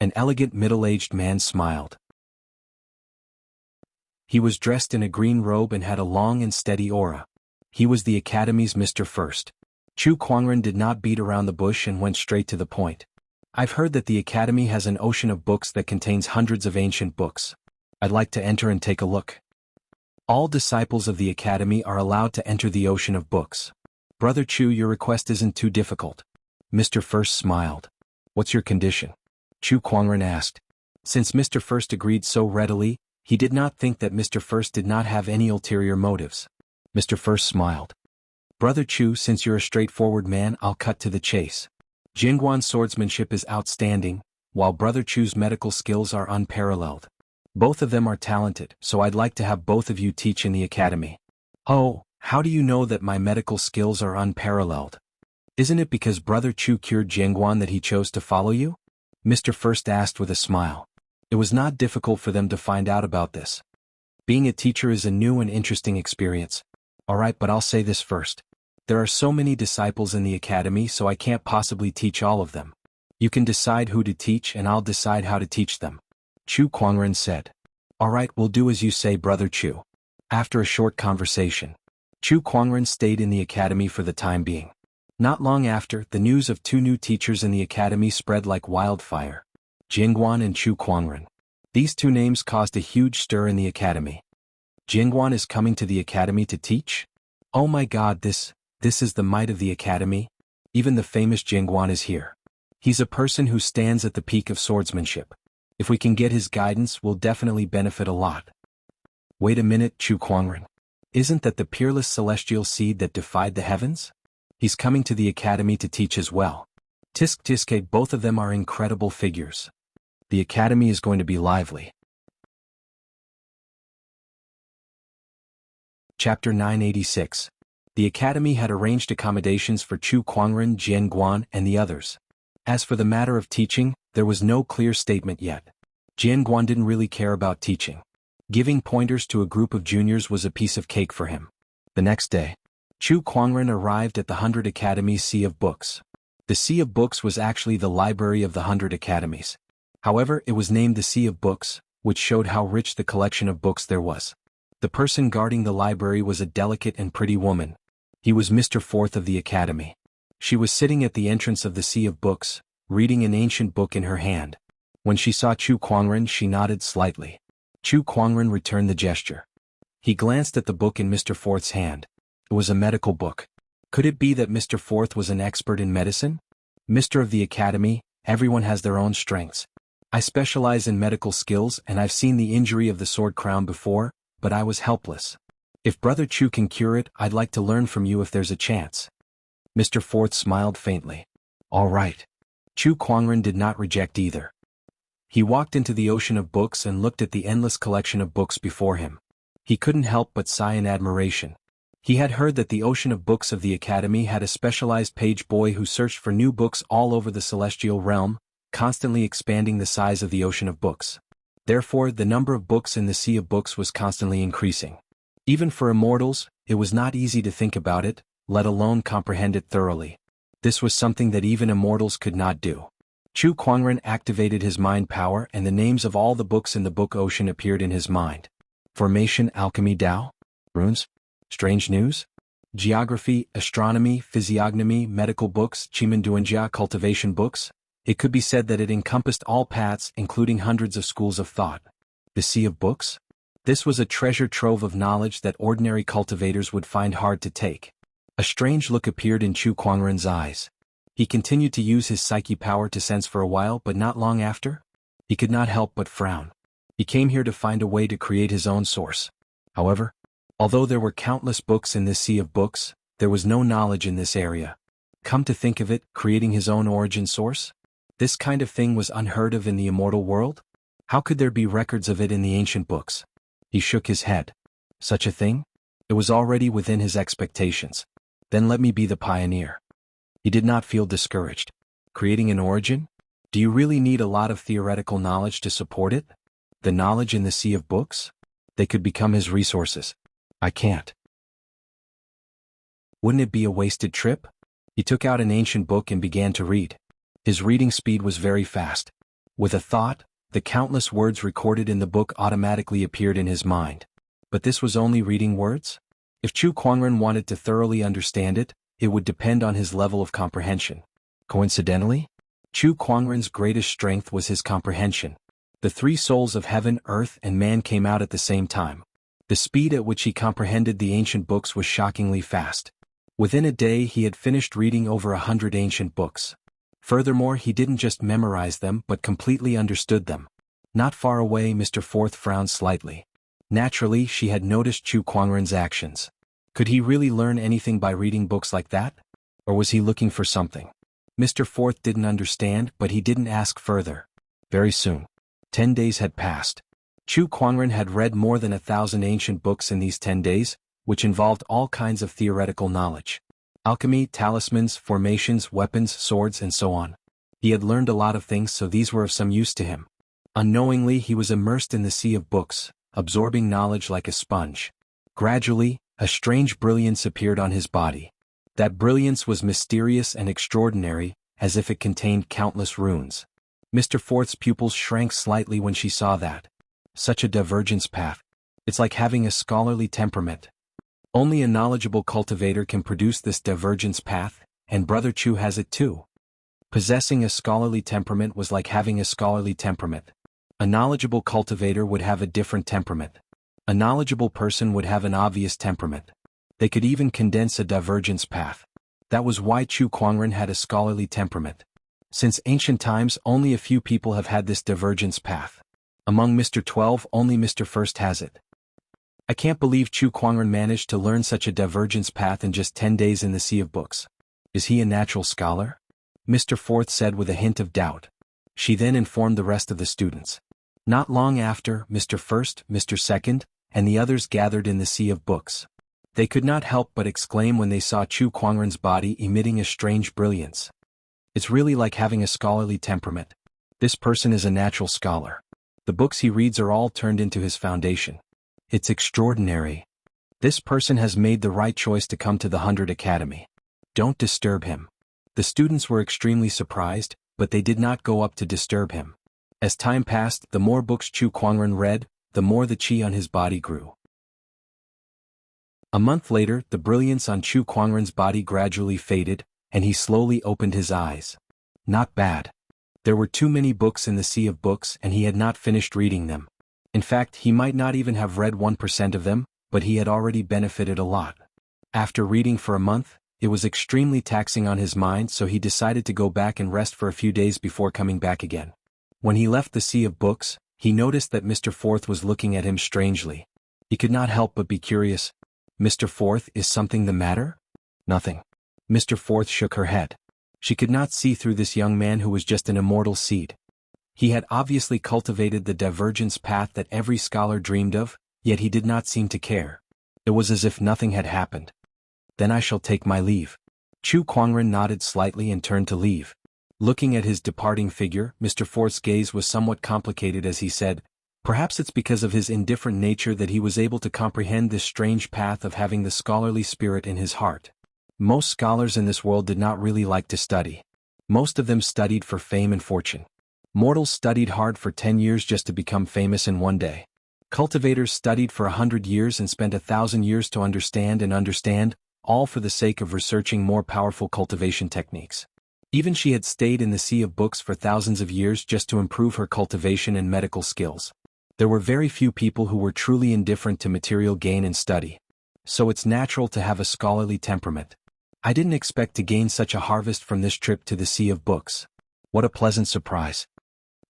An elegant middle-aged man smiled. He was dressed in a green robe and had a long and steady aura. He was the Academy's Mr. First. Chu Kuangren did not beat around the bush and went straight to the point. "I've heard that the Academy has an ocean of books that contains hundreds of ancient books. I'd like to enter and take a look." All disciples of the Academy are allowed to enter the ocean of books. "Brother Chu, your request isn't too difficult." Mr. First smiled. "What's your condition?" Chu Kuangren asked. Since Mr. First agreed so readily, he did not think that Mr. First did not have any ulterior motives. Mr. First smiled. "Brother Chu, since you're a straightforward man, I'll cut to the chase. Jingguan's swordsmanship is outstanding, while Brother Chu's medical skills are unparalleled. Both of them are talented, so I'd like to have both of you teach in the Academy." "Oh, how do you know that my medical skills are unparalleled? Isn't it because Brother Chu cured Jingguan that he chose to follow you?" Mr. First asked with a smile. It was not difficult for them to find out about this. Being a teacher is a new and interesting experience. "Alright, but I'll say this first. There are so many disciples in the Academy, so I can't possibly teach all of them. You can decide who to teach and I'll decide how to teach them," Chu Kuangren said. "Alright, we'll do as you say, Brother Chu." After a short conversation, Chu Kuangren stayed in the Academy for the time being. Not long after, the news of 2 new teachers in the Academy spread like wildfire. Jingguan and Chu Kuangren. These 2 names caused a huge stir in the Academy. Jingguan is coming to the Academy to teach? Oh my god, this is the might of the Academy? Even the famous Jingguan is here. He's a person who stands at the peak of swordsmanship. If we can get his guidance, we'll definitely benefit a lot. Wait a minute, Chu Kuangren. Isn't that the peerless celestial seed that defied the heavens? He's coming to the Academy to teach as well. Tisk Tiske, both of them are incredible figures. The Academy is going to be lively. Chapter 986. The Academy had arranged accommodations for Chu Kuangren, Jingguan, and the others. As for the matter of teaching, there was no clear statement yet. Jingguan didn't really care about teaching. Giving pointers to a group of juniors was a piece of cake for him. The next day, Chu Kuangren arrived at the 100 Academy's Sea of Books. The Sea of Books was actually the library of the 100 Academies. However, it was named the Sea of Books, which showed how rich the collection of books there was. The person guarding the library was a delicate and pretty woman. He was Mr. Fourth of the Academy. She was sitting at the entrance of the Sea of Books, reading an ancient book in her hand. When she saw Chu Kuangren, she nodded slightly. Chu Kuangren returned the gesture. He glanced at the book in Mr. Fourth's hand. It was a medical book. Could it be that Mr. Fourth was an expert in medicine? Mr. of the Academy, everyone has their own strengths. I specialize in medical skills and I've seen the injury of the sword crown before, but I was helpless. If Brother Chu can cure it, I'd like to learn from you if there's a chance. Mr. Forth smiled faintly. All right. Chu Kuangren did not reject either. He walked into the ocean of books and looked at the endless collection of books before him. He couldn't help but sigh in admiration. He had heard that the ocean of books of the Academy had a specialized page boy who searched for new books all over the celestial realm, constantly expanding the size of the ocean of books. Therefore, the number of books in the sea of books was constantly increasing. Even for immortals, it was not easy to think about it, let alone comprehend it thoroughly. This was something that even immortals could not do. Chu Kuangren activated his mind power and the names of all the books in the book ocean appeared in his mind. Formation, alchemy, Tao, runes, strange news, geography, astronomy, physiognomy, medical books, Chimanduanjia cultivation books. It could be said that it encompassed all paths including hundreds of schools of thought. The sea of books? This was a treasure trove of knowledge that ordinary cultivators would find hard to take. A strange look appeared in Chu Kuangren's eyes. He continued to use his psyche power to sense for a while, but not long after, he could not help but frown. He came here to find a way to create his own source. However, although there were countless books in this sea of books, there was no knowledge in this area. Come to think of it, creating his own origin source? This kind of thing was unheard of in the immortal world? How could there be records of it in the ancient books? He shook his head. Such a thing? It was already within his expectations. Then let me be the pioneer. He did not feel discouraged. Creating an origin? Do you really need a lot of theoretical knowledge to support it? The knowledge in the sea of books? They could become his resources. I can't. Wouldn't it be a wasted trip? He took out an ancient book and began to read. His reading speed was very fast. With a thought, the countless words recorded in the book automatically appeared in his mind. But this was only reading words? If Chu Kuangren wanted to thoroughly understand it, it would depend on his level of comprehension. Coincidentally, Chu Kuangren's greatest strength was his comprehension. The three souls of heaven, earth, and man came out at the same time. The speed at which he comprehended the ancient books was shockingly fast. Within a day he had finished reading over 100 ancient books. Furthermore, he didn't just memorize them but completely understood them. Not far away, Mr. Forth frowned slightly. Naturally, she had noticed Chu Kuangren's actions. Could he really learn anything by reading books like that? Or was he looking for something? Mr. Forth didn't understand, but he didn't ask further. Very soon. 10 days had passed. Chu Kuangren had read more than 1,000 ancient books in these 10 days, which involved all kinds of theoretical knowledge. Alchemy, talismans, formations, weapons, swords, and so on. He had learned a lot of things, so these were of some use to him. Unknowingly, he was immersed in the sea of books, absorbing knowledge like a sponge. Gradually, a strange brilliance appeared on his body. That brilliance was mysterious and extraordinary, as if it contained countless runes. Mr. Forth's pupils shrank slightly when she saw that. Such a divergence path. It's like having a scholarly temperament. Only a knowledgeable cultivator can produce this divergence path, and Brother Chu has it too. Possessing a scholarly temperament was like having a scholarly temperament. A knowledgeable cultivator would have a different temperament. A knowledgeable person would have an obvious temperament. They could even condense a divergence path. That was why Chu Kuangren had a scholarly temperament. Since ancient times, only a few people have had this divergence path. Among Mr. 12, only Mr. First has it. I can't believe Chu Kuangren managed to learn such a divergence path in just 10 days in the sea of books. Is he a natural scholar? Mr. Forth said with a hint of doubt. She then informed the rest of the students. Not long after, Mr. First, Mr. Second, and the others gathered in the sea of books. They could not help but exclaim when they saw Chu Kuangren's body emitting a strange brilliance. It's really like having a scholarly temperament. This person is a natural scholar. The books he reads are all turned into his foundation. It's extraordinary. This person has made the right choice to come to the 100 Academy. Don't disturb him. The students were extremely surprised, but they did not go up to disturb him. As time passed, the more books Chu Kuangren read, the more the qi on his body grew. A month later, the brilliance on Chu Kuangren's body gradually faded, and he slowly opened his eyes. Not bad. There were too many books in the sea of books and he had not finished reading them. In fact, he might not even have read 1% of them, but he had already benefited a lot. After reading for a month, It was extremely taxing on his mind, so he decided to go back and rest for a few days before coming back again. When he left the Sea of Books, he noticed that Mr. Forth was looking at him strangely. He could not help but be curious. "Mr. Forth, is something the matter?" "Nothing." Mr. Forth shook her head. She could not see through this young man who was just an immortal seed. He had obviously cultivated the divergence path that every scholar dreamed of, yet he did not seem to care. It was as if nothing had happened. "Then I shall take my leave." Chu Kuangren nodded slightly and turned to leave. Looking at his departing figure, Mr. Forth's gaze was somewhat complicated as he said, "Perhaps it's because of his indifferent nature that he was able to comprehend this strange path of having the scholarly spirit in his heart. Most scholars in this world did not really like to study. Most of them studied for fame and fortune. Mortals studied hard for 10 years just to become famous in one day. Cultivators studied for 100 years and spent 1,000 years to understand and understand, all for the sake of researching more powerful cultivation techniques. Even she had stayed in the Sea of Books for thousands of years just to improve her cultivation and medical skills. There were very few people who were truly indifferent to material gain and study. So it's natural to have a scholarly temperament. I didn't expect to gain such a harvest from this trip to the Sea of Books. What a pleasant surprise."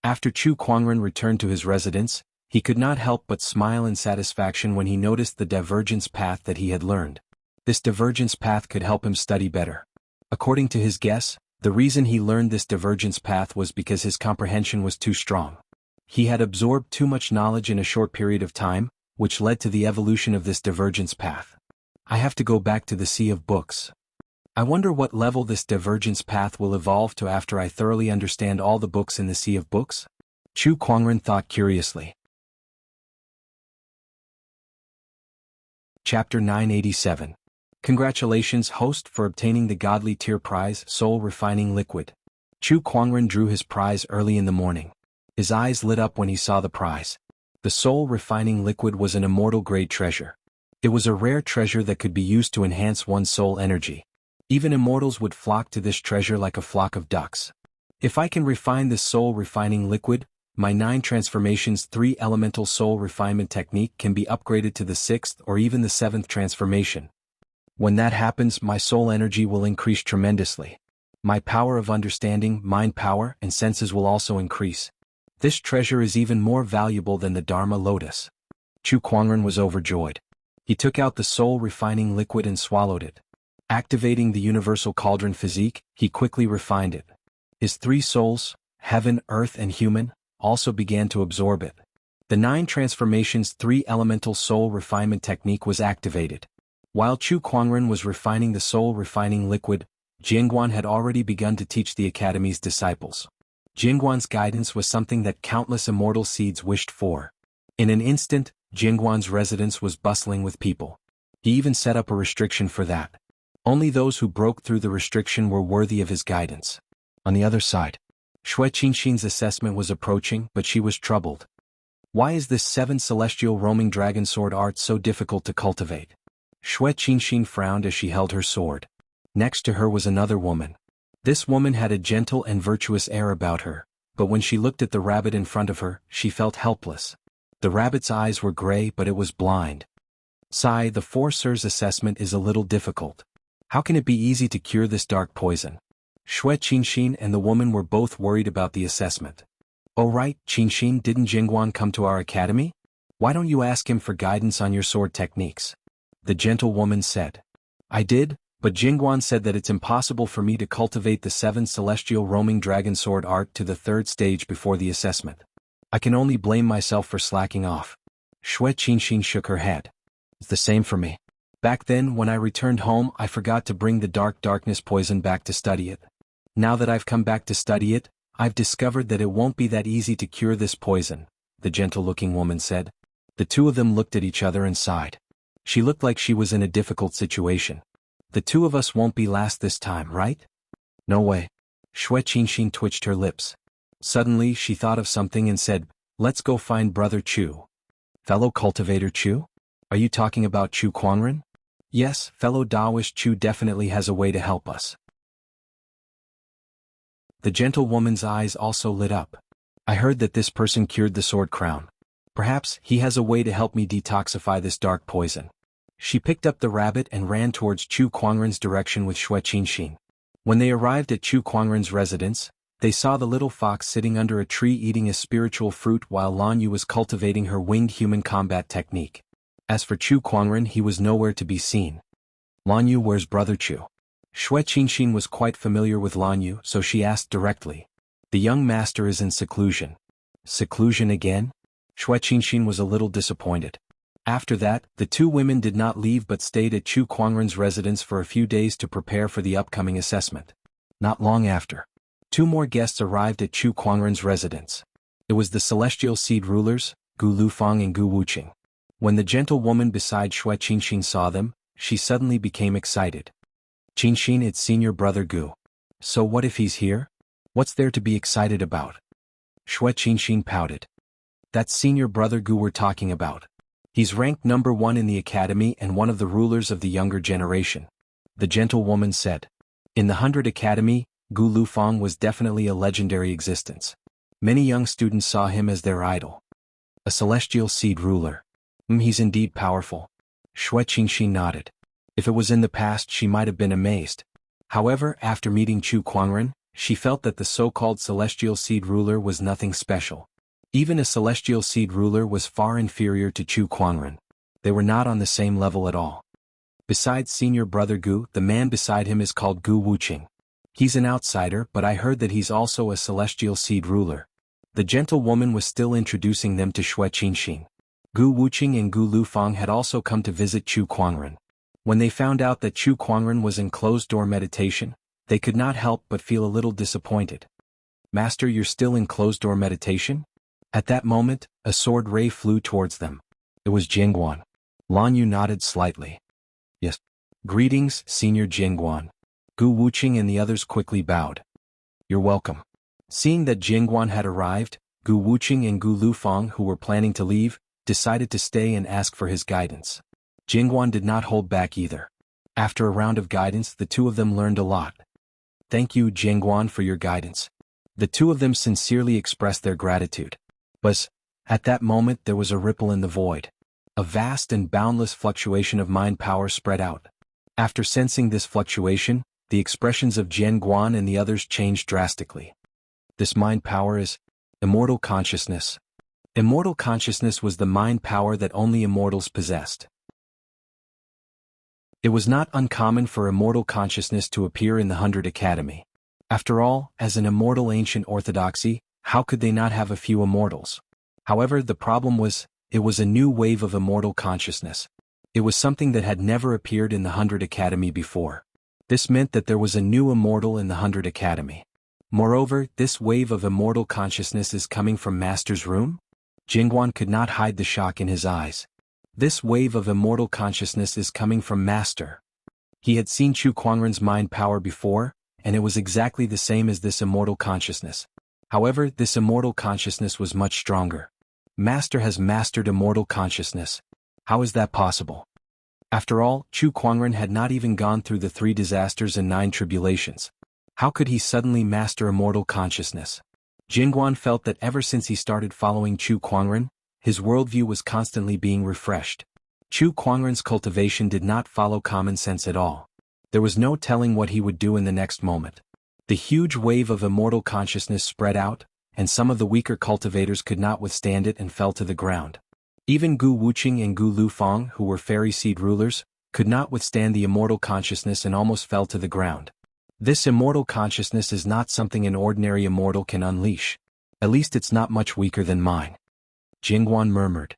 After Chu Kuangren returned to his residence, he could not help but smile in satisfaction when he noticed the divergence path that he had learned. This divergence path could help him study better. According to his guess, the reason he learned this divergence path was because his comprehension was too strong. He had absorbed too much knowledge in a short period of time, which led to the evolution of this divergence path. "I have to go back to the Sea of Books. I wonder what level this divergence path will evolve to after I thoroughly understand all the books in the Sea of Books?" Chu Kuangren thought curiously. Chapter 987. Congratulations, host, for obtaining the Godly Tier Prize, Soul Refining Liquid. Chu Kuangren drew his prize early in the morning. His eyes lit up when he saw the prize. The Soul Refining Liquid was an immortal-grade treasure. It was a rare treasure that could be used to enhance one's soul energy. Even immortals would flock to this treasure like a flock of ducks. If I can refine this Soul Refining Liquid, my 9 transformations 3 elemental soul refinement technique can be upgraded to the 6th or even the 7th transformation. When that happens, my soul energy will increase tremendously. My power of understanding, mind power, and senses will also increase. This treasure is even more valuable than the Dharma lotus." Chu Kuangren was overjoyed. He took out the soul refining liquid and swallowed it. Activating the universal cauldron physique, he quickly refined it. His 3 souls, heaven, earth and human, also began to absorb it. The 9 transformations 3 elemental soul refinement technique was activated. While Chu Kuangren was refining the soul refining liquid, Jingguan had already begun to teach the Academy's disciples. Jingguan's guidance was something that countless immortal seeds wished for. In an instant, Jingguan's residence was bustling with people. He even set up a restriction for that. Only those who broke through the restriction were worthy of his guidance. On the other side, Shui Qinxin's assessment was approaching, but she was troubled. Why is this 7 celestial roaming dragon sword art so difficult to cultivate? Shui Qinxin frowned as she held her sword. Next to her was another woman. This woman had a gentle and virtuous air about her, but when she looked at the rabbit in front of her, she felt helpless. The rabbit's eyes were gray, but it was blind. "Sai, the 4 Sirs assessment is a little difficult. How can it be easy to cure this dark poison?" Shui Qinxin and the woman were both worried about the assessment. "Oh right, Qinxin, didn't Jingguan come to our academy? Why don't you ask him for guidance on your sword techniques?" The gentle woman said. "I did, but Jingguan said that it's impossible for me to cultivate the 7 celestial roaming dragon sword art to the 3rd stage before the assessment. I can only blame myself for slacking off." Shui Qinxin shook her head. "It's the same for me. Back then, when I returned home, I forgot to bring the darkness poison back to study it. Now that I've come back to study it, I've discovered that it won't be that easy to cure this poison," the gentle-looking woman said. The two of them looked at each other and sighed. She looked like she was in a difficult situation. "The 2 of us won't be last this time, right?" "No way." Shui Qinxin twitched her lips. Suddenly she thought of something and said, "Let's go find Brother Chu." "Fellow cultivator Chu? Are you talking about Chu Kuangren?" "Yes, fellow Taoist Chu definitely has a way to help us." The gentle woman's eyes also lit up. "I heard that this person cured the sword crown. Perhaps he has a way to help me detoxify this dark poison." She picked up the rabbit and ran towards Chu Kuangren's direction with Xue Qinxin. When they arrived at Chu Kuangren's residence, they saw the little fox sitting under a tree eating a spiritual fruit while Lan Yu was cultivating her winged human combat technique. As for Chu Kuangren, he was nowhere to be seen. Lan Yu, where's brother Chu? Xue Qinxin was quite familiar with Lan Yu, so she asked directly. The young master is in seclusion. Seclusion again? Xue Qinxin was a little disappointed. After that, the two women did not leave but stayed at Chu Kuangren's residence for a few days to prepare for the upcoming assessment. Not long after, two more guests arrived at Chu Kuangren's residence. It was the celestial seed rulers, Gu Lufang and Gu Wuqing. When the gentle woman beside Xue Qinxin saw them, she suddenly became excited. Qinxin, it's senior brother Gu. So what if he's here? What's there to be excited about? Xue Qinxin pouted. That's senior brother Gu we're talking about. He's ranked number 1 in the academy and one of the rulers of the younger generation. The gentle woman said. In the 100 Academy, Gu Lufang was definitely a legendary existence. Many young students saw him as their idol. A celestial seed ruler. He's indeed powerful. Xue Qinxin nodded. If it was in the past, she might have been amazed. However, after meeting Chu Kuangren, she felt that the so-called celestial seed ruler was nothing special. Even a celestial seed ruler was far inferior to Chu Kuangren. They were not on the same level at all. Besides senior brother Gu, the man beside him is called Gu Wuqing. He's an outsider, but I heard that he's also a celestial seed ruler. The gentle woman was still introducing them to Xue Qinxin. Gu Wuqing and Gu Lufang had also come to visit Chu Kuangren. When they found out that Chu Kuangren was in closed-door meditation, they could not help but feel a little disappointed. Master, you're still in closed-door meditation? At that moment, a sword ray flew towards them. It was Jingguan. Lan Yu nodded slightly. Yes. Greetings, Senior Jingguan. Gu Wuqing and the others quickly bowed. You're welcome. Seeing that Jingguan had arrived, Gu Wuqing and Gu Lufang, who were planning to leave, decided to stay and ask for his guidance. Jingguan did not hold back either. After a round of guidance, the two of them learned a lot. Thank you, Jingguan, for your guidance. The two of them sincerely expressed their gratitude. But, at that moment there was a ripple in the void. A vast and boundless fluctuation of mind power spread out. After sensing this fluctuation, the expressions of Jingguan and the others changed drastically. This mind power is immortal consciousness. Immortal consciousness was the mind power that only immortals possessed. It was not uncommon for immortal consciousness to appear in the 100 Academy. After all, as an immortal ancient orthodoxy, how could they not have a few immortals? However, the problem was, it was a new wave of immortal consciousness. It was something that had never appeared in the 100 Academy before. This meant that there was a new immortal in the 100 Academy. Moreover, this wave of immortal consciousness is coming from Master's room? Jingguan could not hide the shock in his eyes. This wave of immortal consciousness is coming from Master. He had seen Chu Kuangren's mind power before, and it was exactly the same as this immortal consciousness. However, this immortal consciousness was much stronger. Master has mastered immortal consciousness. How is that possible? After all, Chu Kuangren had not even gone through the 3 disasters and 9 tribulations. How could he suddenly master immortal consciousness? Jingguan felt that ever since he started following Chu Kuangren, his worldview was constantly being refreshed. Chu Kuangren's cultivation did not follow common sense at all. There was no telling what he would do in the next moment. The huge wave of immortal consciousness spread out, and some of the weaker cultivators could not withstand it and fell to the ground. Even Gu Wuqing and Gu Lufang, who were fairy seed rulers, could not withstand the immortal consciousness and almost fell to the ground. This immortal consciousness is not something an ordinary immortal can unleash. At least it's not much weaker than mine. Jingguan murmured.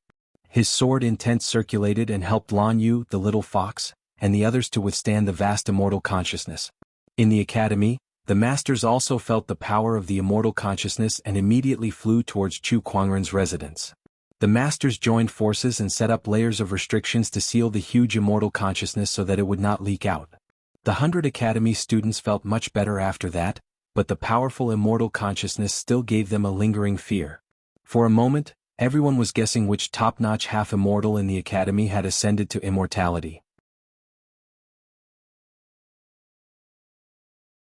His sword intent circulated and helped Lan Yu, the little fox, and the others to withstand the vast immortal consciousness. In the academy, the masters also felt the power of the immortal consciousness and immediately flew towards Chu Kuangren's residence. The masters joined forces and set up layers of restrictions to seal the huge immortal consciousness so that it would not leak out. The 100 Academy students felt much better after that, but the powerful immortal consciousness still gave them a lingering fear. For a moment, everyone was guessing which top-notch half-immortal in the academy had ascended to immortality.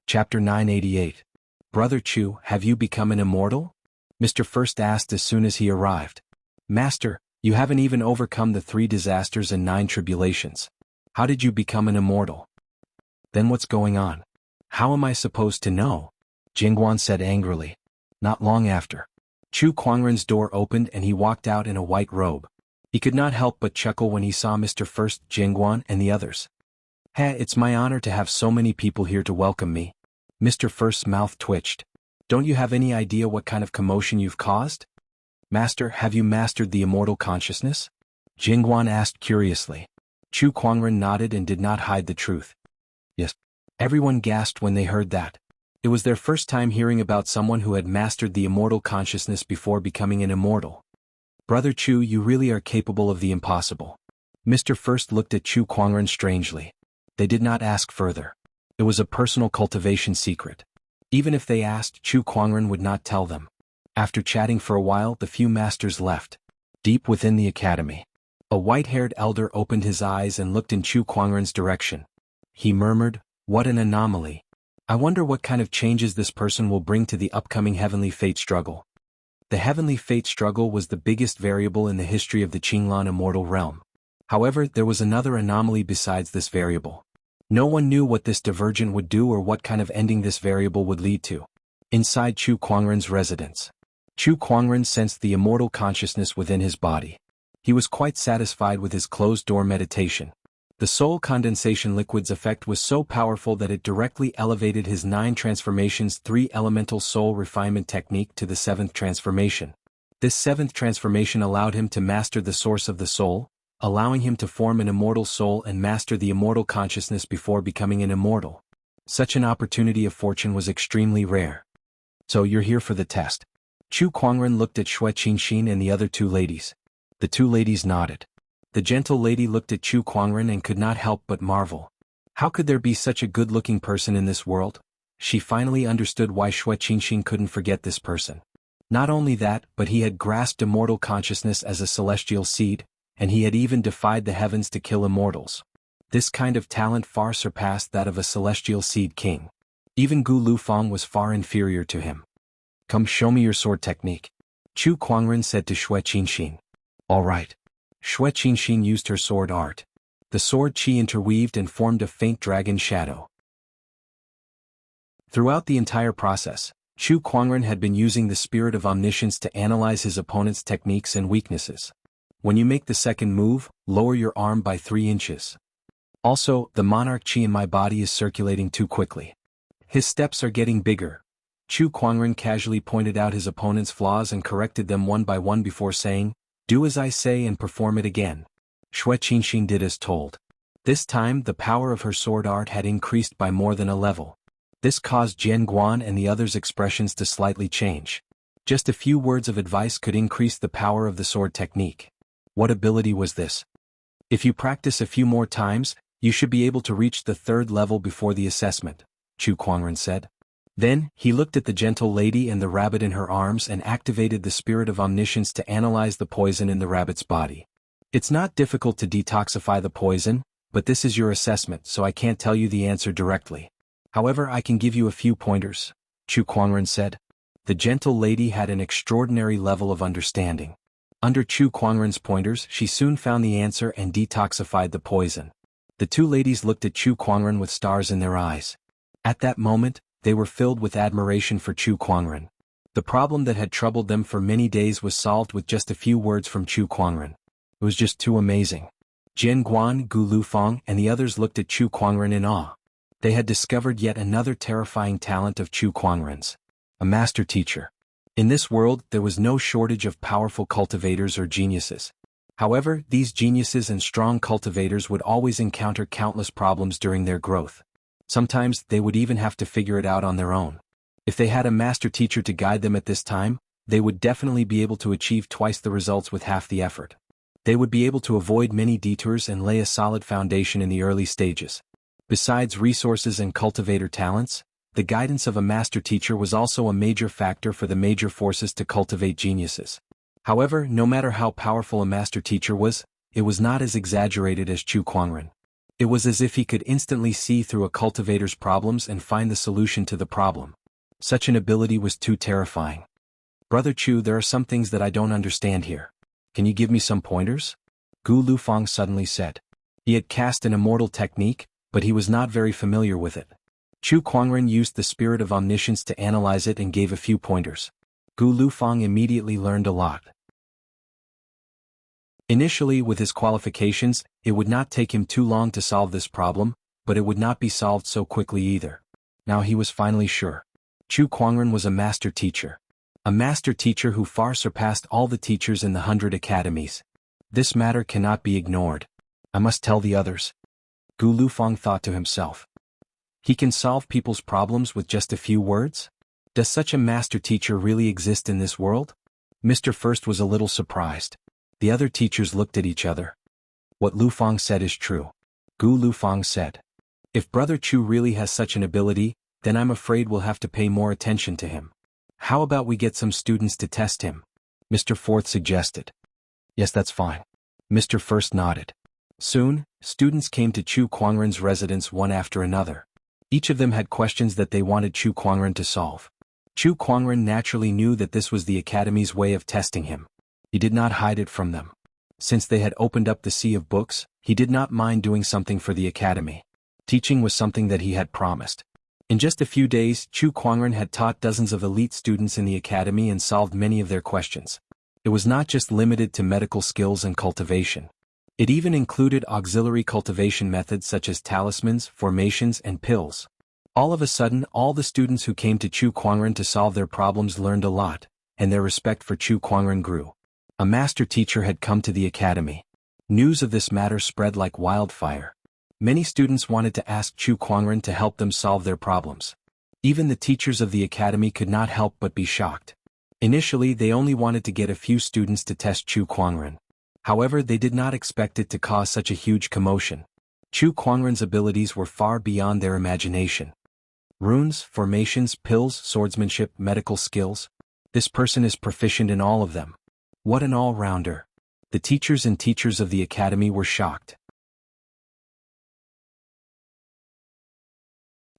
Chapter 988. Brother Chu, have you become an immortal? Mr. First asked as soon as he arrived. Master, You haven't even overcome the 3 disasters and 9 tribulations. How did you become an immortal? Then what's going on? How am I supposed to know? Jingguan said angrily. Not long after, Chu Kuangren's door opened and he walked out in a white robe. He could not help but chuckle when he saw Mr. First, Jingguan, and the others. Hey, it's my honor to have so many people here to welcome me. Mr. First's mouth twitched. Don't you have any idea what kind of commotion you've caused? Master, have you mastered the immortal consciousness? Jingguan asked curiously. Chu Kuangren nodded and did not hide the truth. Yes. Everyone gasped when they heard that. It was their first time hearing about someone who had mastered the immortal consciousness before becoming an immortal. Brother Chu, you really are capable of the impossible. Mr. First looked at Chu Kuangren strangely. They did not ask further. It was a personal cultivation secret. Even if they asked, Chu Kuangren would not tell them. After chatting for a while, the few masters left. Deep within the academy, a white-haired elder opened his eyes and looked in Chu Kuangren's direction. He murmured, "What an anomaly. I wonder what kind of changes this person will bring to the upcoming heavenly fate struggle." The heavenly fate struggle was the biggest variable in the history of the Qinglan immortal realm. However, there was another anomaly besides this variable. No one knew what this divergent would do or what kind of ending this variable would lead to. Inside Chu Kuangren's residence, Chu Kuangren sensed the immortal consciousness within his body. He was quite satisfied with his closed-door meditation. The soul condensation liquid's effect was so powerful that it directly elevated his 9 transformations 3 elemental soul refinement technique to the 7th transformation. This 7th transformation allowed him to master the source of the soul, allowing him to form an immortal soul and master the immortal consciousness before becoming an immortal. Such an opportunity of fortune was extremely rare. So you're here for the test. Chu Kuangren looked at Xue Qinxin and the other 2 ladies. The 2 ladies nodded. The gentle lady looked at Chu Kuangren and could not help but marvel. How could there be such a good-looking person in this world? She finally understood why Xue Qinxin couldn't forget this person. Not only that, but he had grasped immortal consciousness as a celestial seed, and he had even defied the heavens to kill immortals. This kind of talent far surpassed that of a celestial seed king. Even Gu Lufang was far inferior to him. Come show me your sword technique, Chu Kuangren said to Xue Qinxin. All right. Xue Qinxin used her sword art. The sword qi interweaved and formed a faint dragon shadow. Throughout the entire process, Chu Kuangren had been using the spirit of omniscience to analyze his opponent's techniques and weaknesses. When you make the second move, lower your arm by 3 inches. Also, the monarch qi in my body is circulating too quickly. His steps are getting bigger. Chu Kuangren casually pointed out his opponent's flaws and corrected them one by one before saying, "Do as I say and perform it again." Xue Qinxin did as told. This time the power of her sword art had increased by more than a level. This caused Jian Guan and the others' expressions to slightly change. Just a few words of advice could increase the power of the sword technique. What ability was this? If you practice a few more times, you should be able to reach the 3rd level before the assessment, Chu Kuangren said. Then, he looked at the gentle lady and the rabbit in her arms and activated the spirit of omniscience to analyze the poison in the rabbit's body. It's not difficult to detoxify the poison, but this is your assessment, so I can't tell you the answer directly. However, I can give you a few pointers, Chu Kuangren said. The gentle lady had an extraordinary level of understanding. Under Chu Kuangren's pointers, she soon found the answer and detoxified the poison. The 2 ladies looked at Chu Kuangren with stars in their eyes. At that moment, they were filled with admiration for Chu Kuangren. The problem that had troubled them for many days was solved with just a few words from Chu Kuangren. It was just too amazing. Jian Guan, Gu Lufang, and the others looked at Chu Kuangren in awe. They had discovered yet another terrifying talent of Chu Kuangren's. A master teacher. In this world, there was no shortage of powerful cultivators or geniuses. However, these geniuses and strong cultivators would always encounter countless problems during their growth. Sometimes they would even have to figure it out on their own. If they had a master teacher to guide them at this time, they would definitely be able to achieve twice the results with half the effort. They would be able to avoid many detours and lay a solid foundation in the early stages. Besides resources and cultivator talents, the guidance of a master teacher was also a major factor for the major forces to cultivate geniuses. However, no matter how powerful a master teacher was, it was not as exaggerated as Chu Kuangren. It was as if he could instantly see through a cultivator's problems and find the solution to the problem. Such an ability was too terrifying. Brother Chu, there are some things that I don't understand here. Can you give me some pointers? Gu Lufang suddenly said. He had cast an immortal technique, but he was not very familiar with it. Chu Kuangren used the spirit of omniscience to analyze it and gave a few pointers. Gu Lufang immediately learned a lot. Initially, with his qualifications, it would not take him too long to solve this problem, but it would not be solved so quickly either. Now he was finally sure. Chu Kuangren was a master teacher. A master teacher who far surpassed all the teachers in the 100 academies. This matter cannot be ignored. I must tell the others. Gu Lufang thought to himself. He can solve people's problems with just a few words? Does such a master teacher really exist in this world? Mr. First was a little surprised. The other teachers looked at each other. What Lufang said is true. Gu Lufang said. If Brother Chu really has such an ability, then I'm afraid we'll have to pay more attention to him. How about we get some students to test him? Mr. Fourth suggested. Yes, that's fine. Mr. First nodded. Soon, students came to Chu Kuangren's residence one after another. Each of them had questions that they wanted Chu Kuangren to solve. Chu Kuangren naturally knew that this was the academy's way of testing him. He did not hide it from them. Since they had opened up the sea of books, he did not mind doing something for the academy. Teaching was something that he had promised. In just a few days, Chu Kuangren had taught dozens of elite students in the academy and solved many of their questions. It was not just limited to medical skills and cultivation. It even included auxiliary cultivation methods such as talismans, formations, and pills. All of a sudden, all the students who came to Chu Kuangren to solve their problems learned a lot, and their respect for Chu Kuangren grew. A master teacher had come to the academy. News of this matter spread like wildfire. Many students wanted to ask Chu Kuangren to help them solve their problems. Even the teachers of the academy could not help but be shocked. Initially, they only wanted to get a few students to test Chu Kuangren. However, they did not expect it to cause such a huge commotion. Chu Kuangren's abilities were far beyond their imagination. Runes, formations, pills, swordsmanship, medical skills. This person is proficient in all of them. What an all-rounder. The teachers and teachers of the academy were shocked.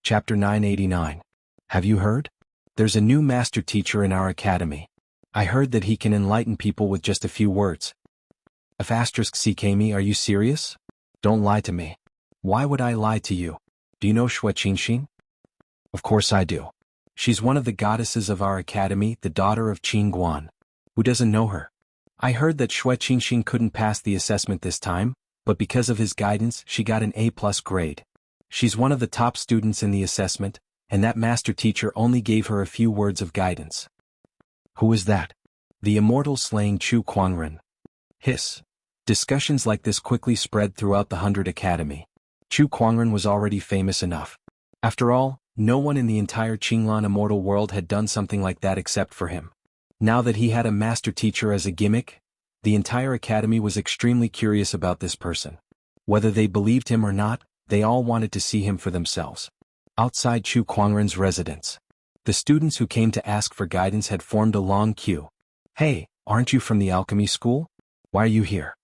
Chapter 989. Have you heard? There's a new master teacher in our academy. I heard that he can enlighten people with just a few words. *CKME, are you serious? Don't lie to me. Why would I lie to you? Do you know Xue Qingxin? Of course I do. She's one of the goddesses of our academy, the daughter of Qin Guan. Who doesn't know her? I heard that Xue Qingxin couldn't pass the assessment this time, but because of his guidance, she got an A+ grade. She's one of the top students in the assessment, and that master teacher only gave her a few words of guidance. Who is that? The immortal slaying Chu Kuangren. Hiss. Discussions like this quickly spread throughout the 100 Academy. Chu Kuangren was already famous enough. After all, no one in the entire Qinglan immortal world had done something like that except for him. Now that he had a master teacher as a gimmick, the entire academy was extremely curious about this person. Whether they believed him or not, they all wanted to see him for themselves. Outside Chu Kuangren's residence, the students who came to ask for guidance had formed a long queue. Hey, aren't you from the alchemy school? Why are you here?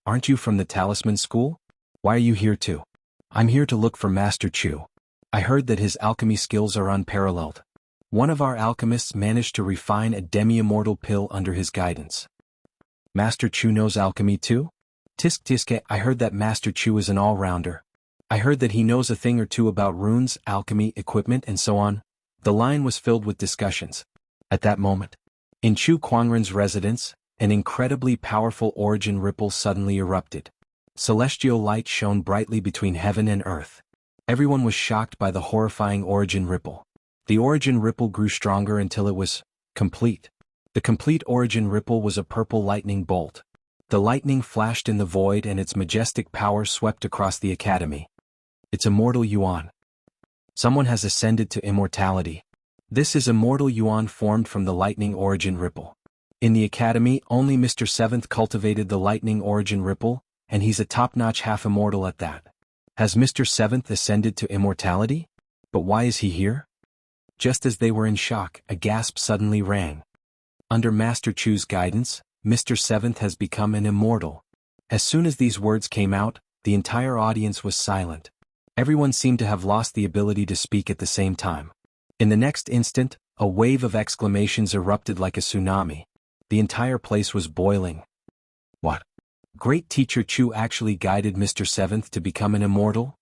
Aren't you from the talisman school? Why are you here too? I'm here to look for Master Chu. I heard that his alchemy skills are unparalleled. One of our alchemists managed to refine a demi-immortal pill under his guidance. Master Chu knows alchemy too? Tisk tiske, I heard that Master Chu is an all-rounder. I heard that he knows a thing or two about runes, alchemy, equipment, and so on. The line was filled with discussions. At that moment, in Chu Kuangren's residence, an incredibly powerful origin ripple suddenly erupted. Celestial light shone brightly between heaven and earth. Everyone was shocked by the horrifying origin ripple. The origin ripple grew stronger until it was complete. The complete origin ripple was a purple lightning bolt. The lightning flashed in the void and its majestic power swept across the academy. It's immortal Yuan. Someone has ascended to immortality. This is immortal Yuan formed from the lightning origin ripple. In the academy, only Mr. Seventh cultivated the lightning origin ripple, and he's a top-notch half-immortal at that. Has Mr. Seventh ascended to immortality? But why is he here? Just as they were in shock, a gasp suddenly rang. Under Master Chu's guidance, Mr. Seventh has become an immortal. As soon as these words came out, the entire audience was silent. Everyone seemed to have lost the ability to speak at the same time. In the next instant, a wave of exclamations erupted like a tsunami. The entire place was boiling. What? Great Teacher Chu actually guided Mr. Seventh to become an immortal?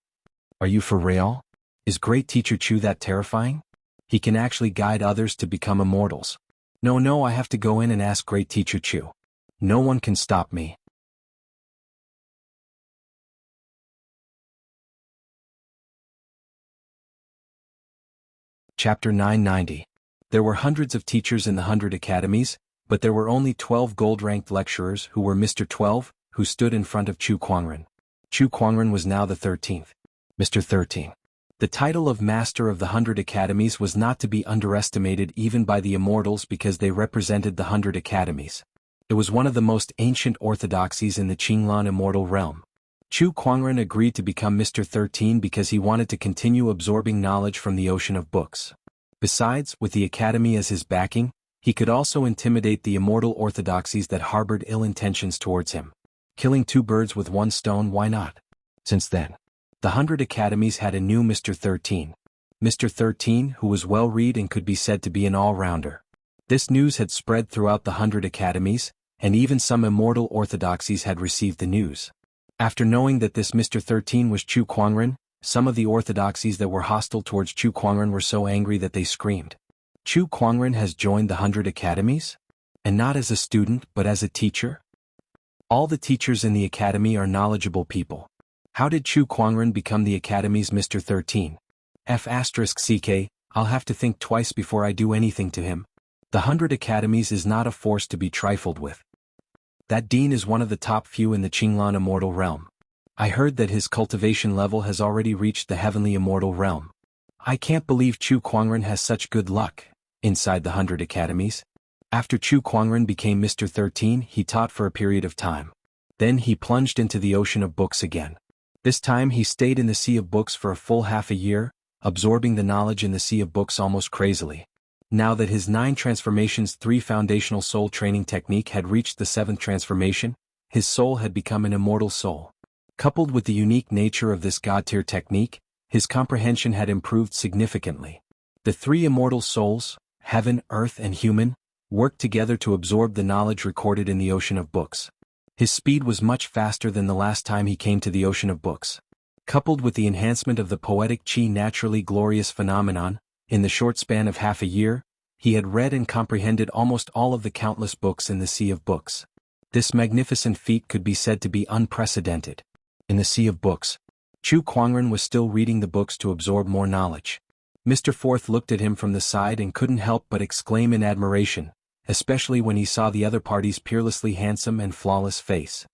Are you for real? Is Great Teacher Chu that terrifying? He can actually guide others to become immortals. No, I have to go in and ask Great Teacher Chu. No one can stop me. Chapter 990. There were hundreds of teachers in the 100 academies, but there were only 12 gold-ranked lecturers who were Mr. 12, who stood in front of Chu Kuangren. Chu Kuangren was now the 13th. Mr. 13. The title of Master of the 100 Academies was not to be underestimated even by the immortals because they represented the 100 academies. It was one of the most ancient orthodoxies in the Qinglan immortal realm. Chu Kuangren agreed to become Mr. 13 because he wanted to continue absorbing knowledge from the ocean of books. Besides, with the academy as his backing, he could also intimidate the immortal orthodoxies that harbored ill intentions towards him. Killing two birds with one stone, why not? Since then, the 100 academies had a new Mr. 13. Mr. 13, who was well-read and could be said to be an all-rounder. This news had spread throughout the 100 academies, and even some immortal orthodoxies had received the news. After knowing that this Mr. 13 was Chu Kuangren, some of the orthodoxies that were hostile towards Chu Kuangren were so angry that they screamed. Chu Kuangren has joined the 100 academies? And not as a student, but as a teacher? All the teachers in the academy are knowledgeable people. How did Chu Kuangren become the academy's Mr. 13? F***ck, I'll have to think twice before I do anything to him. The 100 academies is not a force to be trifled with. That dean is one of the top few in the Qinglan immortal realm. I heard that his cultivation level has already reached the heavenly immortal realm. I can't believe Chu Kuangren has such good luck. Inside the 100 academies. After Chu Kuangren became Mr. 13, he taught for a period of time. Then he plunged into the ocean of books again. This time he stayed in the sea of books for a full half a year, absorbing the knowledge in the sea of books almost crazily. Now that his 9 transformations 3 foundational soul training technique had reached the 7th transformation, his soul had become an immortal soul. Coupled with the unique nature of this god-tier technique, his comprehension had improved significantly. The 3 immortal souls, heaven, earth and human, worked together to absorb the knowledge recorded in the ocean of books. His speed was much faster than the last time he came to the ocean of books. Coupled with the enhancement of the poetic chi naturally glorious phenomenon, in the short span of half a year, he had read and comprehended almost all of the countless books in the sea of books. This magnificent feat could be said to be unprecedented. In the sea of books, Chu Kuangren was still reading the books to absorb more knowledge. Mr. Fourth looked at him from the side and couldn't help but exclaim in admiration, especially when he saw the other party's peerlessly handsome and flawless face.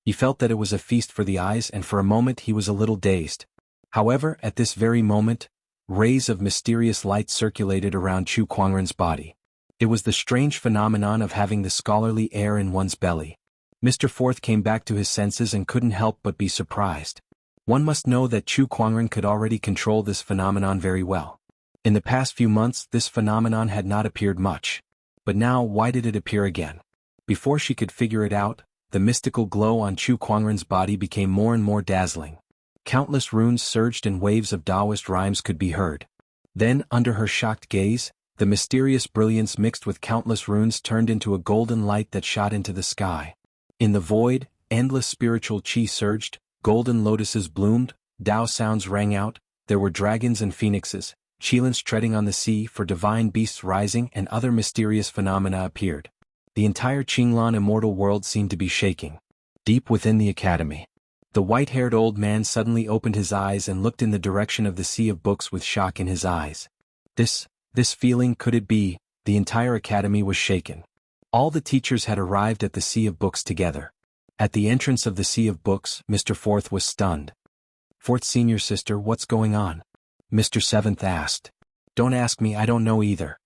He felt that it was a feast for the eyes and for a moment he was a little dazed. However, at this very moment, rays of mysterious light circulated around Chu Kuangren's body. It was the strange phenomenon of having the scholarly air in one's belly. Mr. Fourth came back to his senses and couldn't help but be surprised. One must know that Chu Kuangren could already control this phenomenon very well. In the past few months this phenomenon had not appeared much. But now why did it appear again? Before she could figure it out, the mystical glow on Chu Kuangren's body became more and more dazzling. Countless runes surged and waves of Taoist rhymes could be heard. Then, under her shocked gaze, the mysterious brilliance mixed with countless runes turned into a golden light that shot into the sky. In the void, endless spiritual chi surged, golden lotuses bloomed, Tao sounds rang out, there were dragons and phoenixes, Qilins treading on the sea for divine beasts rising and other mysterious phenomena appeared. The entire Qinglan immortal world seemed to be shaking. Deep within the academy, the white-haired old man suddenly opened his eyes and looked in the direction of the sea of books with shock in his eyes. This feeling, could it be? The entire academy was shaken. All the teachers had arrived at the sea of books together. At the entrance of the sea of books, Mr. Fourth was stunned. "Fourth senior sister, what's going on?" Mr. Seventh asked. "Don't ask me, I don't know either."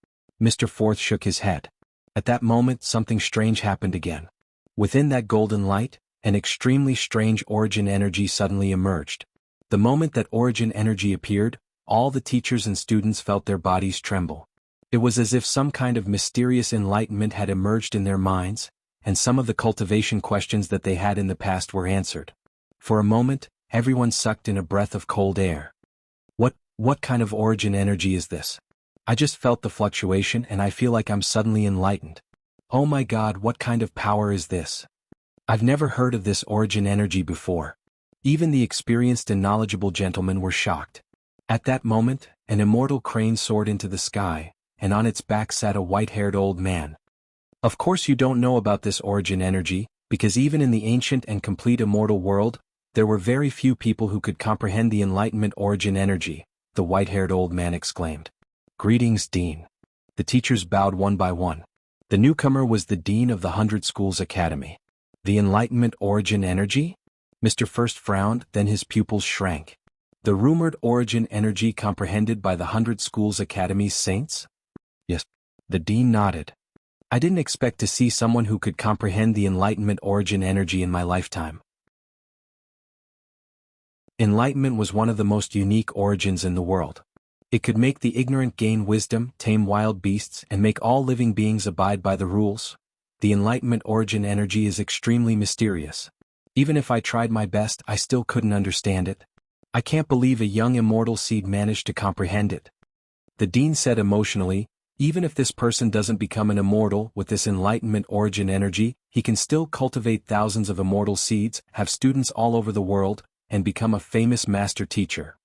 Mr. Fourth shook his head. At that moment something strange happened again. Within that golden light, an extremely strange origin energy suddenly emerged. The moment that origin energy appeared, all the teachers and students felt their bodies tremble. It was as if some kind of mysterious enlightenment had emerged in their minds, and some of the cultivation questions that they had in the past were answered. For a moment, everyone sucked in a breath of cold air. What kind of origin energy is this? I just felt the fluctuation and I feel like I'm suddenly enlightened. Oh my God, what kind of power is this? I've never heard of this origin energy before. Even the experienced and knowledgeable gentlemen were shocked. At that moment, an immortal crane soared into the sky, and on its back sat a white-haired old man. Of course you don't know about this origin energy, because even in the ancient and complete immortal world, there were very few people who could comprehend the enlightenment origin energy, the white-haired old man exclaimed. Greetings, Dean. The teachers bowed one by one. The newcomer was the Dean of the 100 Schools Academy. The enlightenment origin energy? Mr. First frowned, then his pupils shrank. The rumored origin energy comprehended by the 100 Schools Academy's saints? Yes. The Dean nodded. I didn't expect to see someone who could comprehend the enlightenment origin energy in my lifetime. Enlightenment was one of the most unique origins in the world. It could make the ignorant gain wisdom, tame wild beasts, and make all living beings abide by the rules. The enlightenment origin energy is extremely mysterious. Even if I tried my best, I still couldn't understand it. I can't believe a young immortal seed managed to comprehend it. The Dean said emotionally, even if this person doesn't become an immortal with this enlightenment origin energy, he can still cultivate thousands of immortal seeds, have students all over the world, and become a famous master teacher.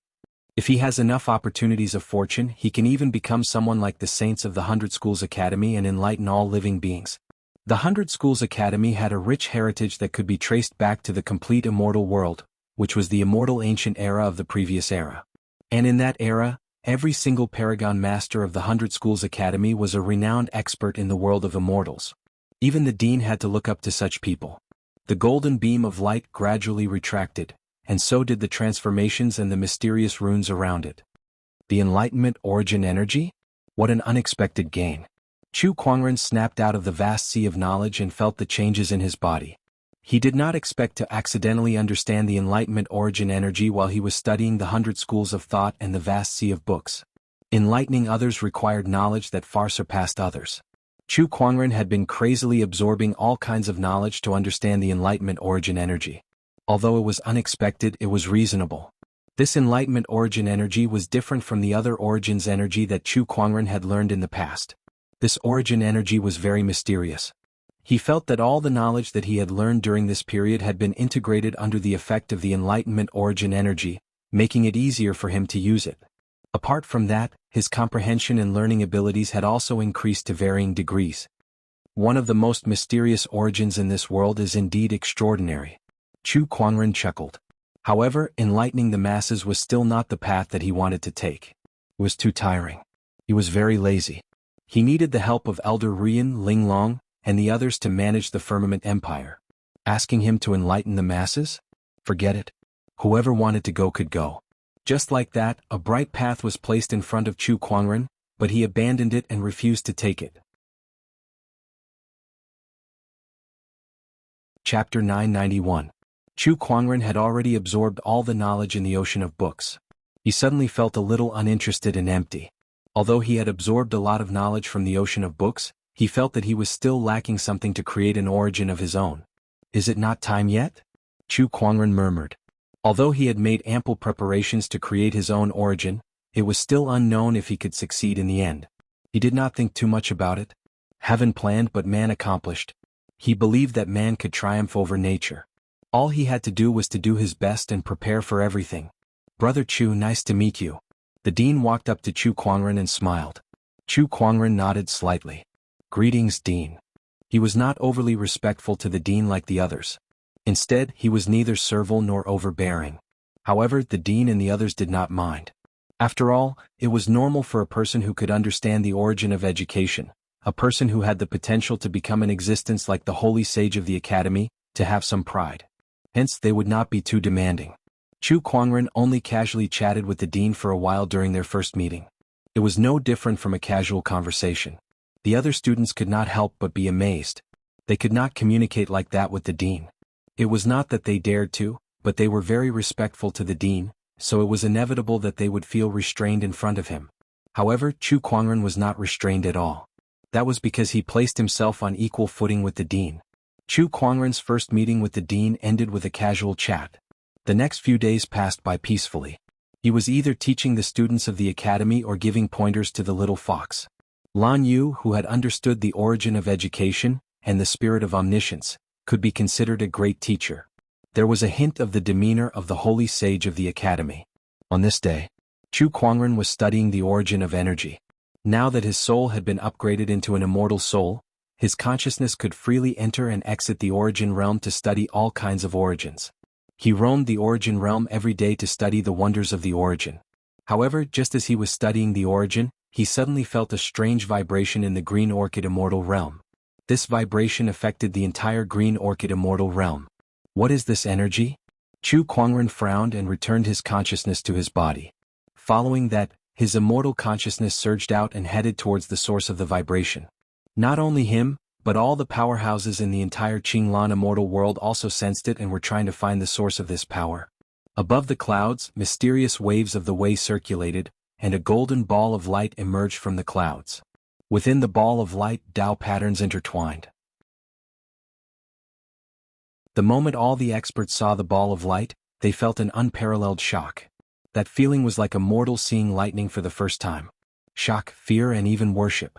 If he has enough opportunities of fortune, he can even become someone like the saints of the 100 Schools Academy and enlighten all living beings. The 100 Schools Academy had a rich heritage that could be traced back to the complete immortal world, which was the immortal ancient era of the previous era. And in that era, every single paragon master of the 100 Schools Academy was a renowned expert in the world of immortals. Even the Dean had to look up to such people. The golden beam of light gradually retracted, and so did the transformations and the mysterious runes around it. The enlightenment origin energy? What an unexpected gain. Chu Kuangren snapped out of the vast sea of knowledge and felt the changes in his body. He did not expect to accidentally understand the enlightenment origin energy while he was studying the 100 schools of thought and the vast sea of books. Enlightening others required knowledge that far surpassed others. Chu Kuangren had been crazily absorbing all kinds of knowledge to understand the enlightenment origin energy. Although it was unexpected, it was reasonable. This enlightenment origin energy was different from the other origins energy that Chu Kuangren had learned in the past. This origin energy was very mysterious. He felt that all the knowledge that he had learned during this period had been integrated under the effect of the enlightenment origin energy, making it easier for him to use it. Apart from that, his comprehension and learning abilities had also increased to varying degrees. One of the most mysterious origins in this world is indeed extraordinary. Chu Kuangren chuckled. However, enlightening the masses was still not the path that he wanted to take. It was too tiring. He was very lazy. He needed the help of Elder Rian, Linglong, and the others to manage the Firmament Empire. Asking him to enlighten the masses? Forget it. Whoever wanted to go could go. Just like that, a bright path was placed in front of Chu Kuangren, but he abandoned it and refused to take it. Chapter 991. Chu Kuangren had already absorbed all the knowledge in the ocean of books. He suddenly felt a little uninterested and empty. Although he had absorbed a lot of knowledge from the ocean of books, he felt that he was still lacking something to create an origin of his own. Is it not time yet? Chu Kuangren murmured. Although he had made ample preparations to create his own origin, it was still unknown if he could succeed in the end. He did not think too much about it. Heaven planned but man accomplished. He believed that man could triumph over nature. All he had to do was to do his best and prepare for everything. Brother Chu, nice to meet you. The Dean walked up to Chu Kuangren and smiled. Chu Kuangren nodded slightly. Greetings, Dean. He was not overly respectful to the Dean like the others. Instead, he was neither servile nor overbearing. However, the Dean and the others did not mind. After all, it was normal for a person who could understand the origin of education, a person who had the potential to become an existence like the holy sage of the academy, to have some pride. Hence, they would not be too demanding. Chu Kuangren only casually chatted with the Dean for a while during their first meeting. It was no different from a casual conversation. The other students could not help but be amazed. They could not communicate like that with the Dean. It was not that they dared to, but they were very respectful to the Dean, so it was inevitable that they would feel restrained in front of him. However, Chu Kuangren was not restrained at all. That was because he placed himself on equal footing with the Dean. Chu Kuangren's first meeting with the Dean ended with a casual chat. The next few days passed by peacefully. He was either teaching the students of the academy or giving pointers to the little fox. Lan Yu, who had understood the origin of education and the spirit of omniscience, could be considered a great teacher. There was a hint of the demeanor of the holy sage of the academy. On this day, Chu Kuangren was studying the origin of energy. Now that his soul had been upgraded into an immortal soul, his consciousness could freely enter and exit the origin realm to study all kinds of origins. He roamed the origin realm every day to study the wonders of the origin. However, just as he was studying the origin, he suddenly felt a strange vibration in the green orchid immortal realm. This vibration affected the entire green orchid immortal realm. What is this energy? Chu Kuangren frowned and returned his consciousness to his body. Following that, his immortal consciousness surged out and headed towards the source of the vibration. Not only him, but all the powerhouses in the entire Qinglan immortal world also sensed it and were trying to find the source of this power. Above the clouds, mysterious waves of the Wei circulated, and a golden ball of light emerged from the clouds. Within the ball of light, Dao patterns intertwined. The moment all the experts saw the ball of light, they felt an unparalleled shock. That feeling was like a mortal seeing lightning for the first time. Shock, fear, and even worship.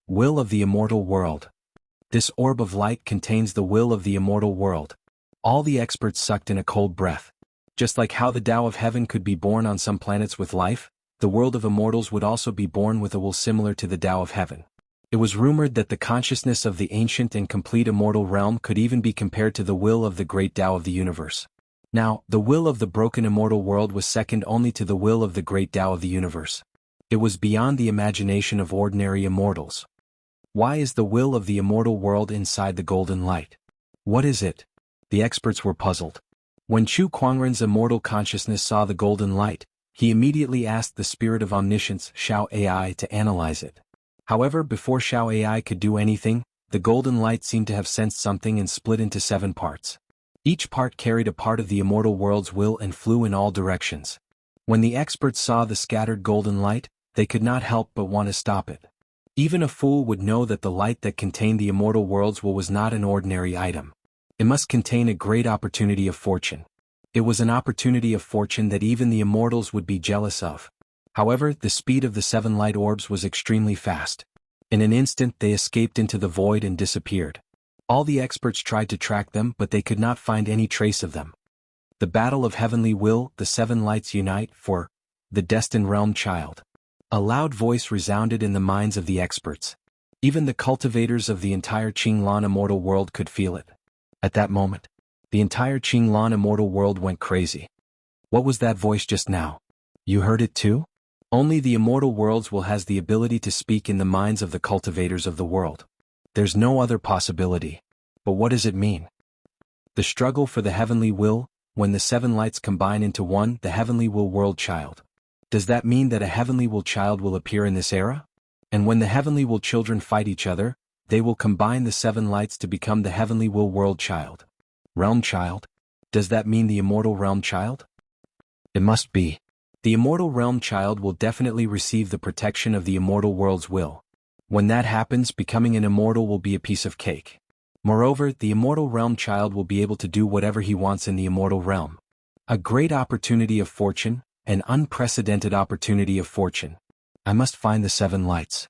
Will of the immortal world. This orb of light contains the will of the immortal world. All the experts sucked in a cold breath. Just like how the Tao of heaven could be born on some planets with life, the world of immortals would also be born with a will similar to the Tao of heaven. It was rumored that the consciousness of the ancient and complete immortal realm could even be compared to the will of the great Tao of the universe. Now, the will of the broken immortal world was second only to the will of the great Tao of the universe. It was beyond the imagination of ordinary immortals. Why is the will of the immortal world inside the golden light? What is it? The experts were puzzled. When Chu Kuangren's immortal consciousness saw the golden light, he immediately asked the spirit of omniscience, Xiao AI, to analyze it. However, before Xiao AI could do anything, the golden light seemed to have sensed something and split into 7 parts. Each part carried a part of the immortal world's will and flew in all directions. When the experts saw the scattered golden light, they could not help but want to stop it. Even a fool would know that the light that contained the immortal world's will was not an ordinary item. It must contain a great opportunity of fortune. It was an opportunity of fortune that even the immortals would be jealous of. However, the speed of the 7 light orbs was extremely fast. In an instant they escaped into the void and disappeared. All the experts tried to track them, but they could not find any trace of them. The battle of heavenly will, the 7 lights unite for the destined realm child. A loud voice resounded in the minds of the experts. Even the cultivators of the entire Qinglan immortal world could feel it. At that moment, the entire Qinglan immortal world went crazy. What was that voice just now? You heard it too? Only the immortal worlds will has the ability to speak in the minds of the cultivators of the world. There's no other possibility. But what does it mean? The struggle for the heavenly will, when the 7 lights combine into one, the heavenly will world child. Does that mean that a heavenly will child will appear in this era? And when the heavenly will children fight each other, they will combine the 7 lights to become the heavenly will world child. Realm child? Does that mean the immortal realm child? It must be. The immortal realm child will definitely receive the protection of the immortal world's will. When that happens, becoming an immortal will be a piece of cake. Moreover, the immortal realm child will be able to do whatever he wants in the immortal realm. A great opportunity of fortune, an unprecedented opportunity of fortune. I must find the 7 lights.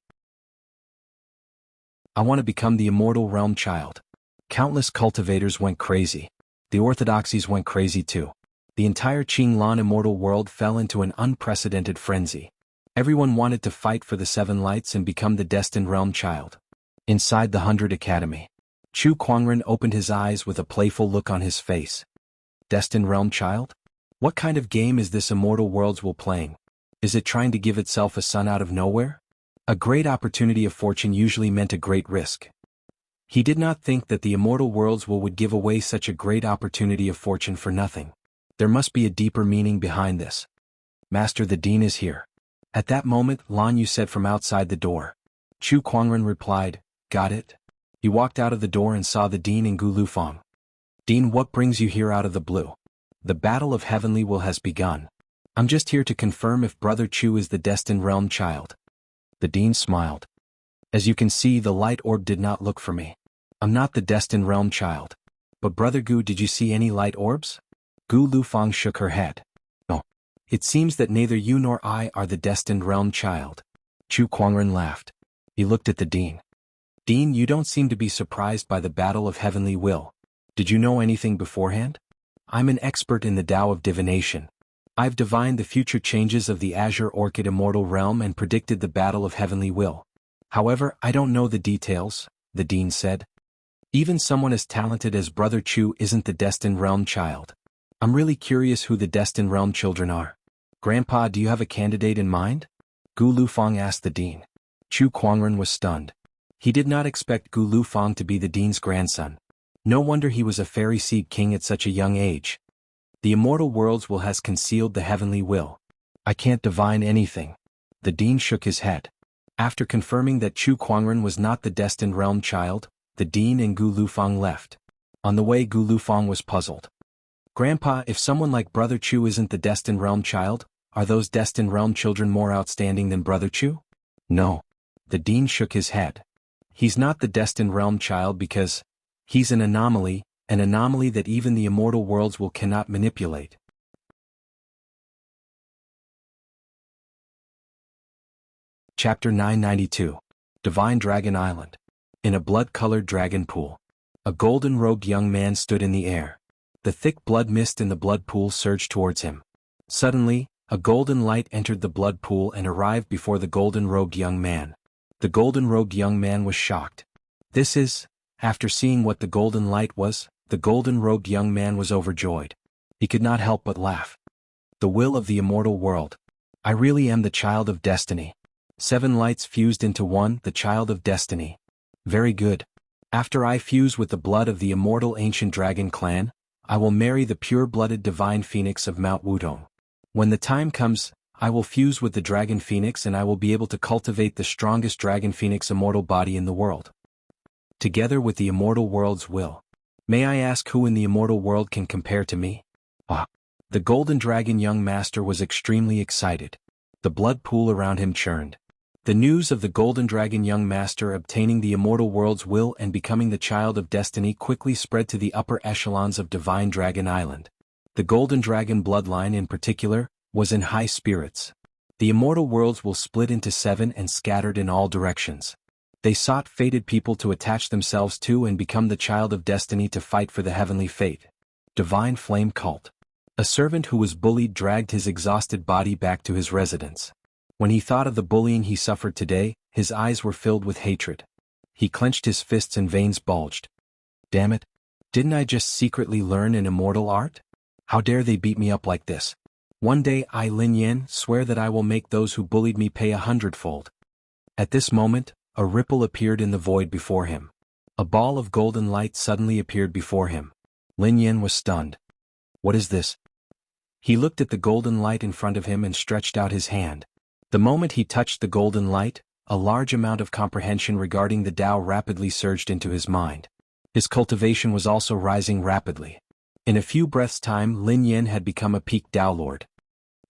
I want to become the immortal realm child. Countless cultivators went crazy. The orthodoxies went crazy too. The entire Qinglan immortal world fell into an unprecedented frenzy. Everyone wanted to fight for the 7 lights and become the destined realm child. Inside the 100 Academy, Chu Kuangren opened his eyes with a playful look on his face. Destined realm child? What kind of game is this immortal world's will playing? Is it trying to give itself a son out of nowhere? A great opportunity of fortune usually meant a great risk. He did not think that the immortal world's will would give away such a great opportunity of fortune for nothing. There must be a deeper meaning behind this. Master, the dean is here. At that moment, Lan Yu said from outside the door. Chu Kuangren replied, got it? He walked out of the door and saw the dean and Gu Lufang. Dean, what brings you here out of the blue? The battle of heavenly will has begun. I'm just here to confirm if Brother Chu is the destined realm child. The dean smiled. As you can see, the light orb did not look for me. I'm not the destined realm child. But Brother Gu, did you see any light orbs? Gu Lufang shook her head. No. It seems that neither you nor I are the destined realm child. Chu Kuangren laughed. He looked at the dean. Dean, you don't seem to be surprised by the battle of heavenly will. Did you know anything beforehand? I'm an expert in the Tao of divination. I've divined the future changes of the Azure Orchid Immortal Realm and predicted the battle of heavenly will. However, I don't know the details, the dean said. Even someone as talented as Brother Chu isn't the Destined Realm child. I'm really curious who the Destined Realm children are. Grandpa, do you have a candidate in mind? Gu Lufang asked the dean. Chu Kuangren was stunned. He did not expect Gu Lufang to be the dean's grandson. No wonder he was a fairy seed king at such a young age. The immortal worlds will has concealed the heavenly will. I can't divine anything. The dean shook his head. After confirming that Chu Kuangren was not the Destined Realm child, the dean and Gu Lufang left. On the way, Gu Lufang was puzzled. Grandpa, if someone like Brother Chu isn't the Destined Realm child, are those Destined Realm children more outstanding than Brother Chu? No. The dean shook his head. He's not the Destined Realm child because he's an anomaly that even the immortal worlds will cannot manipulate. Chapter 992. Divine Dragon Island. In a blood-colored dragon pool. A golden-robed young man stood in the air. The thick blood mist in the blood pool surged towards him. Suddenly, a golden light entered the blood pool and arrived before the golden-robed young man. The golden-robed young man was shocked. After seeing what the golden light was, the golden-robed young man was overjoyed. He could not help but laugh. The will of the immortal world. I really am the child of destiny. 7 lights fused into one, the child of destiny. Very good. After I fuse with the blood of the immortal ancient dragon clan, I will marry the pure-blooded divine phoenix of Mount Wudong. When the time comes, I will fuse with the dragon phoenix and I will be able to cultivate the strongest dragon phoenix immortal body in the world. Together with the immortal world's will. May I ask who in the immortal world can compare to me? The golden dragon young master was extremely excited. The blood pool around him churned. The news of the golden dragon young master obtaining the immortal world's will and becoming the child of destiny quickly spread to the upper echelons of Divine Dragon Island. The golden dragon bloodline in particular was in high spirits. The immortal worlds will split into 7 and scattered in all directions. They sought fated people to attach themselves to and become the child of destiny to fight for the heavenly fate. Divine Flame Cult. A servant who was bullied dragged his exhausted body back to his residence. When he thought of the bullying he suffered today, his eyes were filled with hatred. He clenched his fists and veins bulged. Damn it! Didn't I just secretly learn an immortal art? How dare they beat me up like this? One day I, Lin Yan, swear that I will make those who bullied me pay 100-fold. At this moment, a ripple appeared in the void before him. A ball of golden light suddenly appeared before him. Lin Yan was stunned. What is this? He looked at the golden light in front of him and stretched out his hand. The moment he touched the golden light, a large amount of comprehension regarding the Tao rapidly surged into his mind. His cultivation was also rising rapidly. In a few breaths' time, Lin Yan had become a peak Tao Lord.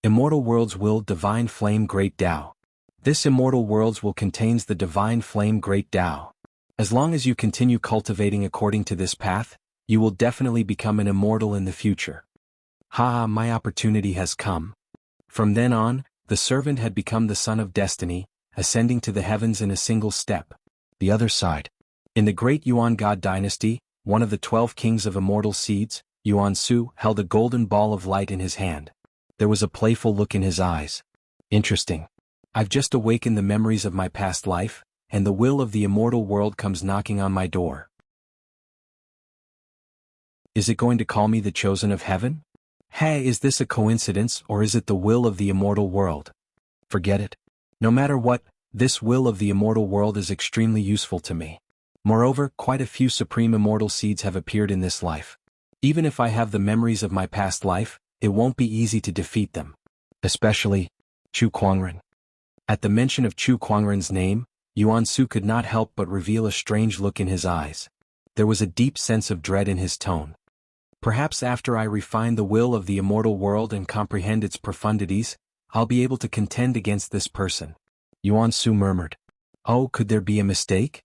Immortal Worlds will Divine Flame Great Tao. This Immortal Worlds will contains the Divine Flame Great Tao. As long as you continue cultivating according to this path, you will definitely become an immortal in the future. My opportunity has come. From then on, the servant had become the son of destiny, ascending to the heavens in a single step. The other side. In the great Yuan God dynasty, one of the 12 kings of immortal seeds, Yuan Su, held a golden ball of light in his hand. There was a playful look in his eyes. Interesting. I've just awakened the memories of my past life, and the will of the immortal world comes knocking on my door. Is it going to call me the chosen of heaven? Hey, is this a coincidence or is it the will of the immortal world? Forget it. No matter what, this will of the immortal world is extremely useful to me. Moreover, quite a few supreme immortal seeds have appeared in this life. Even if I have the memories of my past life, it won't be easy to defeat them. Especially Chu Kuangren. At the mention of Chu Kuangren's name, Yuan Su could not help but reveal a strange look in his eyes. There was a deep sense of dread in his tone. Perhaps after I refine the will of the immortal world and comprehend its profundities, I'll be able to contend against this person. Yuan Su murmured. Oh, could there be a mistake?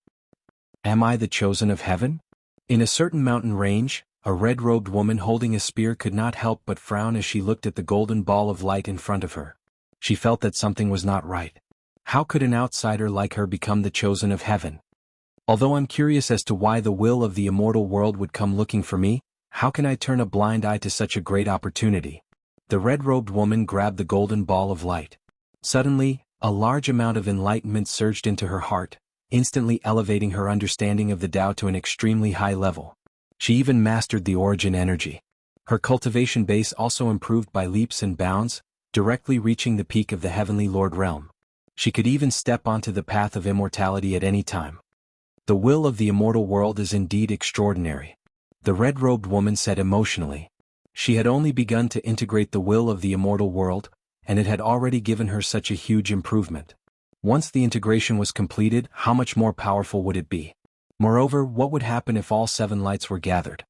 Am I the chosen of heaven? In a certain mountain range, a red-robed woman holding a spear could not help but frown as she looked at the golden ball of light in front of her. She felt that something was not right. How could an outsider like her become the chosen of heaven? Although I'm curious as to why the will of the immortal world would come looking for me, how can I turn a blind eye to such a great opportunity? The red-robed woman grabbed the golden ball of light. Suddenly, a large amount of enlightenment surged into her heart, instantly elevating her understanding of the Tao to an extremely high level. She even mastered the origin energy. Her cultivation base also improved by leaps and bounds, directly reaching the peak of the heavenly Lord realm. She could even step onto the path of immortality at any time. The will of the immortal world is indeed extraordinary, the red-robed woman said emotionally. She had only begun to integrate the will of the immortal world, and it had already given her such a huge improvement. Once the integration was completed, how much more powerful would it be? Moreover, what would happen if all 7 lights were gathered?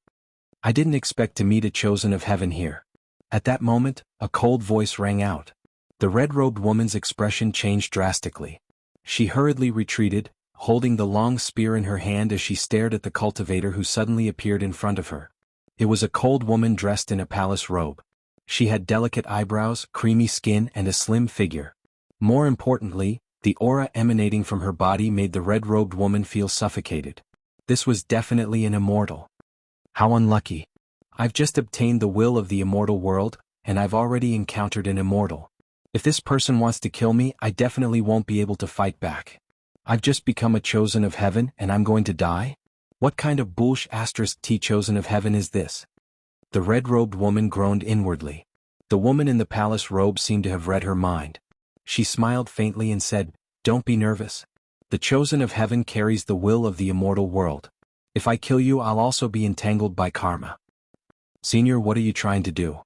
I didn't expect to meet a chosen of heaven here. At that moment, a cold voice rang out. The red-robed woman's expression changed drastically. She hurriedly retreated, holding the long spear in her hand as she stared at the cultivator who suddenly appeared in front of her. It was a cold woman dressed in a palace robe. She had delicate eyebrows, creamy skin, and a slim figure. More importantly, the aura emanating from her body made the red-robed woman feel suffocated. This was definitely an immortal. How unlucky. I've just obtained the will of the immortal world, and I've already encountered an immortal. If this person wants to kill me, I definitely won't be able to fight back. I've just become a chosen of heaven and I'm going to die? What kind of *T chosen of heaven is this? The red-robed woman groaned inwardly. The woman in the palace robe seemed to have read her mind. She smiled faintly and said, "Don't be nervous. The chosen of heaven carries the will of the immortal world. If I kill you, I'll also be entangled by karma." "Senior, what are you trying to do?"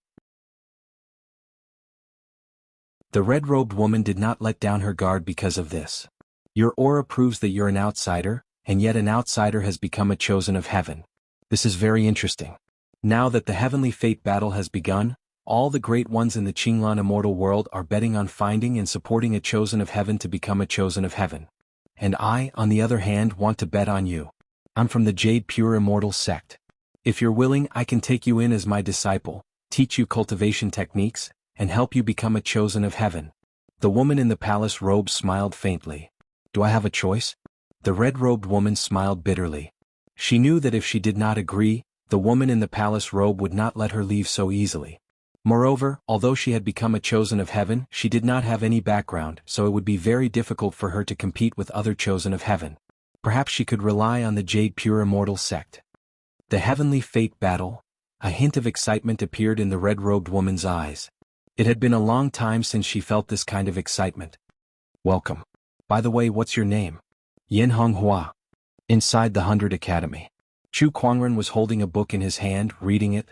The red-robed woman did not let down her guard because of this. "Your aura proves that you're an outsider, and yet an outsider has become a chosen of heaven. This is very interesting. Now that the heavenly fate battle has begun, all the great ones in the Qinglan immortal world are betting on finding and supporting a chosen of heaven to become a chosen of heaven. And I, on the other hand, want to bet on you. I'm from the Jade Pure Immortal sect. If you're willing, I can take you in as my disciple, teach you cultivation techniques, and help you become a chosen of heaven." The woman in the palace robe smiled faintly. "Do I have a choice?" The red-robed woman smiled bitterly. She knew that if she did not agree, the woman in the palace robe would not let her leave so easily. Moreover, although she had become a chosen of heaven, she did not have any background, so it would be very difficult for her to compete with other chosen of heaven. Perhaps she could rely on the Jade Pure Immortal sect. The heavenly fate battle. A hint of excitement appeared in the red-robed woman's eyes. It had been a long time since she felt this kind of excitement. "Welcome. By the way, what's your name?" "Yin Honghua." Inside the 100 Academy. Chu Kuangren was holding a book in his hand, reading it.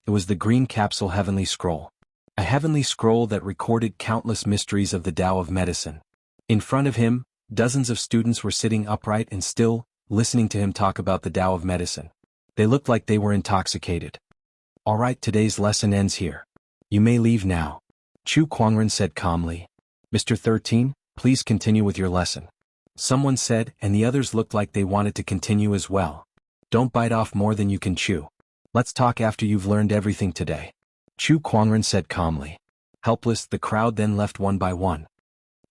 It was the green capsule heavenly scroll. A heavenly scroll that recorded countless mysteries of the Tao of medicine. In front of him, dozens of students were sitting upright and still, listening to him talk about the Tao of medicine. They looked like they were intoxicated. "All right, today's lesson ends here. You may leave now," Chu Kuangren said calmly. "Mr. 13, please continue with your lesson." Someone said, and the others looked like they wanted to continue as well. "Don't bite off more than you can chew. Let's talk after you've learned everything today," Chu Kuangren said calmly. Helpless, the crowd then left one by one.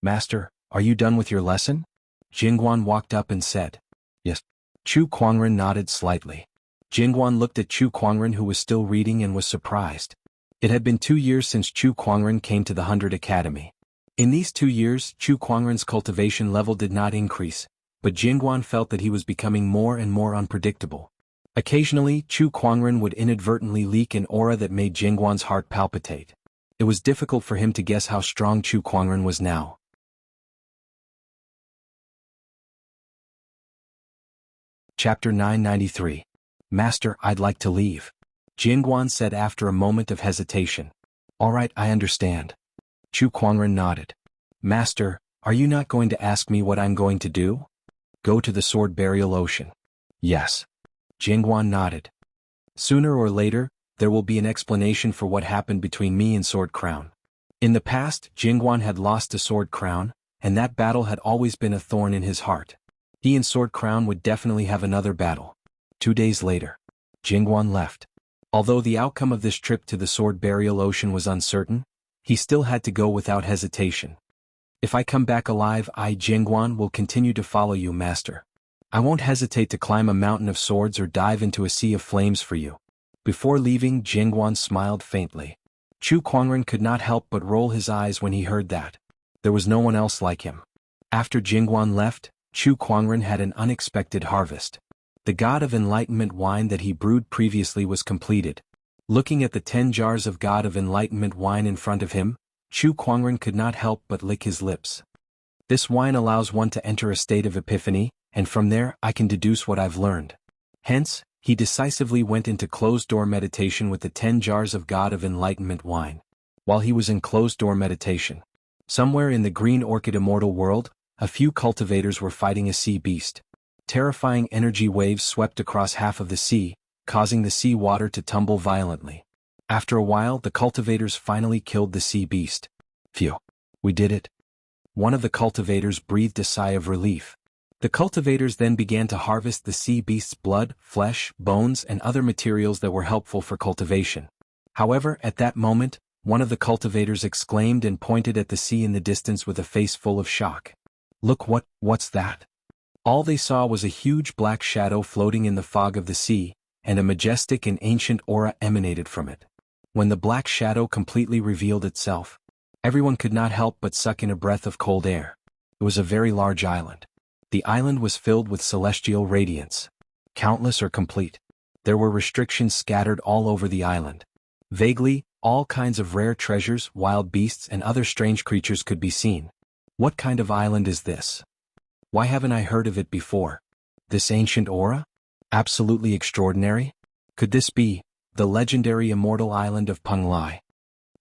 "Master, are you done with your lesson?" Jingguan walked up and said. "Yes." Chu Kuangren nodded slightly. Jingguan looked at Chu Kuangren, who was still reading, and was surprised. It had been 2 years since Chu Kuangren came to the 100 Academy. In these 2 years, Chu Kuangren's cultivation level did not increase, but Jingguan felt that he was becoming more and more unpredictable. Occasionally, Chu Kuangren would inadvertently leak an aura that made Jingguan's heart palpitate. It was difficult for him to guess how strong Chu Kuangren was now. Chapter 993. "Master, I'd like to leave," Jingguan said after a moment of hesitation. "All right, I understand." Chu Kuangren nodded. "Master, are you not going to ask me what I'm going to do?" "Go to the Sword Burial Ocean." "Yes." Jingguan nodded. "Sooner or later, there will be an explanation for what happened between me and Sword Crown." In the past, Jingguan had lost to Sword Crown, and that battle had always been a thorn in his heart. He and Sword Crown would definitely have another battle. 2 days later, Jingguan left. Although the outcome of this trip to the Sword Burial Ocean was uncertain, he still had to go without hesitation. If I come back alive, I, Jingguan, will continue to follow you, master. I won't hesitate to climb a mountain of swords or dive into a sea of flames for you. Before leaving, Jingguan smiled faintly. Chu Kuangren could not help but roll his eyes when he heard that. There was no one else like him. After Jingguan left, Chu Kuangren had an unexpected harvest. The God of Enlightenment wine that he brewed previously was completed. Looking at the 10 jars of God of Enlightenment wine in front of him, Chu Kuangren could not help but lick his lips. This wine allows one to enter a state of epiphany, and from there I can deduce what I've learned. Hence, he decisively went into closed-door meditation with the 10 jars of God of Enlightenment wine. While he was in closed-door meditation, somewhere in the Green Orchid Immortal world, a few cultivators were fighting a sea beast. Terrifying energy waves swept across half of the sea, causing the sea water to tumble violently. After a while, the cultivators finally killed the sea beast. Phew, we did it. One of the cultivators breathed a sigh of relief. The cultivators then began to harvest the sea beast's blood, flesh, bones, and other materials that were helpful for cultivation. However, at that moment, one of the cultivators exclaimed and pointed at the sea in the distance with a face full of shock. Look, what's that? All they saw was a huge black shadow floating in the fog of the sea, and a majestic and ancient aura emanated from it. When the black shadow completely revealed itself, everyone could not help but suck in a breath of cold air. It was a very large island. The island was filled with celestial radiance. Countless or complete. There were restrictions scattered all over the island. Vaguely, all kinds of rare treasures, wild beasts, and other strange creatures could be seen. What kind of island is this? Why haven't I heard of it before? This ancient aura? Absolutely extraordinary? Could this be the legendary immortal island of Penglai?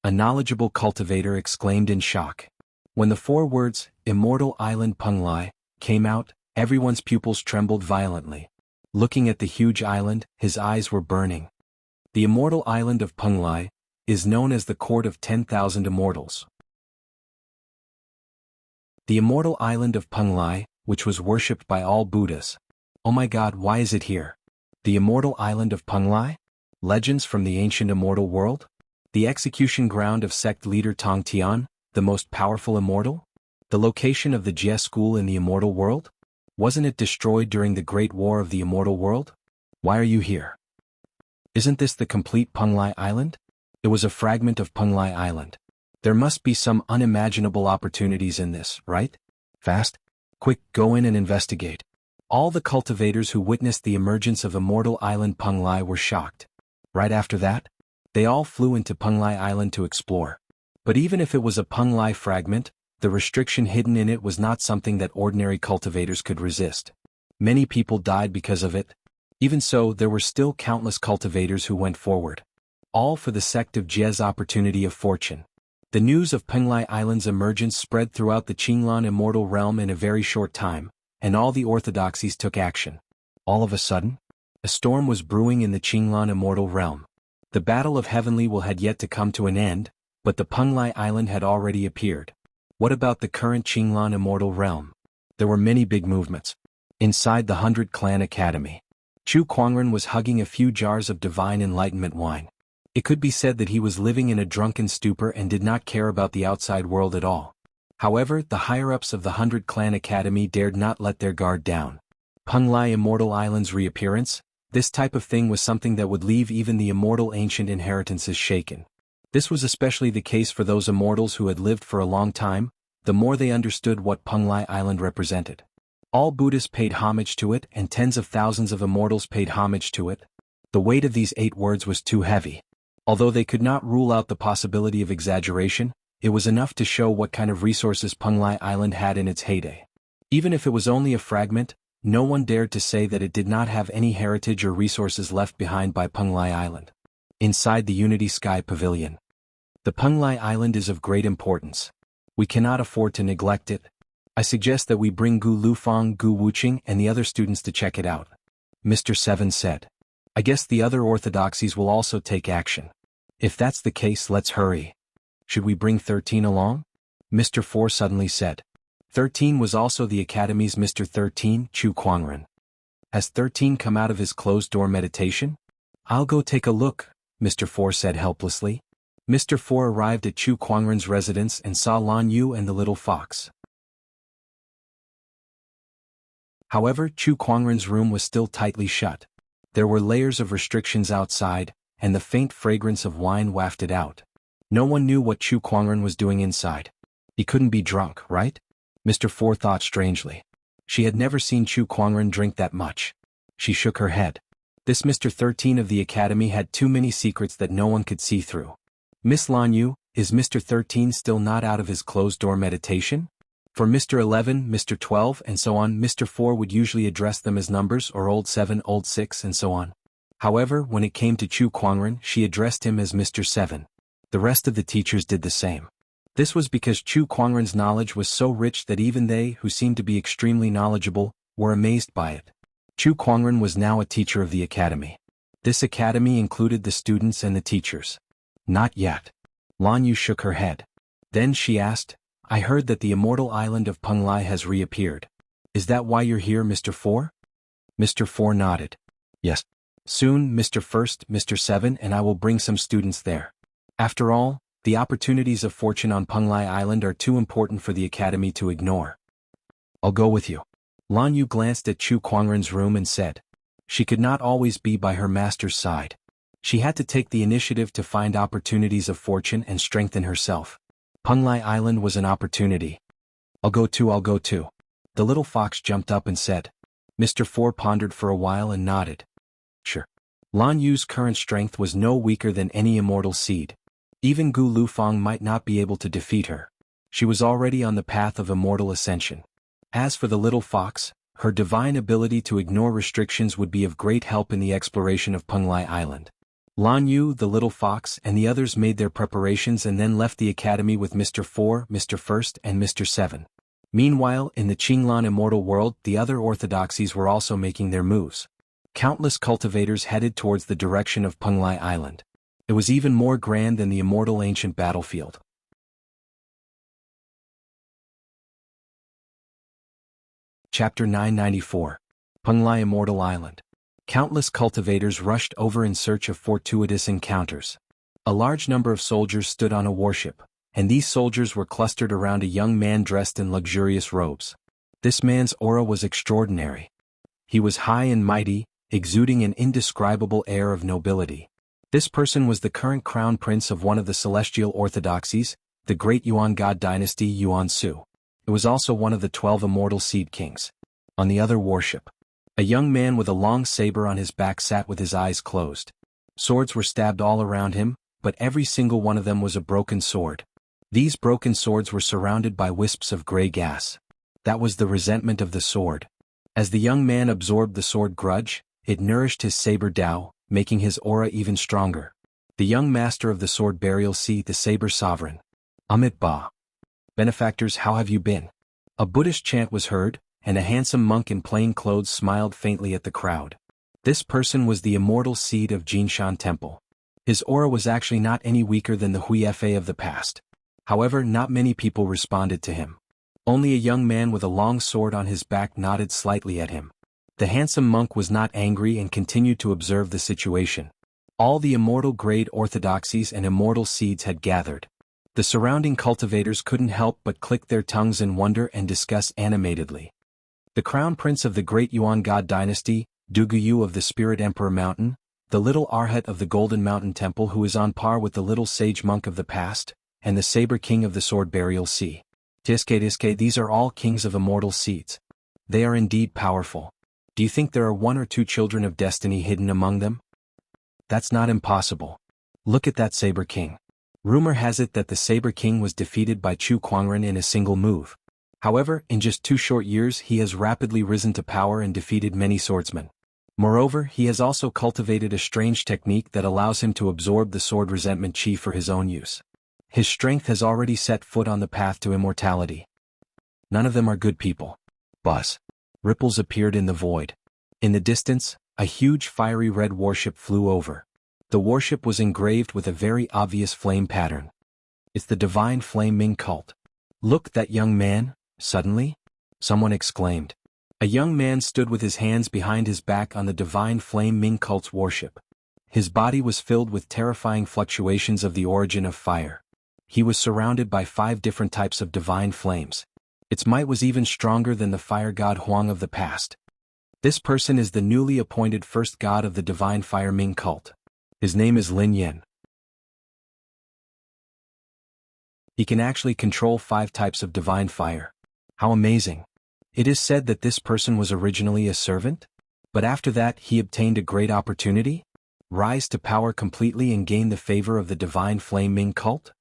A knowledgeable cultivator exclaimed in shock. When the 4 words, Immortal Island Penglai, came out, everyone's pupils trembled violently. Looking at the huge island, his eyes were burning. The immortal island of Penglai is known as the Court of 10,000 Immortals. The immortal island of Penglai, which was worshipped by all Buddhas. Oh my God, why is it here? The immortal island of Penglai? Legends from the ancient immortal world? The execution ground of sect leader Tong Tian, the most powerful immortal? The location of the Jie school in the immortal world? Wasn't it destroyed during the Great War of the immortal world? Why are you here? Isn't this the complete Penglai Island? It was a fragment of Penglai Island. There must be some unimaginable opportunities in this, right? Fast? Quick, go in and investigate. All the cultivators who witnessed the emergence of Immortal Island Penglai were shocked. Right after that, they all flew into Penglai Island to explore. But even if it was a Penglai fragment, the restriction hidden in it was not something that ordinary cultivators could resist. Many people died because of it. Even so, there were still countless cultivators who went forward. All for the sect of Jie's opportunity of fortune. The news of Penglai Island's emergence spread throughout the Qinglan immortal realm in a very short time, and all the orthodoxies took action. All of a sudden, a storm was brewing in the Qinglan immortal realm. The Battle of Heavenly Will had yet to come to an end, but the Penglai Island had already appeared. What about the current Qinglan immortal realm? There were many big movements. Inside the 100 Clan Academy, Chu Kuangren was hugging a few jars of divine enlightenment wine. It could be said that he was living in a drunken stupor and did not care about the outside world at all. However, the higher-ups of the 100 Clan Academy dared not let their guard down. Penglai Immortal Island's reappearance? This type of thing was something that would leave even the immortal ancient inheritances shaken. This was especially the case for those immortals who had lived for a long time, the more they understood what Penglai Island represented. All Buddhists paid homage to it, and tens of thousands of immortals paid homage to it. The weight of these 8 words was too heavy. Although they could not rule out the possibility of exaggeration, it was enough to show what kind of resources Penglai Island had in its heyday. Even if it was only a fragment, no one dared to say that it did not have any heritage or resources left behind by Penglai Island. Inside the Unity Sky Pavilion. The Penglai Island is of great importance. We cannot afford to neglect it. I suggest that we bring Gu Lufang, Gu Wuqing, and the other students to check it out. Mr. Seven said. I guess the other orthodoxies will also take action. If that's the case, let's hurry. Should we bring 13 along? Mr. 4 suddenly said. 13 was also the Academy's Mr. 13, Chu Kuangren. Has 13 come out of his closed-door meditation? I'll go take a look, Mr. 4 said helplessly. Mr. Four arrived at Chu Kuangren's residence and saw Lan Yu and the little fox. However, Chu Kuangren's room was still tightly shut. There were layers of restrictions outside, and the faint fragrance of wine wafted out. No one knew what Chu Kuangren was doing inside. He couldn't be drunk, right? Mr. Four thought strangely. She had never seen Chu Kuangren drink that much. She shook her head. This Mr. 13 of the academy had too many secrets that no one could see through. Miss Lan Yu, is Mr. 13 still not out of his closed-door meditation? For Mr. 11, Mr. 12, and so on, Mr. 4 would usually address them as numbers or old 7, old 6, and so on. However, when it came to Chu Kuangren, she addressed him as Mr. 7. The rest of the teachers did the same. This was because Chu Kuangren's knowledge was so rich that even they, who seemed to be extremely knowledgeable, were amazed by it. Chu Kuangren was now a teacher of the academy. This academy included the students and the teachers. Not yet. Lan Yu shook her head. Then she asked, I heard that the immortal island of Penglai has reappeared. Is that why you're here, Mr. 4? Mr. 4 nodded. Yes. Soon, Mr. 1st, Mr. 7 and I will bring some students there. After all, the opportunities of fortune on Penglai Island are too important for the academy to ignore. I'll go with you. Lan Yu glanced at Chu Kuangren's room and said. She could not always be by her master's side. She had to take the initiative to find opportunities of fortune and strengthen herself. Penglai Island was an opportunity. I'll go too. The little fox jumped up and said. Mr. 4 pondered for a while and nodded. Sure. Lan Yu's current strength was no weaker than any immortal seed. Even Gu Lufang might not be able to defeat her. She was already on the path of immortal ascension. As for the little fox, her divine ability to ignore restrictions would be of great help in the exploration of Penglai Island. Lan Yu, the little fox, and the others made their preparations and then left the academy with Mr. 4, Mr. 1st, and Mr. 7. Meanwhile, in the Qinglan immortal world, the other orthodoxies were also making their moves. Countless cultivators headed towards the direction of Penglai Island. It was even more grand than the immortal ancient battlefield. Chapter 994. Penglai Immortal Island. Countless cultivators rushed over in search of fortuitous encounters. A large number of soldiers stood on a warship, and these soldiers were clustered around a young man dressed in luxurious robes. This man's aura was extraordinary. He was high and mighty, exuding an indescribable air of nobility. This person was the current crown prince of one of the celestial orthodoxies, the great Yuan God dynasty Yuan Su. It was also one of the 12 immortal seed kings. On the other warship, a young man with a long saber on his back sat with his eyes closed. Swords were stabbed all around him, but every single one of them was a broken sword. These broken swords were surrounded by wisps of gray gas. That was the resentment of the sword. As the young man absorbed the sword grudge, it nourished his saber Tao, making his aura even stronger. The young master of the sword burial see the saber sovereign. Amit Ba. Benefactors, how have you been? A Buddhist chant was heard, and a handsome monk in plain clothes smiled faintly at the crowd. This person was the immortal seed of Jinshan Temple. His aura was actually not any weaker than the Huifa of the past. However, not many people responded to him. Only a young man with a long sword on his back nodded slightly at him. The handsome monk was not angry and continued to observe the situation. All the immortal grade orthodoxies and immortal seeds had gathered. The surrounding cultivators couldn't help but click their tongues in wonder and discuss animatedly. The crown prince of the great Yuan God dynasty, Duguyu of the Spirit Emperor Mountain, the little Arhat of the Golden Mountain Temple who is on par with the little sage monk of the past, and the Saber King of the Sword Burial Sea. Tiske, these are all kings of immortal seeds. They are indeed powerful. Do you think there are 1 or 2 children of destiny hidden among them? That's not impossible. Look at that Saber King. Rumor has it that the Saber King was defeated by Chu Kuangren in a single move. However, in just 2 short years he has rapidly risen to power and defeated many swordsmen. Moreover, he has also cultivated a strange technique that allows him to absorb the sword resentment chi for his own use. His strength has already set foot on the path to immortality. None of them are good people. Buzz. Ripples appeared in the void. In the distance, a huge fiery red warship flew over. The warship was engraved with a very obvious flame pattern. It's the Divine Flame Ming cult. Look, that young man. Suddenly, someone exclaimed. A young man stood with his hands behind his back on the Divine Flame Ming cult's warship. His body was filled with terrifying fluctuations of the origin of fire. He was surrounded by 5 different types of divine flames. Its might was even stronger than the fire god Huang of the past. This person is the newly appointed first god of the divine fire Ming cult. His name is Lin Yan. He can actually control 5 types of divine fire. How amazing! It is said that this person was originally a servant, but after that he obtained a great opportunity, rise to power completely and gain the favor of the divine flame Ming cult.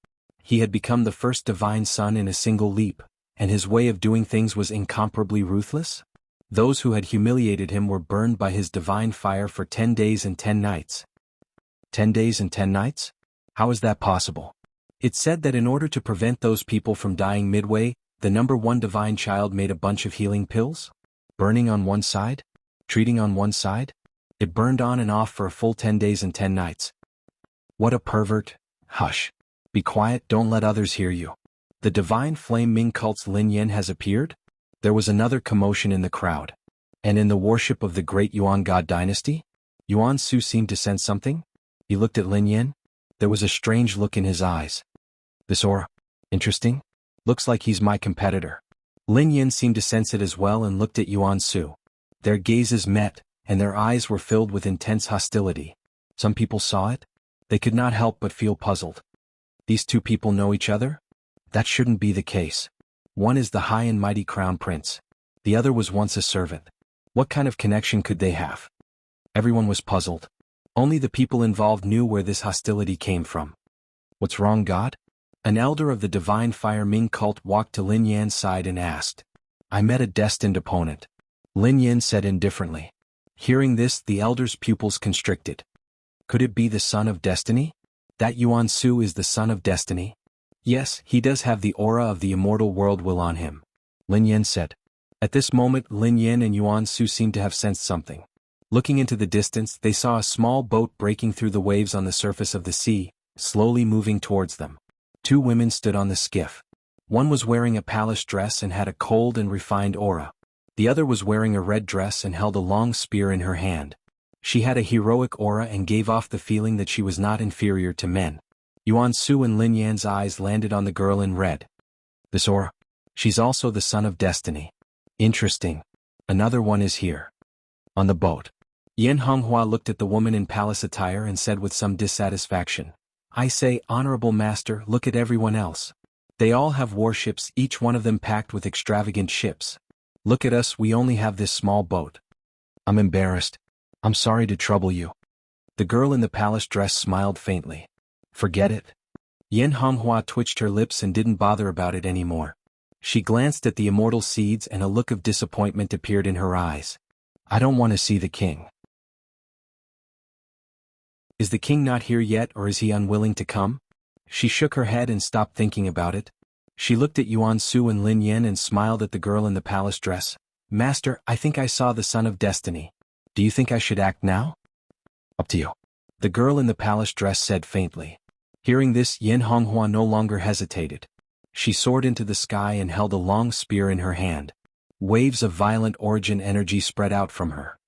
He had become the first divine son in a single leap, and his way of doing things was incomparably ruthless. Those who had humiliated him were burned by his divine fire for 10 days and 10 nights. 10 days and 10 nights? How is that possible? It said that in order to prevent those people from dying midway, the number 1 divine child made a bunch of healing pills, burning on one side, treating on one side. It burned on and off for a full 10 days and 10 nights. What a pervert! Hush. Be quiet, don't let others hear you. The divine flame Ming cult's Lin Yan has appeared? There was another commotion in the crowd. And in the worship of the great Yuan god dynasty? Yuan Su seemed to sense something. He looked at Lin Yan. There was a strange look in his eyes. This aura. Interesting. Looks like he's my competitor. Lin Yan seemed to sense it as well and looked at Yuan Su. Their gazes met, and their eyes were filled with intense hostility. Some people saw it. They could not help but feel puzzled. These 2 people know each other? That shouldn't be the case. One is the high and mighty crown prince. The other was once a servant. What kind of connection could they have? Everyone was puzzled. Only the people involved knew where this hostility came from. What's wrong, God? An elder of the divine fire Ming cult walked to Lin Yan's side and asked. I met a destined opponent. Lin Yan said indifferently. Hearing this, the elder's pupils constricted. Could it be the son of destiny? That Yuan Su is the son of destiny? Yes, he does have the aura of the immortal world will on him, Lin Yan said. At this moment, Lin Yan and Yuan Su seemed to have sensed something. Looking into the distance, they saw a small boat breaking through the waves on the surface of the sea, slowly moving towards them. 2 women stood on the skiff. One was wearing a palace dress and had a cold and refined aura. The other was wearing a red dress and held a long spear in her hand. She had a heroic aura and gave off the feeling that she was not inferior to men. Yuan Su and Lin Yan's eyes landed on the girl in red. This aura? She's also the son of destiny. Interesting. Another one is here. On the boat. Yin Honghua looked at the woman in palace attire and said with some dissatisfaction. I say, honorable master, look at everyone else. They all have warships, each one of them packed with extravagant ships. Look at us, we only have this small boat. I'm embarrassed. I'm sorry to trouble you. The girl in the palace dress smiled faintly. Forget it. Yin Honghua twitched her lips and didn't bother about it anymore. She glanced at the immortal seeds and a look of disappointment appeared in her eyes. I don't want to see the king. Is the king not here yet, or is he unwilling to come? She shook her head and stopped thinking about it. She looked at Yuan Su and Lin Yan and smiled at the girl in the palace dress. Master, I think I saw the son of destiny. Do you think I should act now? Up to you. The girl in the palace dress said faintly. Hearing this, Yin Honghua no longer hesitated. She soared into the sky and held a long spear in her hand. Waves of violent origin energy spread out from her.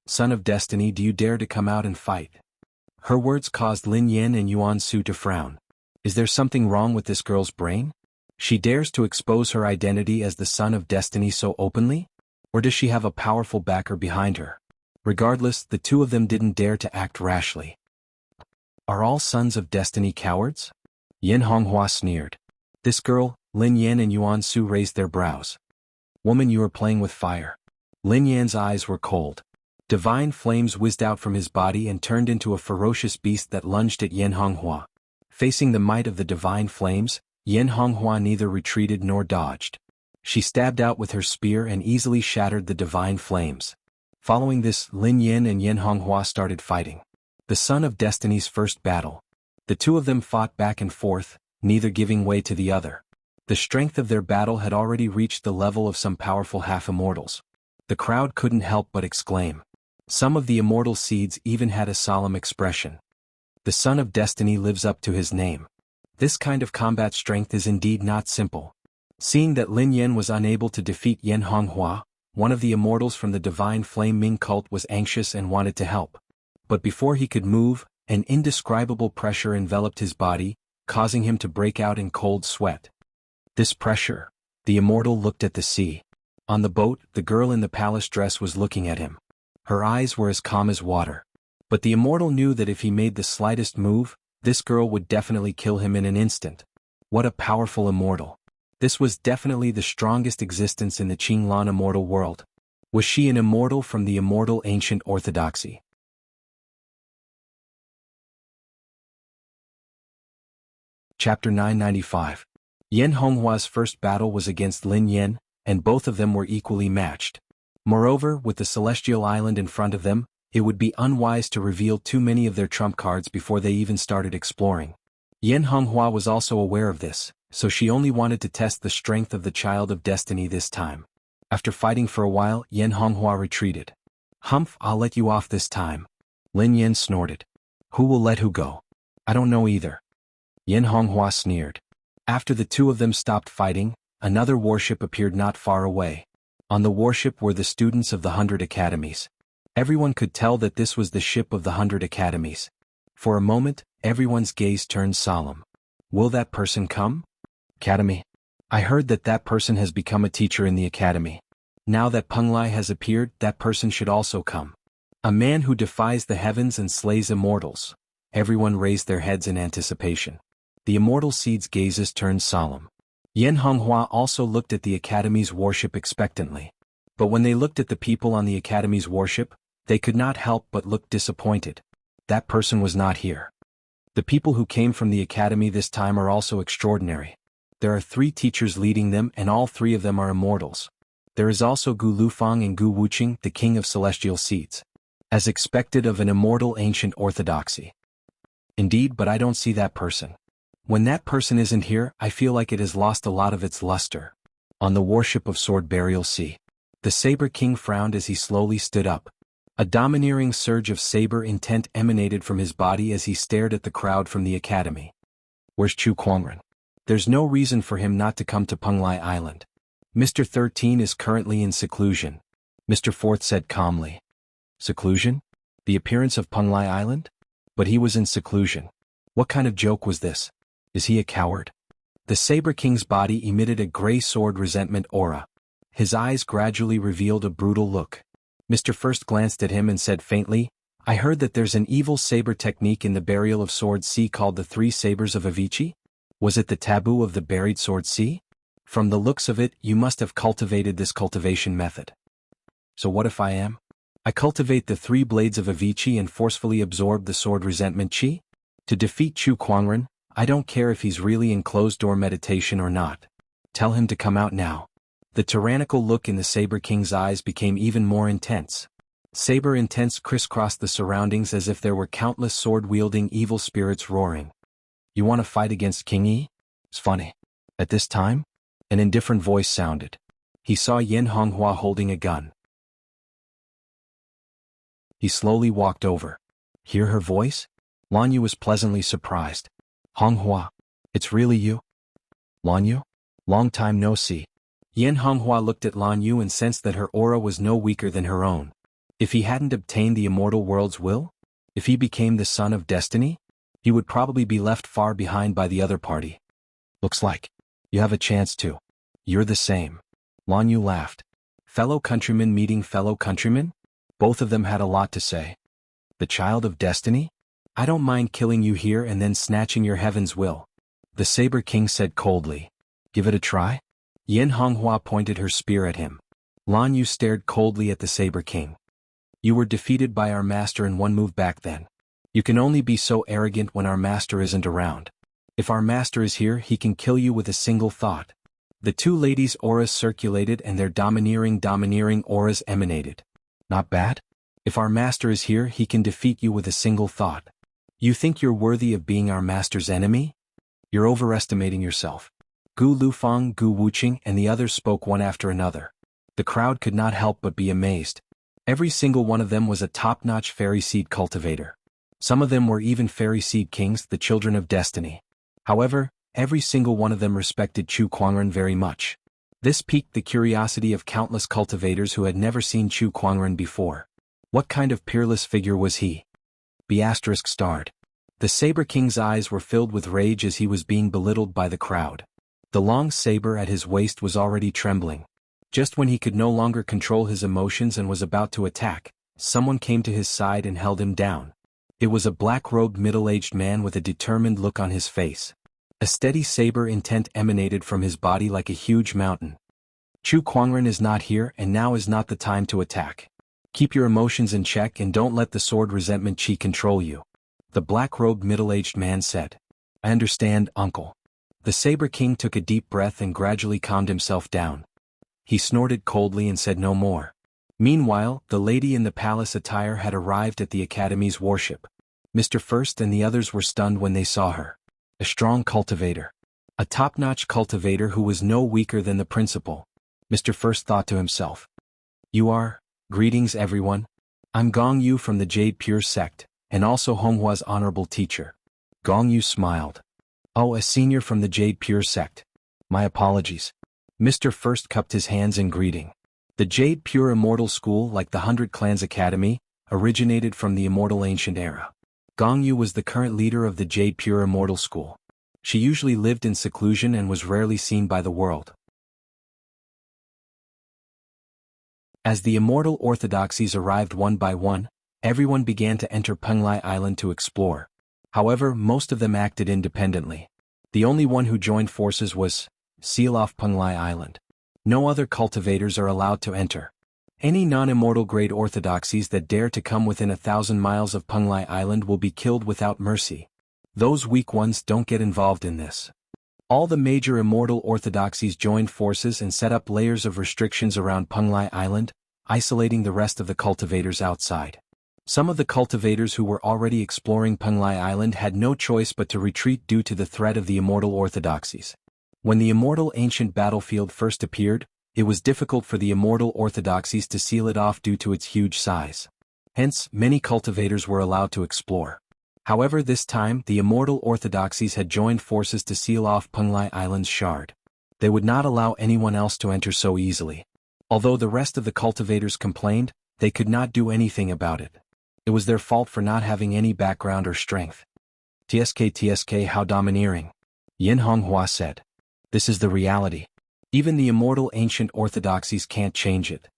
Son of destiny, do you dare to come out and fight? Her words caused Lin Yan and Yuan Su to frown. Is there something wrong with this girl's brain? She dares to expose her identity as the son of destiny so openly? Or does she have a powerful backer behind her? Regardless, the 2 of them didn't dare to act rashly. Are all sons of destiny cowards? Yin Honghua sneered. This girl, Lin Yan and Yuan Su raised their brows. Woman, you are playing with fire. Lin Yan's eyes were cold. Divine flames whizzed out from his body and turned into a ferocious beast that lunged at Yin Honghua. Facing the might of the divine flames, Yin Honghua neither retreated nor dodged. She stabbed out with her spear and easily shattered the divine flames. Following this, Lin Yan and Yin Honghua started fighting. The son of destiny's first battle. The 2 of them fought back and forth, neither giving way to the other. The strength of their battle had already reached the level of some powerful half-immortals. The crowd couldn't help but exclaim. Some of the immortal seeds even had a solemn expression. The son of destiny lives up to his name. This kind of combat strength is indeed not simple. Seeing that Lin Yan was unable to defeat Yin Honghua, one of the immortals from the divine flame Ming cult was anxious and wanted to help. But before he could move, an indescribable pressure enveloped his body, causing him to break out in cold sweat. This pressure. The immortal looked at the sea. On the boat, the girl in the palace dress was looking at him. Her eyes were as calm as water. But the immortal knew that if he made the slightest move, this girl would definitely kill him in an instant. What a powerful immortal. This was definitely the strongest existence in the Qinglan immortal world. Was she an immortal from the immortal ancient orthodoxy? Chapter 995. Yan Honghua's first battle was against Lin Yan, and both of them were equally matched. Moreover, with the celestial island in front of them, it would be unwise to reveal too many of their trump cards before they even started exploring. Yan Honghua was also aware of this, so she only wanted to test the strength of the child of destiny this time. After fighting for a while, Yan Honghua retreated. "Humph, I'll let you off this time." Lin Yan snorted. "Who will let who go?" "I don't know either." Yan Honghua sneered. After the two of them stopped fighting, another warship appeared not far away. On the warship were the students of the 100 Academies. Everyone could tell that this was the ship of the 100 Academies. For a moment, everyone's gaze turned solemn. Will that person come? Academy. I heard that that person has become a teacher in the academy. Now that Peng Lai has appeared, that person should also come. A man who defies the heavens and slays immortals. Everyone raised their heads in anticipation. The immortal seed's gazes turned solemn. Yan Honghua also looked at the academy's warship expectantly. But when they looked at the people on the academy's warship, they could not help but look disappointed. That person was not here. The people who came from the academy this time are also extraordinary. There are 3 teachers leading them, and all 3 of them are immortals. There is also Gu Lufang and Gu Wuqing, the king of celestial seeds. As expected of an immortal ancient orthodoxy. Indeed, but I don't see that person. When that person isn't here, I feel like it has lost a lot of its luster. On the warship of Sword Burial Sea. The Saber King frowned as he slowly stood up. A domineering surge of saber intent emanated from his body as he stared at the crowd from the academy. Where's Chu Kuangren? There's no reason for him not to come to Peng Lai Island. Mr. 13 is currently in seclusion. Mr. 4th said calmly. Seclusion? The appearance of Peng Lai Island? But he was in seclusion. What kind of joke was this? Is he a coward? The Saber King's body emitted a gray sword resentment aura. His eyes gradually revealed a brutal look. Mr. First glanced at him and said faintly, I heard that there's an evil saber technique in the burial of Sword Sea called the 3 Sabers of Avicii? Was it the taboo of the buried Sword Sea? From the looks of it, you must have cultivated this cultivation method. So what if I am? I cultivate the 3 blades of Avicii and forcefully absorb the sword resentment chi? To defeat Chu Kuangren, I don't care if he's really in closed-door meditation or not. Tell him to come out now. The tyrannical look in the Saber King's eyes became even more intense. Saber intents crisscrossed the surroundings as if there were countless sword-wielding evil spirits roaring. You want to fight against King Yi? It's funny. At this time? An indifferent voice sounded. He saw Yan Honghua holding a gun. He slowly walked over. Hear her voice? Lan Yu was pleasantly surprised. Honghua, it's really you? Lan Yu? Long time no see. Yan Honghua looked at Lan Yu and sensed that her aura was no weaker than her own. If he hadn't obtained the immortal world's will? If he became the son of destiny? He would probably be left far behind by the other party. Looks like you have a chance to. You're the same. Lan Yu laughed. Fellow countrymen meeting fellow countrymen? Both of them had a lot to say. The child of destiny? I don't mind killing you here and then snatching your heaven's will. The Saber King said coldly. Give it a try? Yan Honghua pointed her spear at him. Lan Yu stared coldly at the Saber King. You were defeated by our master in one move back then. You can only be so arrogant when our master isn't around. If our master is here, he can kill you with a single thought. The 2 ladies' auras circulated and their domineering auras emanated. Not bad? If our master is here, he can defeat you with a single thought. You think you're worthy of being our master's enemy? You're overestimating yourself. Gu Lufang, Gu Wuqing, and the others spoke one after another. The crowd could not help but be amazed. Every single one of them was a top-notch fairy seed cultivator. Some of them were even fairy seed kings, the children of destiny. However, every single one of them respected Chu Kuangren very much. This piqued the curiosity of countless cultivators who had never seen Chu Kuangren before. What kind of peerless figure was he? Be asterisk starred. The Saber King's eyes were filled with rage as he was being belittled by the crowd. The long saber at his waist was already trembling. Just when he could no longer control his emotions and was about to attack, someone came to his side and held him down. It was a black-robed middle-aged man with a determined look on his face. A steady saber intent emanated from his body like a huge mountain. Chu Kuangren is not here, and now is not the time to attack. Keep your emotions in check and don't let the sword resentment chi control you. The black-robed middle-aged man said. I understand, uncle. The Saber King took a deep breath and gradually calmed himself down. He snorted coldly and said no more. Meanwhile, the lady in the palace attire had arrived at the academy's warship. Mr. First and the others were stunned when they saw her. A strong cultivator. A top-notch cultivator who was no weaker than the principal. Mr. First thought to himself. You are? Greetings everyone. I'm Gong Yu from the Jade Pure sect, and also Honghua's honorable teacher. Gong Yu smiled. Oh, a senior from the Jade Pure sect. My apologies. Mr. First cupped his hands in greeting. The Jade Pure Immortal School, like the 100 Clans Academy, originated from the Immortal Ancient Era. Gong Yu was the current leader of the Jade Pure Immortal School. She usually lived in seclusion and was rarely seen by the world. As the Immortal Orthodoxies arrived one by one, everyone began to enter Penglai Island to explore. However, most of them acted independently. The only one who joined forces was seal off Penglai Island. No other cultivators are allowed to enter. Any non-immortal grade orthodoxies that dare to come within 1,000 miles of Penglai Island will be killed without mercy. Those weak ones don't get involved in this. All the major immortal orthodoxies joined forces and set up layers of restrictions around Penglai Island, isolating the rest of the cultivators outside. Some of the cultivators who were already exploring Penglai Island had no choice but to retreat due to the threat of the immortal orthodoxies. When the immortal ancient battlefield first appeared, it was difficult for the immortal orthodoxies to seal it off due to its huge size. Hence, many cultivators were allowed to explore. However, this time, the immortal orthodoxies had joined forces to seal off Penglai Island's shard. They would not allow anyone else to enter so easily. Although the rest of the cultivators complained, they could not do anything about it. It was their fault for not having any background or strength. TSK, how domineering. Yin Honghua said. This is the reality. Even the immortal ancient orthodoxies can't change it.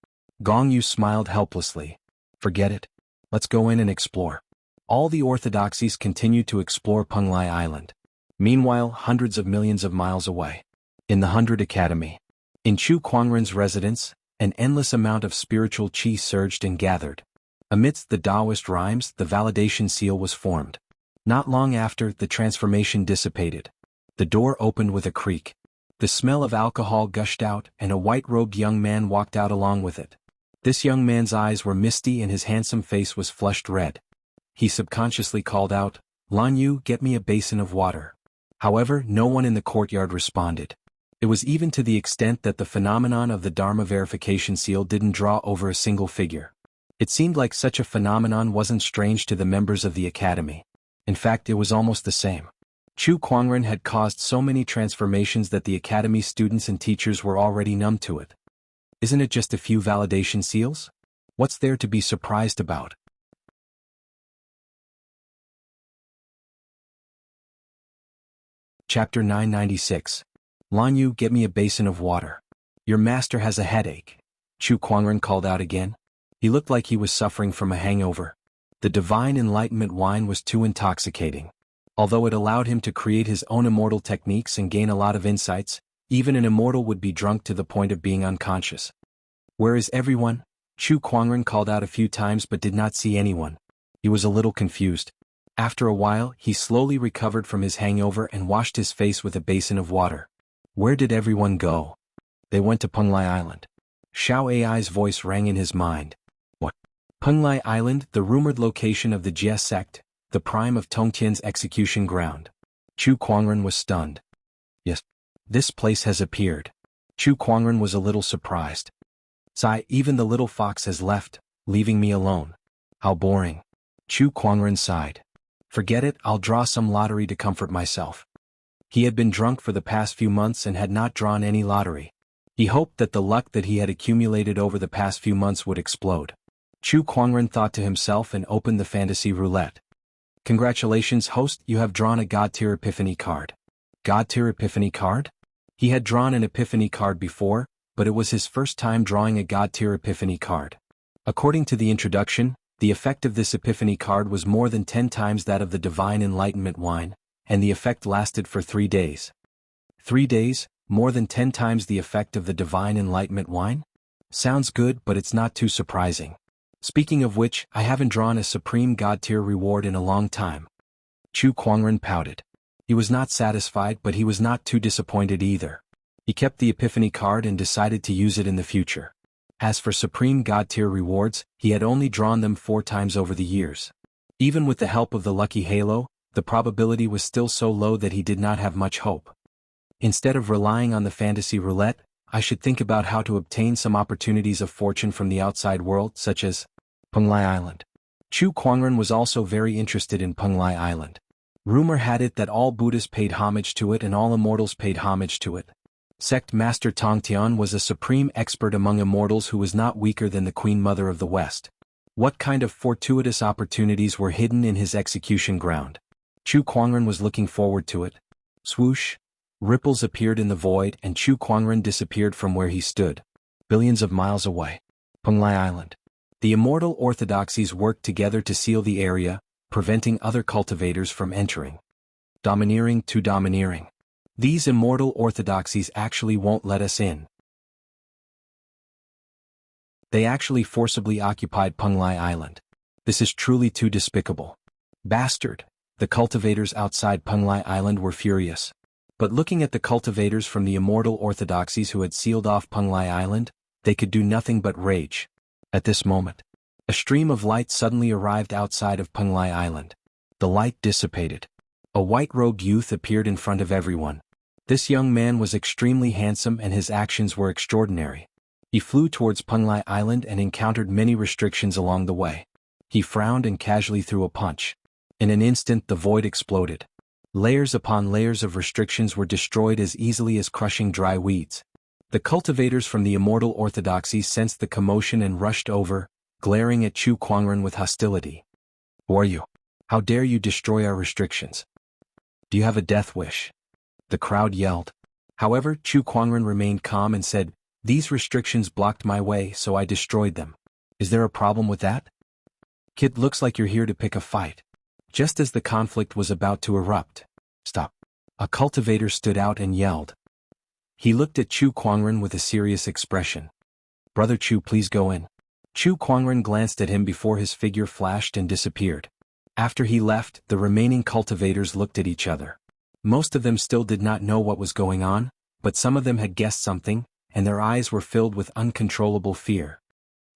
Gong Yu smiled helplessly. Forget it. Let's go in and explore. All the orthodoxies continued to explore Penglai Island. Meanwhile, hundreds of millions of miles away. In the 100 Academy. In Chu Kuangren's residence, an endless amount of spiritual chi surged and gathered. Amidst the Taoist rhymes, the validation seal was formed. Not long after, the transformation dissipated. The door opened with a creak. The smell of alcohol gushed out, and a white-robed young man walked out along with it. This young man's eyes were misty and his handsome face was flushed red. He subconsciously called out, Lan Yu, get me a basin of water. However, no one in the courtyard responded. It was even to the extent that the phenomenon of the Dharma verification seal didn't draw over a single figure. It seemed like such a phenomenon wasn't strange to the members of the academy. In fact, it was almost the same. Chu Kuangren had caused so many transformations that the academy students and teachers were already numb to it. Isn't it just a few validation seals? What's there to be surprised about? Chapter 996. Lan Yu, get me a basin of water. Your master has a headache. Chu Kuangren called out again. He looked like he was suffering from a hangover. The divine enlightenment wine was too intoxicating. Although it allowed him to create his own immortal techniques and gain a lot of insights, even an immortal would be drunk to the point of being unconscious. Where is everyone? Chu Kuangren called out a few times but did not see anyone. He was a little confused. After a while, he slowly recovered from his hangover and washed his face with a basin of water. Where did everyone go? They went to Penglai Island. Xiao Ai's voice rang in his mind. What? Penglai Island, the rumored location of the Jie sect, the prime of Tongtian's execution ground. Chu Kuangren was stunned. Yes. This place has appeared. Chu Kuangren was a little surprised. Sigh, even the little fox has left, leaving me alone. How boring. Chu Kuangren sighed. Forget it, I'll draw some lottery to comfort myself. He had been drunk for the past few months and had not drawn any lottery. He hoped that the luck that he had accumulated over the past few months would explode. Chu Kuangren thought to himself and opened the fantasy roulette. Congratulations, host, you have drawn a God-tier Epiphany card. God-tier Epiphany card? He had drawn an Epiphany card before, but it was his first time drawing a God-tier Epiphany card. According to the introduction, the effect of this Epiphany card was more than 10 times that of the Divine Enlightenment wine, and the effect lasted for 3 days. 3 days, more than 10 times the effect of the Divine Enlightenment wine? Sounds good, but it's not too surprising. Speaking of which, I haven't drawn a Supreme God-tier reward in a long time. Chu Kuangren pouted. He was not satisfied, but he was not too disappointed either. He kept the Epiphany card and decided to use it in the future. As for Supreme God-tier rewards, he had only drawn them 4 times over the years. Even with the help of the lucky halo, the probability was still so low that he did not have much hope. Instead of relying on the fantasy roulette, I should think about how to obtain some opportunities of fortune from the outside world, such as Penglai Island. Chu Kuangren was also very interested in Penglai Island. Rumor had it that all Buddhists paid homage to it and all immortals paid homage to it. Sect Master Tongtian was a supreme expert among immortals who was not weaker than the Queen Mother of the West. What kind of fortuitous opportunities were hidden in his execution ground? Chu Kuangren was looking forward to it. Swoosh! Ripples appeared in the void and Chu Kuangren disappeared from where he stood. Billions of miles away. Penglai Island. The immortal orthodoxies worked together to seal the area, preventing other cultivators from entering. Domineering to domineering. These immortal orthodoxies actually won't let us in. They actually forcibly occupied Penglai Island. This is truly too despicable. Bastard! The cultivators outside Penglai Island were furious. But looking at the cultivators from the immortal orthodoxies who had sealed off Penglai Island, they could do nothing but rage. At this moment, a stream of light suddenly arrived outside of Penglai Island. The light dissipated. A white-robed youth appeared in front of everyone. This young man was extremely handsome and his actions were extraordinary. He flew towards Penglai Island and encountered many restrictions along the way. He frowned and casually threw a punch. In an instant the void exploded. Layers upon layers of restrictions were destroyed as easily as crushing dry weeds. The cultivators from the immortal orthodoxies sensed the commotion and rushed over, glaring at Chu Kuangren with hostility. Who are you? How dare you destroy our restrictions? Do you have a death wish? The crowd yelled. However, Chu Kuangren remained calm and said, "These restrictions blocked my way, so I destroyed them. Is there a problem with that? Kid, looks like you're here to pick a fight." Just as the conflict was about to erupt. Stop. A cultivator stood out and yelled. He looked at Chu Kuangren with a serious expression. "Brother Chu, please go in." Chu Kuangren glanced at him before his figure flashed and disappeared. After he left, the remaining cultivators looked at each other. Most of them still did not know what was going on, but some of them had guessed something, and their eyes were filled with uncontrollable fear.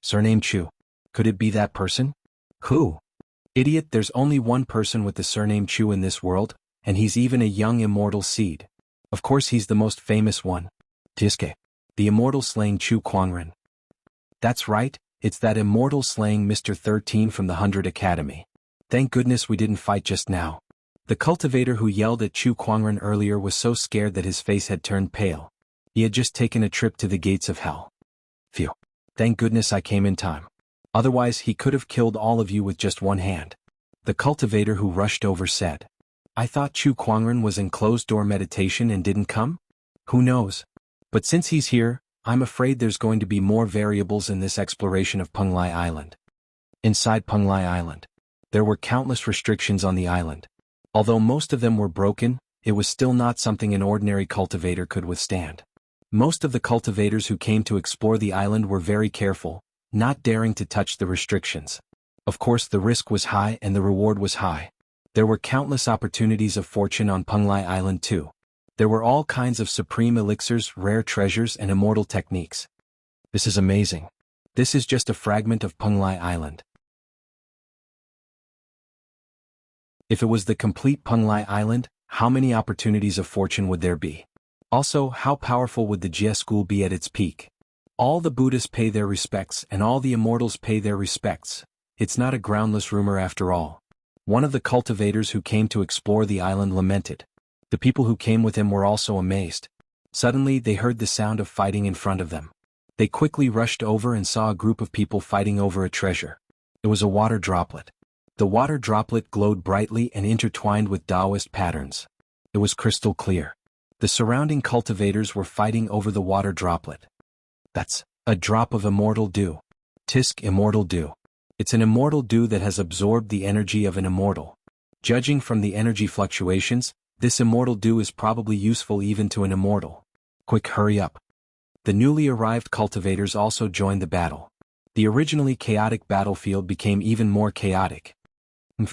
Surname Chu. Could it be that person? Who? Idiot, there's only one person with the surname Chu in this world, and he's even a young immortal seed. Of course he's the most famous one. Tiske. The immortal slaying Chu Kuangren. That's right, it's that immortal slaying Mr. 13 from the 100 Academy. Thank goodness we didn't fight just now. The cultivator who yelled at Chu Kuangren earlier was so scared that his face had turned pale. He had just taken a trip to the gates of hell. Phew. Thank goodness I came in time. Otherwise he could have killed all of you with just one hand. The cultivator who rushed over said. I thought Chu Kuangren was in closed-door meditation and didn't come? Who knows? But since he's here, I'm afraid there's going to be more variables in this exploration of Penglai Island. Inside Penglai Island, there were countless restrictions on the island. Although most of them were broken, it was still not something an ordinary cultivator could withstand. Most of the cultivators who came to explore the island were very careful, not daring to touch the restrictions. Of course the risk was high and the reward was high. There were countless opportunities of fortune on Penglai Island too. There were all kinds of supreme elixirs, rare treasures and immortal techniques. This is amazing. This is just a fragment of Penglai Island. If it was the complete Penglai Island, how many opportunities of fortune would there be? Also, how powerful would the Jia school be at its peak? All the Buddhists pay their respects and all the immortals pay their respects. It's not a groundless rumor after all. One of the cultivators who came to explore the island lamented. The people who came with him were also amazed. Suddenly they heard the sound of fighting in front of them. They quickly rushed over and saw a group of people fighting over a treasure. It was a water droplet. The water droplet glowed brightly and intertwined with Taoist patterns. It was crystal clear. The surrounding cultivators were fighting over the water droplet. That's a drop of immortal dew. Tisk immortal dew. It's an immortal dew that has absorbed the energy of an immortal. Judging from the energy fluctuations, this immortal dew is probably useful even to an immortal. Quick, hurry up. The newly arrived cultivators also joined the battle. The originally chaotic battlefield became even more chaotic.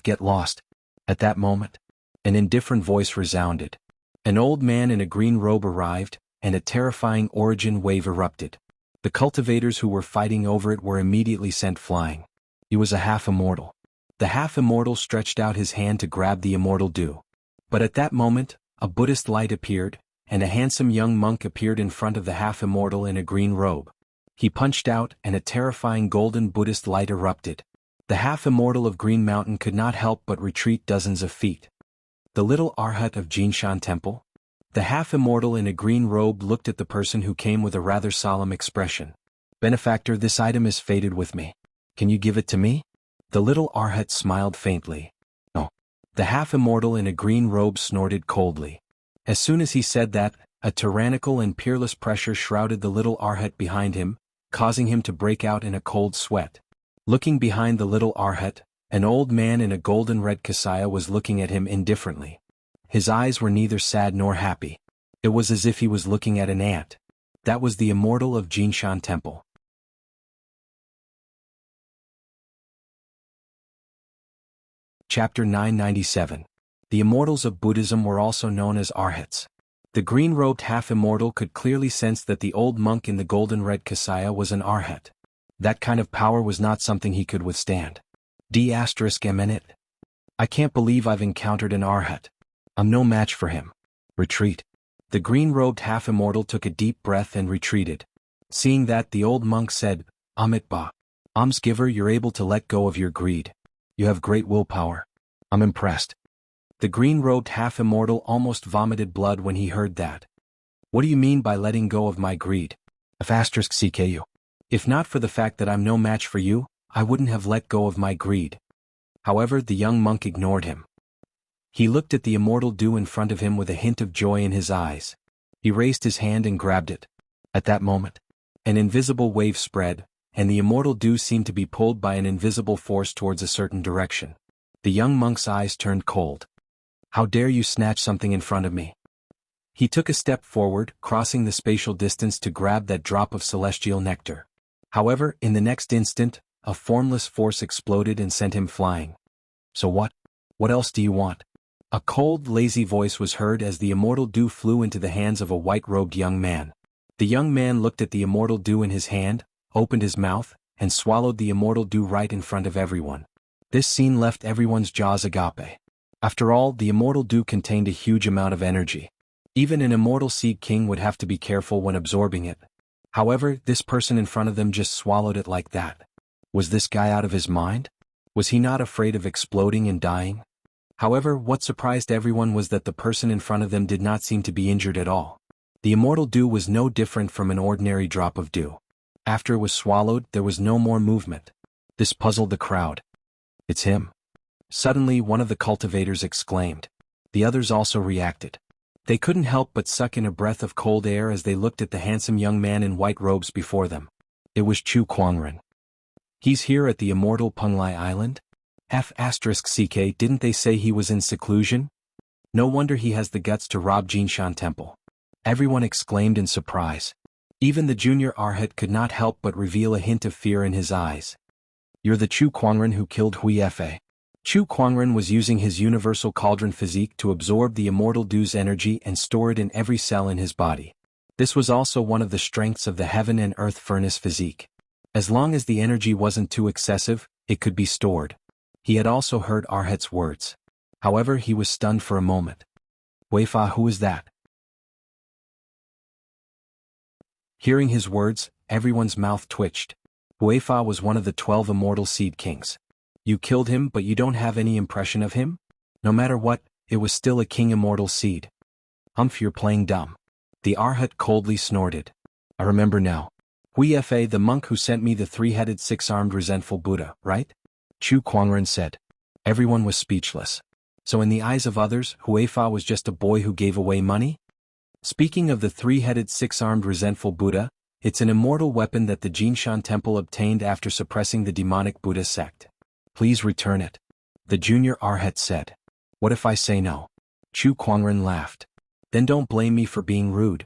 Get lost. At that moment, an indifferent voice resounded. An old man in a green robe arrived, and a terrifying origin wave erupted. The cultivators who were fighting over it were immediately sent flying. He was a half-immortal. The half-immortal stretched out his hand to grab the immortal dew. But at that moment, a Buddhist light appeared, and a handsome young monk appeared in front of the half-immortal in a green robe. He punched out, and a terrifying golden Buddhist light erupted. The half-immortal of Green Mountain could not help but retreat dozens of feet. The little Arhat of Jinshan Temple? The half-immortal in a green robe looked at the person who came with a rather solemn expression. Benefactor, this item is fated with me. Can you give it to me? The little Arhat smiled faintly. No. The half-immortal in a green robe snorted coldly. As soon as he said that, a tyrannical and peerless pressure shrouded the little Arhat behind him, causing him to break out in a cold sweat. Looking behind the little Arhat, an old man in a golden-red kasaya was looking at him indifferently. His eyes were neither sad nor happy. It was as if he was looking at an ant. That was the immortal of Jinshan Temple. Chapter 997. The immortals of Buddhism were also known as Arhats. The green-robed half-immortal could clearly sense that the old monk in the golden-red kasaya was an Arhat. That kind of power was not something he could withstand. D***MNit. I can't believe I've encountered an Arhat. I'm no match for him. Retreat. The green-robed half-immortal took a deep breath and retreated. Seeing that, the old monk said, Amit Ba. Almsgiver, you're able to let go of your greed. You have great willpower. I'm impressed. The green-robed half-immortal almost vomited blood when he heard that. What do you mean by letting go of my greed? *CKU. If not for the fact that I'm no match for you, I wouldn't have let go of my greed. However, the young monk ignored him. He looked at the immortal dew in front of him with a hint of joy in his eyes. He raised his hand and grabbed it. At that moment, an invisible wave spread, and the immortal dew seemed to be pulled by an invisible force towards a certain direction. The young monk's eyes turned cold. How dare you snatch something in front of me? He took a step forward, crossing the spatial distance to grab that drop of celestial nectar. However, in the next instant, a formless force exploded and sent him flying. So what? What else do you want? A cold, lazy voice was heard as the immortal dew flew into the hands of a white-robed young man. The young man looked at the immortal dew in his hand, opened his mouth, and swallowed the immortal dew right in front of everyone. This scene left everyone's jaws agape. After all, the immortal dew contained a huge amount of energy. Even an immortal seed king would have to be careful when absorbing it. However, this person in front of them just swallowed it like that. Was this guy out of his mind? Was he not afraid of exploding and dying? However, what surprised everyone was that the person in front of them did not seem to be injured at all. The immortal dew was no different from an ordinary drop of dew. After it was swallowed, there was no more movement. This puzzled the crowd. It's him. Suddenly, one of the cultivators exclaimed. The others also reacted. They couldn't help but suck in a breath of cold air as they looked at the handsome young man in white robes before them. It was Chu Kuangren. He's here at the immortal Penglai Island? *CK, didn't they say he was in seclusion? No wonder he has the guts to rob Jinshan Temple. Everyone exclaimed in surprise. Even the junior Arhat could not help but reveal a hint of fear in his eyes. You're the Chu Kuangren who killed Hui Fa. Chu Kuangren was using his universal cauldron physique to absorb the immortal dew's energy and store it in every cell in his body. This was also one of the strengths of the heaven and earth furnace physique. As long as the energy wasn't too excessive, it could be stored. He had also heard Arhat's words. However, he was stunned for a moment. Weifa, who is that? Hearing his words, everyone's mouth twitched. Weifa was one of the 12 immortal seed kings. You killed him, but you don't have any impression of him? No matter what, it was still a king immortal seed. Humph, you're playing dumb. The Arhat coldly snorted. I remember now. Hui Fa, the monk who sent me the three-headed six-armed resentful Buddha, right? Chu Kuangren said. Everyone was speechless. So in the eyes of others, Huifa was just a boy who gave away money? Speaking of the three-headed six-armed resentful Buddha, it's an immortal weapon that the Jinshan Temple obtained after suppressing the demonic Buddha sect. Please return it. The junior arhat said. What if I say no? Chu Kuangren laughed. Then don't blame me for being rude.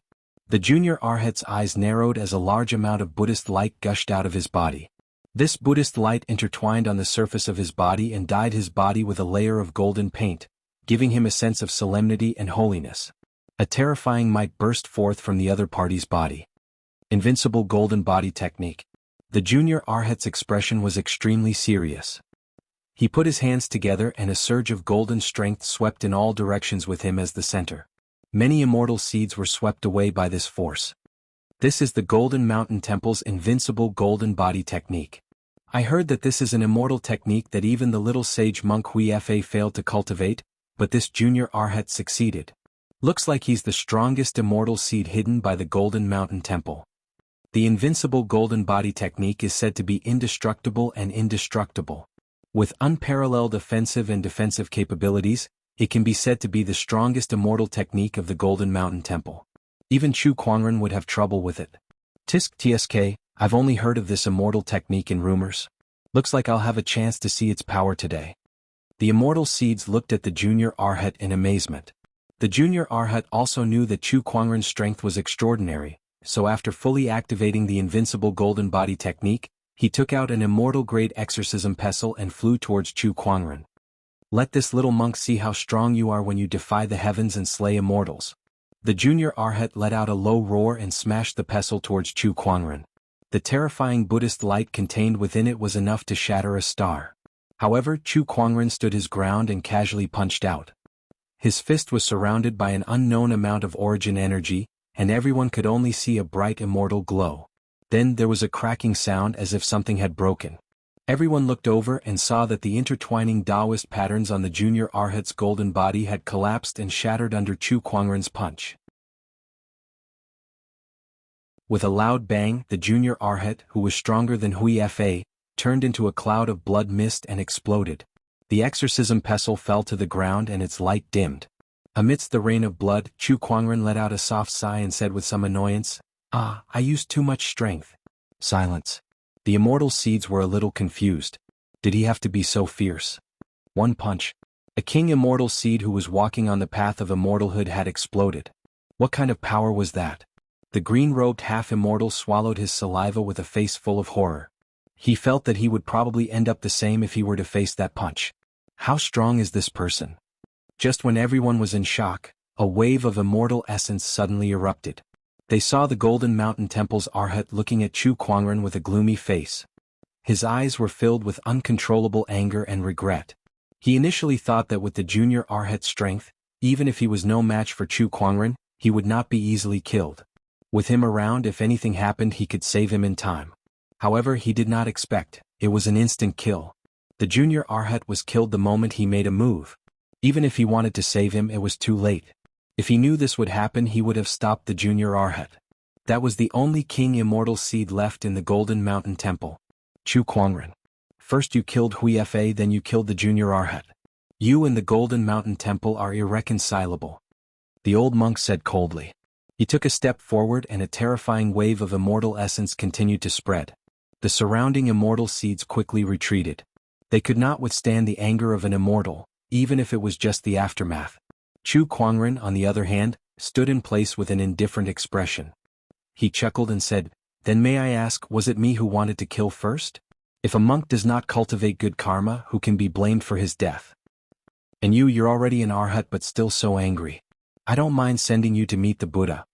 The junior arhat's eyes narrowed as a large amount of Buddhist light gushed out of his body. This Buddhist light intertwined on the surface of his body and dyed his body with a layer of golden paint, giving him a sense of solemnity and holiness. A terrifying might burst forth from the other party's body. Invincible golden body technique. The junior arhat's expression was extremely serious. He put his hands together and a surge of golden strength swept in all directions with him as the center. Many immortal seeds were swept away by this force. This is the Golden Mountain Temple's invincible golden body technique. I heard that this is an immortal technique that even the little sage monk Huifa failed to cultivate, but this junior arhat succeeded. Looks like he's the strongest immortal seed hidden by the Golden Mountain Temple. The invincible golden body technique is said to be indestructible and indestructible. With unparalleled offensive and defensive capabilities, it can be said to be the strongest immortal technique of the Golden Mountain Temple. Even Chu Kuangren would have trouble with it. Tsk, I've only heard of this immortal technique in rumors. Looks like I'll have a chance to see its power today. The immortal seeds looked at the junior arhat in amazement. The junior arhat also knew that Chu Kuangren's strength was extraordinary, so after fully activating the invincible golden body technique, he took out an immortal-grade exorcism pestle and flew towards Chu Kuangren. Let this little monk see how strong you are when you defy the heavens and slay immortals. The junior arhat let out a low roar and smashed the pestle towards Chu Kuangren. The terrifying Buddhist light contained within it was enough to shatter a star. However, Chu Kuangren stood his ground and casually punched out. His fist was surrounded by an unknown amount of origin energy, and everyone could only see a bright immortal glow. Then there was a cracking sound as if something had broken. Everyone looked over and saw that the intertwining Taoist patterns on the junior arhat's golden body had collapsed and shattered under Chu Kuangren's punch. With a loud bang, the junior arhat, who was stronger than Huifa, turned into a cloud of blood mist and exploded. The exorcism pestle fell to the ground and its light dimmed. Amidst the rain of blood, Chu Kuangren let out a soft sigh and said with some annoyance, I used too much strength. Silence. The immortal seeds were a little confused. Did he have to be so fierce? One punch. A king immortal seed who was walking on the path of immortalhood had exploded. What kind of power was that? The green-robed half-immortal swallowed his saliva with a face full of horror. He felt that he would probably end up the same if he were to face that punch. How strong is this person? Just when everyone was in shock, a wave of immortal essence suddenly erupted. They saw the Golden Mountain Temple's arhat looking at Chu Kuangren with a gloomy face. His eyes were filled with uncontrollable anger and regret. He initially thought that with the junior arhat's strength, even if he was no match for Chu Kuangren, he would not be easily killed. With him around, if anything happened, he could save him in time. However, he did not expect, it was an instant kill. The junior arhat was killed the moment he made a move. Even if he wanted to save him, it was too late. If he knew this would happen, he would have stopped the junior arhat. That was the only king immortal seed left in the Golden Mountain Temple. Chu Kuangren. First you killed Huifa, then you killed the junior arhat. You and the Golden Mountain Temple are irreconcilable. The old monk said coldly. He took a step forward and a terrifying wave of immortal essence continued to spread. The surrounding immortal seeds quickly retreated. They could not withstand the anger of an immortal, even if it was just the aftermath. Chu Kuangren, on the other hand, stood in place with an indifferent expression. He chuckled and said, Then may I ask, was it me who wanted to kill first? If a monk does not cultivate good karma, who can be blamed for his death? And you're already an arhat but still so angry. I don't mind sending you to meet the Buddha.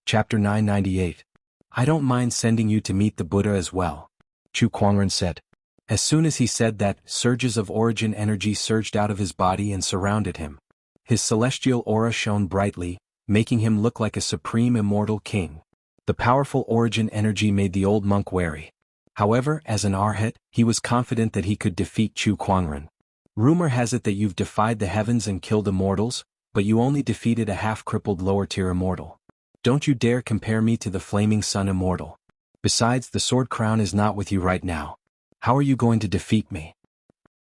Chapter 998. I don't mind sending you to meet the Buddha as well. Chu Kuangren said. As soon as he said that, surges of origin energy surged out of his body and surrounded him. His celestial aura shone brightly, making him look like a supreme immortal king. The powerful origin energy made the old monk wary. However, as an arhat, he was confident that he could defeat Chu Kuangren. Rumor has it that you've defied the heavens and killed immortals, but you only defeated a half-crippled lower-tier immortal. Don't you dare compare me to the flaming sun immortal. Besides, the sword crown is not with you right now. How are you going to defeat me?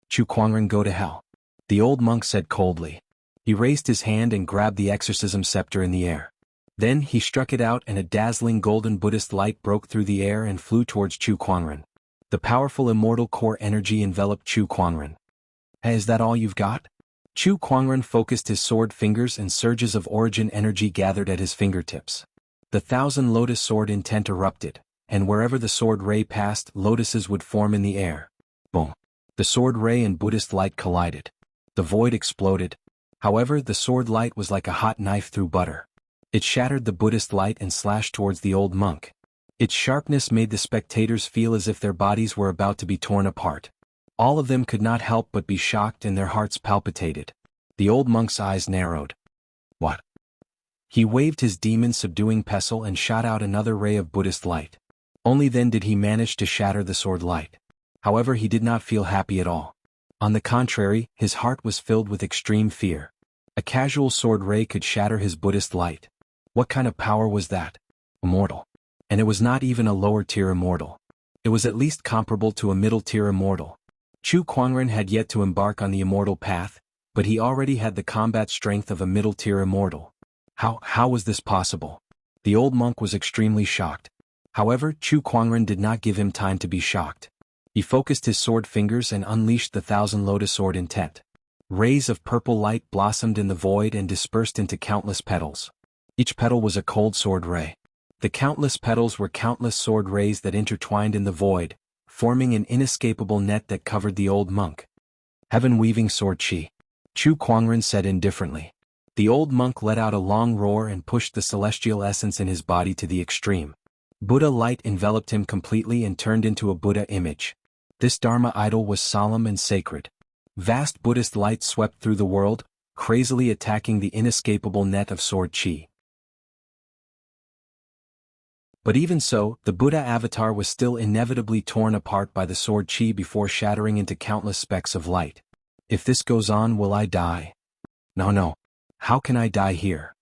Chu Kuangren, go to hell. The old monk said coldly. He raised his hand and grabbed the exorcism scepter in the air. Then he struck it out and a dazzling golden Buddhist light broke through the air and flew towards Chu Kuangren. The powerful immortal core energy enveloped Chu Kuangren. Hey, is that all you've got? Chu Kuangren focused his sword fingers and surges of origin energy gathered at his fingertips. The thousand lotus sword intent erupted, and wherever the sword ray passed, lotuses would form in the air. Boom! The sword ray and Buddhist light collided. The void exploded. However, the sword light was like a hot knife through butter. It shattered the Buddhist light and slashed towards the old monk. Its sharpness made the spectators feel as if their bodies were about to be torn apart. All of them could not help but be shocked and their hearts palpitated. The old monk's eyes narrowed. What? He waved his demon-subduing pestle and shot out another ray of Buddhist light. Only then did he manage to shatter the sword light. However, he did not feel happy at all. On the contrary, his heart was filled with extreme fear. A casual sword ray could shatter his Buddhist light. What kind of power was that? Immortal. And it was not even a lower-tier immortal. It was at least comparable to a middle-tier immortal. Chu Kuangren had yet to embark on the immortal path, but he already had the combat strength of a middle-tier immortal. How was this possible? The old monk was extremely shocked. However, Chu Kuangren did not give him time to be shocked. He focused his sword fingers and unleashed the thousand lotus sword intent. Rays of purple light blossomed in the void and dispersed into countless petals. Each petal was a cold sword ray. The countless petals were countless sword rays that intertwined in the void, forming an inescapable net that covered the old monk. Heaven-weaving sword chi. Chu Kuangren said indifferently. The old monk let out a long roar and pushed the celestial essence in his body to the extreme. Buddha light enveloped him completely and turned into a Buddha image. This Dharma idol was solemn and sacred. Vast Buddhist light swept through the world, crazily attacking the inescapable net of sword chi. But even so, the Buddha avatar was still inevitably torn apart by the sword chi before shattering into countless specks of light. If this goes on, will I die? No. How can I die here?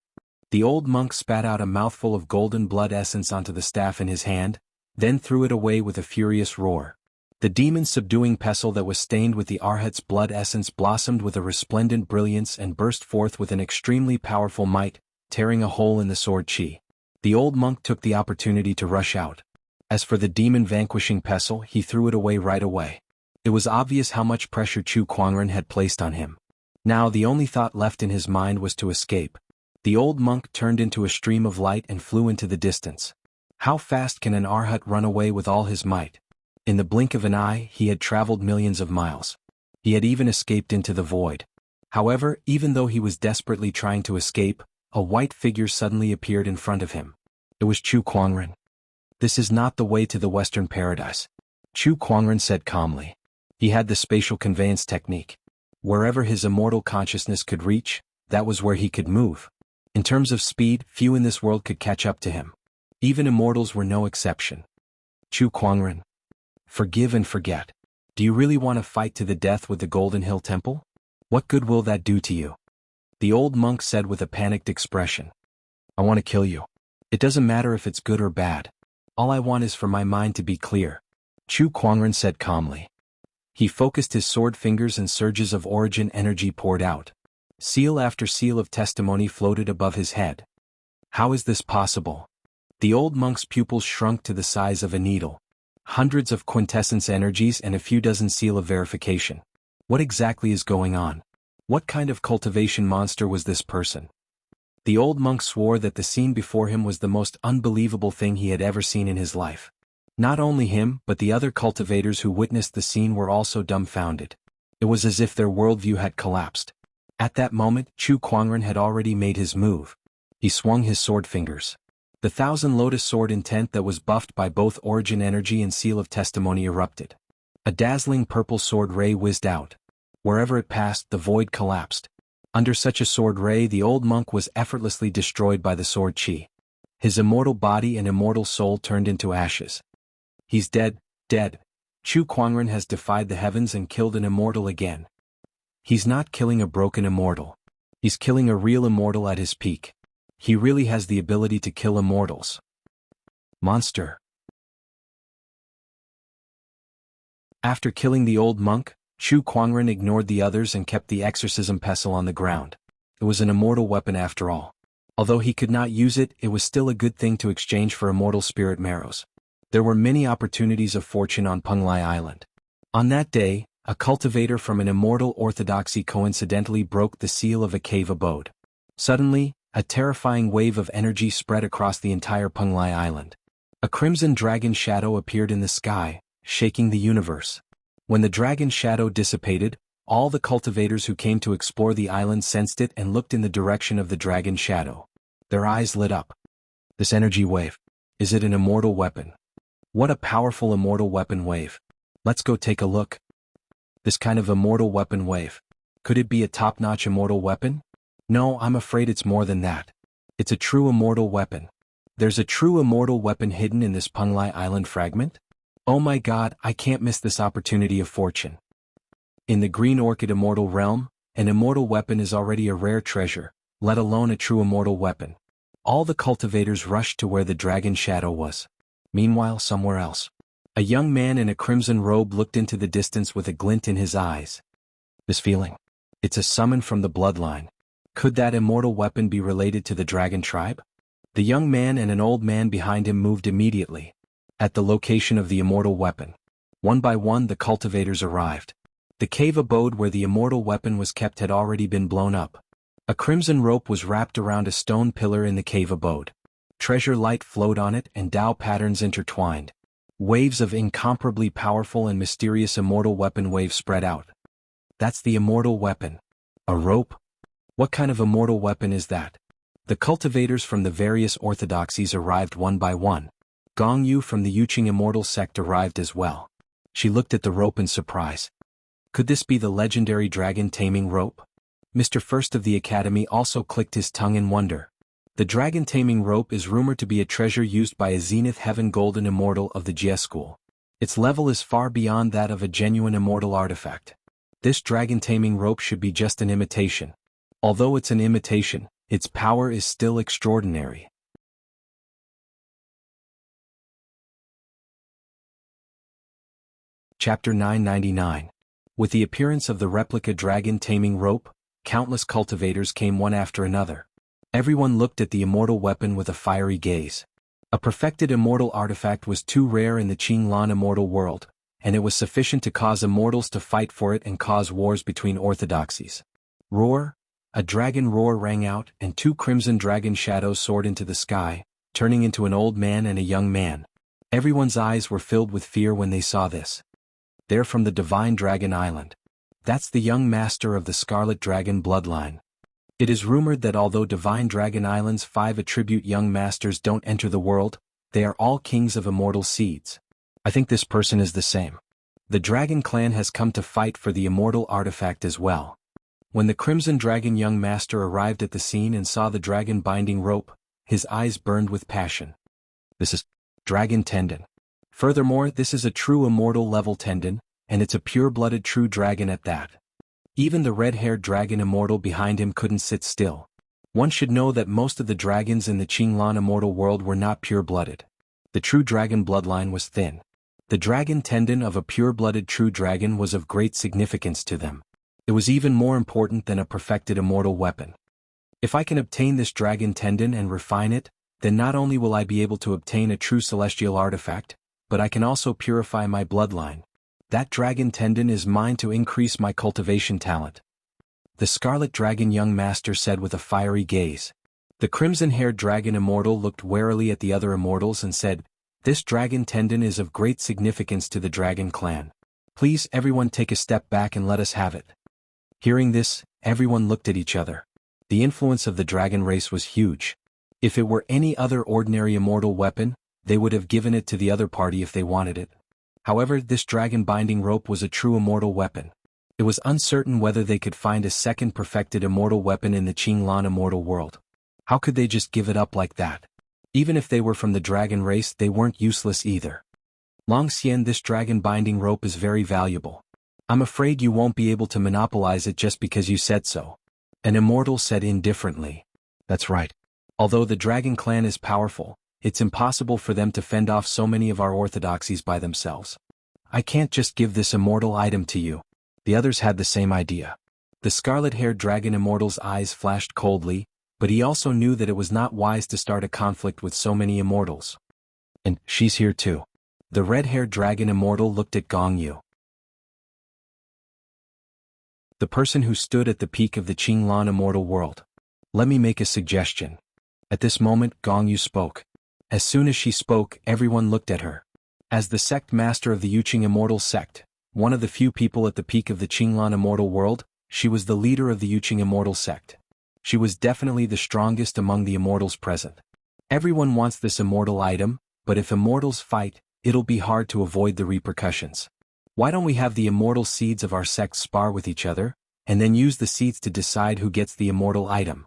The old monk spat out a mouthful of golden blood essence onto the staff in his hand, then threw it away with a furious roar. The demon-subduing pestle that was stained with the Arhat's blood essence blossomed with a resplendent brilliance and burst forth with an extremely powerful might, tearing a hole in the sword chi. The old monk took the opportunity to rush out. As for the demon-vanquishing pestle, he threw it away right away. It was obvious how much pressure Chu Kuangren had placed on him. Now the only thought left in his mind was to escape. The old monk turned into a stream of light and flew into the distance. How fast can an Arhat run away with all his might? In the blink of an eye, he had traveled millions of miles. He had even escaped into the void. However, even though he was desperately trying to escape, a white figure suddenly appeared in front of him. It was Chu Kuangren. This is not the way to the Western paradise, Chu Kuangren said calmly. He had the spatial conveyance technique. Wherever his immortal consciousness could reach, that was where he could move. In terms of speed, few in this world could catch up to him. Even immortals were no exception. Chu Kuangren. Forgive and forget. Do you really want to fight to the death with the Golden Hill Temple? What good will that do to you? The old monk said with a panicked expression. I want to kill you. It doesn't matter if it's good or bad. All I want is for my mind to be clear. Chu Kuangren said calmly. He focused his sword fingers and surges of origin energy poured out. Seal after seal of testimony floated above his head. How is this possible? The old monk's pupils shrunk to the size of a needle. Hundreds of quintessence energies and a few dozen seal of verification. What exactly is going on? What kind of cultivation monster was this person? The old monk swore that the scene before him was the most unbelievable thing he had ever seen in his life. Not only him, but the other cultivators who witnessed the scene were also dumbfounded. It was as if their worldview had collapsed. At that moment, Chu Kuangren had already made his move. He swung his sword fingers. The thousand lotus sword intent that was buffed by both origin energy and seal of testimony erupted. A dazzling purple sword ray whizzed out. Wherever it passed, the void collapsed. Under such a sword ray, the old monk was effortlessly destroyed by the sword chi. His immortal body and immortal soul turned into ashes. He's dead, dead. Chu Kuangren has defied the heavens and killed an immortal again. He's not killing a broken immortal. He's killing a real immortal at his peak. He really has the ability to kill immortals. Monster. After killing the old monk, Chu Kuangren ignored the others and kept the exorcism pestle on the ground. It was an immortal weapon after all. Although he could not use it, it was still a good thing to exchange for immortal spirit marrows. There were many opportunities of fortune on Penglai Island. On that day, a cultivator from an immortal orthodoxy coincidentally broke the seal of a cave abode. Suddenly, a terrifying wave of energy spread across the entire Penglai Island. A crimson dragon shadow appeared in the sky, shaking the universe. When the dragon shadow dissipated, all the cultivators who came to explore the island sensed it and looked in the direction of the dragon shadow. Their eyes lit up. This energy wave. Is it an immortal weapon? What a powerful immortal weapon wave. Let's go take a look. This kind of immortal weapon wave. Could it be a top-notch immortal weapon? No, I'm afraid it's more than that. It's a true immortal weapon. There's a true immortal weapon hidden in this Penglai Island fragment? Oh my god, I can't miss this opportunity of fortune. In the Green Orchid immortal realm, an immortal weapon is already a rare treasure, let alone a true immortal weapon. All the cultivators rushed to where the dragon shadow was. Meanwhile, somewhere else, a young man in a crimson robe looked into the distance with a glint in his eyes. This feeling. It's a summon from the bloodline. Could that immortal weapon be related to the dragon tribe? The young man and an old man behind him moved immediately. At the location of the immortal weapon. One by one the cultivators arrived. The cave abode where the immortal weapon was kept had already been blown up. A crimson rope was wrapped around a stone pillar in the cave abode. Treasure light flowed on it and Tao patterns intertwined. Waves of incomparably powerful and mysterious immortal weapon waves spread out. That's the immortal weapon. A rope? What kind of immortal weapon is that? The cultivators from the various orthodoxies arrived one by one. Gong Yu from the Yuqing immortal sect arrived as well. She looked at the rope in surprise. Could this be the legendary dragon taming rope? Mr. First of the Academy also clicked his tongue in wonder. The dragon taming rope is rumored to be a treasure used by a Zenith Heaven Golden Immortal of the Jie School. Its level is far beyond that of a genuine immortal artifact. This dragon taming rope should be just an imitation. Although it's an imitation, its power is still extraordinary. Chapter 999. With the appearance of the replica dragon taming rope, countless cultivators came one after another. Everyone looked at the immortal weapon with a fiery gaze. A perfected immortal artifact was too rare in the Qinglan immortal world, and it was sufficient to cause immortals to fight for it and cause wars between orthodoxies. Roar! A dragon roar rang out, and two crimson dragon shadows soared into the sky, turning into an old man and a young man. Everyone's eyes were filled with fear when they saw this. They're from the Divine Dragon Island. That's the young master of the Scarlet Dragon bloodline. It is rumored that although Divine Dragon Island's 5 attribute young masters don't enter the world, they are all kings of immortal seeds. I think this person is the same. The Dragon Clan has come to fight for the immortal artifact as well. When the Crimson Dragon young master arrived at the scene and saw the dragon binding rope, his eyes burned with passion. This is Dragon Tendon. Furthermore, this is a true immortal level tendon, and it's a pure-blooded true dragon at that. Even the red-haired dragon immortal behind him couldn't sit still. One should know that most of the dragons in the Qinglan immortal world were not pure-blooded. The true dragon bloodline was thin. The dragon tendon of a pure-blooded true dragon was of great significance to them. It was even more important than a perfected immortal weapon. If I can obtain this dragon tendon and refine it, then not only will I be able to obtain a true celestial artifact, but I can also purify my bloodline. That dragon tendon is mine to increase my cultivation talent. The Scarlet Dragon young master said with a fiery gaze. The crimson-haired dragon immortal looked warily at the other immortals and said, "This dragon tendon is of great significance to the dragon clan. Please everyone take a step back and let us have it." Hearing this, everyone looked at each other. The influence of the dragon race was huge. If it were any other ordinary immortal weapon, they would have given it to the other party if they wanted it. However, this dragon binding rope was a true immortal weapon. It was uncertain whether they could find a second perfected immortal weapon in the Qinglan immortal world. How could they just give it up like that? Even if they were from the dragon race, they weren't useless either. Long Xian, this dragon binding rope is very valuable. I'm afraid you won't be able to monopolize it just because you said so. An immortal said indifferently. That's right. Although the dragon clan is powerful, it's impossible for them to fend off so many of our orthodoxies by themselves. I can't just give this immortal item to you. The others had the same idea. The scarlet-haired dragon immortal's eyes flashed coldly, but he also knew that it was not wise to start a conflict with so many immortals. And she's here too. The red-haired dragon immortal looked at Gong Yu. The person who stood at the peak of the Qinglan immortal world. Let me make a suggestion. At this moment, Gong Yu spoke. As soon as she spoke, everyone looked at her. As the sect master of the Yuqing immortal sect, one of the few people at the peak of the Qinglan immortal world, she was the leader of the Yuqing immortal sect. She was definitely the strongest among the immortals present. Everyone wants this immortal item, but if immortals fight, it'll be hard to avoid the repercussions. Why don't we have the immortal seeds of our sect spar with each other, and then use the seeds to decide who gets the immortal item?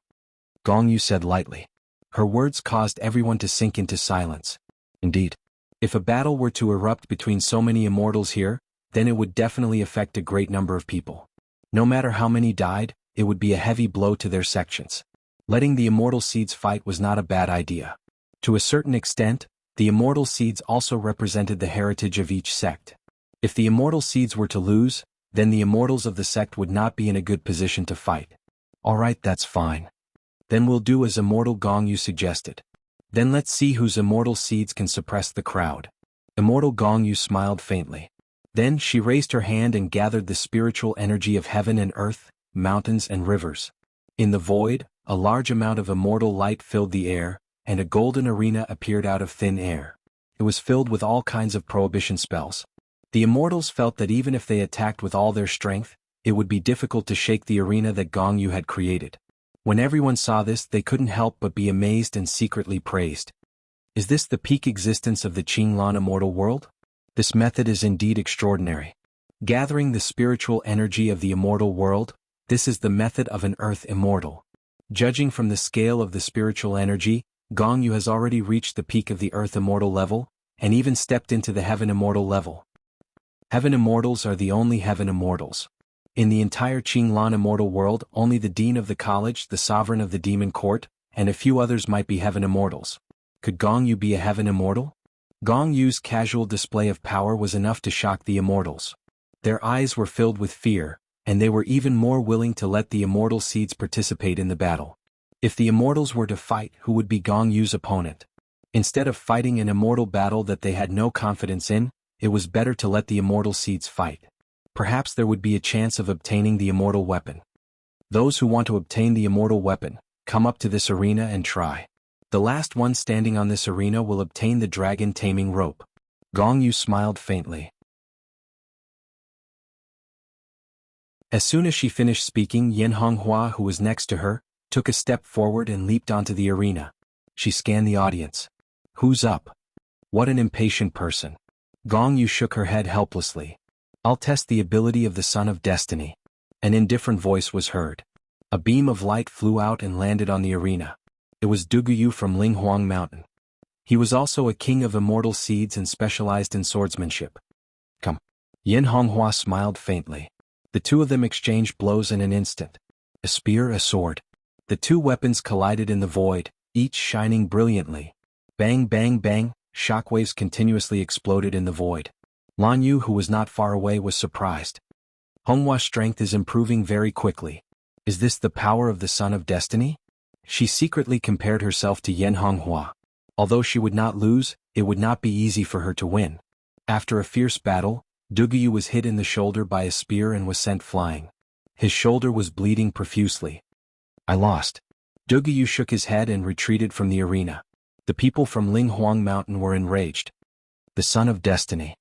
Gong Yu said lightly. Her words caused everyone to sink into silence. Indeed, if a battle were to erupt between so many immortals here, then it would definitely affect a great number of people. No matter how many died, it would be a heavy blow to their sections. Letting the immortal seeds fight was not a bad idea. To a certain extent, the immortal seeds also represented the heritage of each sect. If the immortal seeds were to lose, then the immortals of the sect would not be in a good position to fight. Alright, that's fine. Then we'll do as Immortal Gong Yu suggested. Then let's see whose immortal seeds can suppress the crowd. Immortal Gong Yu smiled faintly. Then she raised her hand and gathered the spiritual energy of heaven and earth, mountains and rivers. In the void, a large amount of immortal light filled the air, and a golden arena appeared out of thin air. It was filled with all kinds of prohibition spells. The immortals felt that even if they attacked with all their strength, it would be difficult to shake the arena that Gong Yu had created. When everyone saw this, they couldn't help but be amazed and secretly praised. Is this the peak existence of the Qinglan immortal world? This method is indeed extraordinary. Gathering the spiritual energy of the immortal world, this is the method of an earth immortal. Judging from the scale of the spiritual energy, Gong Yu has already reached the peak of the earth immortal level, and even stepped into the heaven immortal level. Heaven immortals are the only heaven immortals. In the entire Qinglan immortal world, only the dean of the college, the sovereign of the demon court, and a few others might be heaven immortals. Could Gong Yu be a heaven immortal? Gong Yu's casual display of power was enough to shock the immortals. Their eyes were filled with fear, and they were even more willing to let the immortal seeds participate in the battle. If the immortals were to fight, who would be Gong Yu's opponent? Instead of fighting an immortal battle that they had no confidence in, it was better to let the immortal seeds fight. Perhaps there would be a chance of obtaining the immortal weapon. Those who want to obtain the immortal weapon, come up to this arena and try. The last one standing on this arena will obtain the dragon taming rope. Gong Yu smiled faintly. As soon as she finished speaking, Yin Honghua, who was next to her, took a step forward and leaped onto the arena. She scanned the audience. Who's up? What an impatient person. Gong Yu shook her head helplessly. I'll test the ability of the Son of Destiny. An indifferent voice was heard. A beam of light flew out and landed on the arena. It was Duguyu from Linghuang Mountain. He was also a king of immortal seeds and specialized in swordsmanship. Come. Yin Honghua smiled faintly. The two of them exchanged blows in an instant. A spear, a sword. The two weapons collided in the void, each shining brilliantly. Bang, bang, bang, shockwaves continuously exploded in the void. Lan Yu, who was not far away, was surprised. Honghua's strength is improving very quickly. Is this the power of the Son of Destiny? She secretly compared herself to Yin Honghua. Although she would not lose, it would not be easy for her to win. After a fierce battle, Duguyu was hit in the shoulder by a spear and was sent flying. His shoulder was bleeding profusely. I lost. Duguyu shook his head and retreated from the arena. The people from Linghuang Mountain were enraged. The Son of Destiny.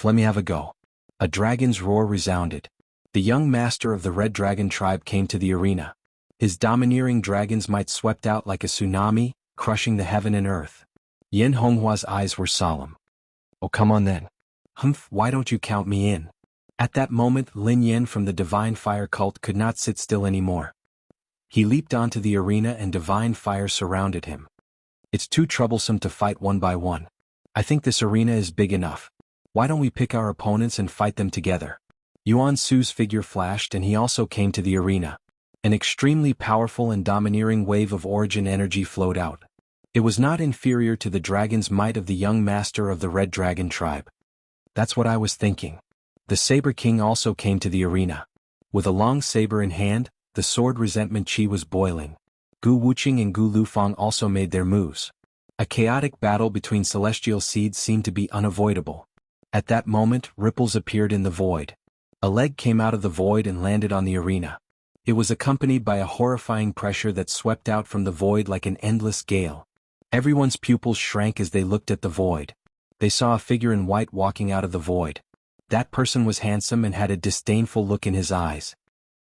Let me have a go. A dragon's roar resounded. The young master of the Red Dragon tribe came to the arena. His domineering dragon's might swept out like a tsunami, crushing the heaven and earth. Yin Honghua's eyes were solemn. Oh, come on then. Why don't you count me in? At that moment, Lin Yin from the Divine Fire cult could not sit still anymore. He leaped onto the arena and divine fire surrounded him. It's too troublesome to fight one by one. I think this arena is big enough. Why don't we pick our opponents and fight them together? Yuan Su's figure flashed and he also came to the arena. An extremely powerful and domineering wave of origin energy flowed out. It was not inferior to the dragon's might of the young master of the Red Dragon tribe. That's what I was thinking. The Saber King also came to the arena. With a long saber in hand, the sword resentment chi was boiling. Gu Wuqing and Gu Lufang also made their moves. A chaotic battle between celestial seeds seemed to be unavoidable. At that moment, ripples appeared in the void. A leg came out of the void and landed on the arena. It was accompanied by a horrifying pressure that swept out from the void like an endless gale. Everyone's pupils shrank as they looked at the void. They saw a figure in white walking out of the void. That person was handsome and had a disdainful look in his eyes.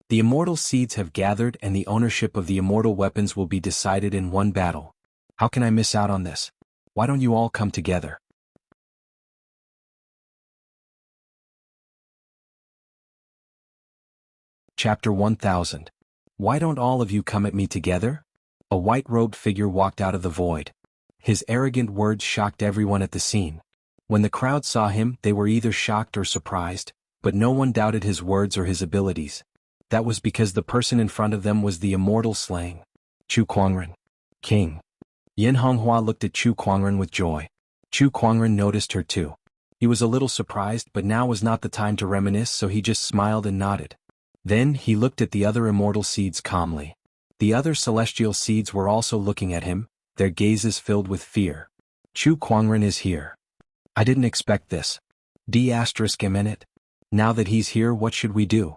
The immortal seeds have gathered and the ownership of the immortal weapons will be decided in one battle. How can I miss out on this? Why don't you all come together? Chapter 1000. Why don't all of you come at me together? A white-robed figure walked out of the void. His arrogant words shocked everyone at the scene. When the crowd saw him, they were either shocked or surprised, but no one doubted his words or his abilities. That was because the person in front of them was the immortal slaying Chu Kuangren. King. Yin Honghua looked at Chu Kuangren with joy. Chu Kuangren noticed her too. He was a little surprised, but now was not the time to reminisce, so he just smiled and nodded. Then he looked at the other immortal seeds calmly. The other celestial seeds were also looking at him, their gazes filled with fear. Chu Kuangren is here. I didn't expect this. D***M. Now that he's here, what should we do?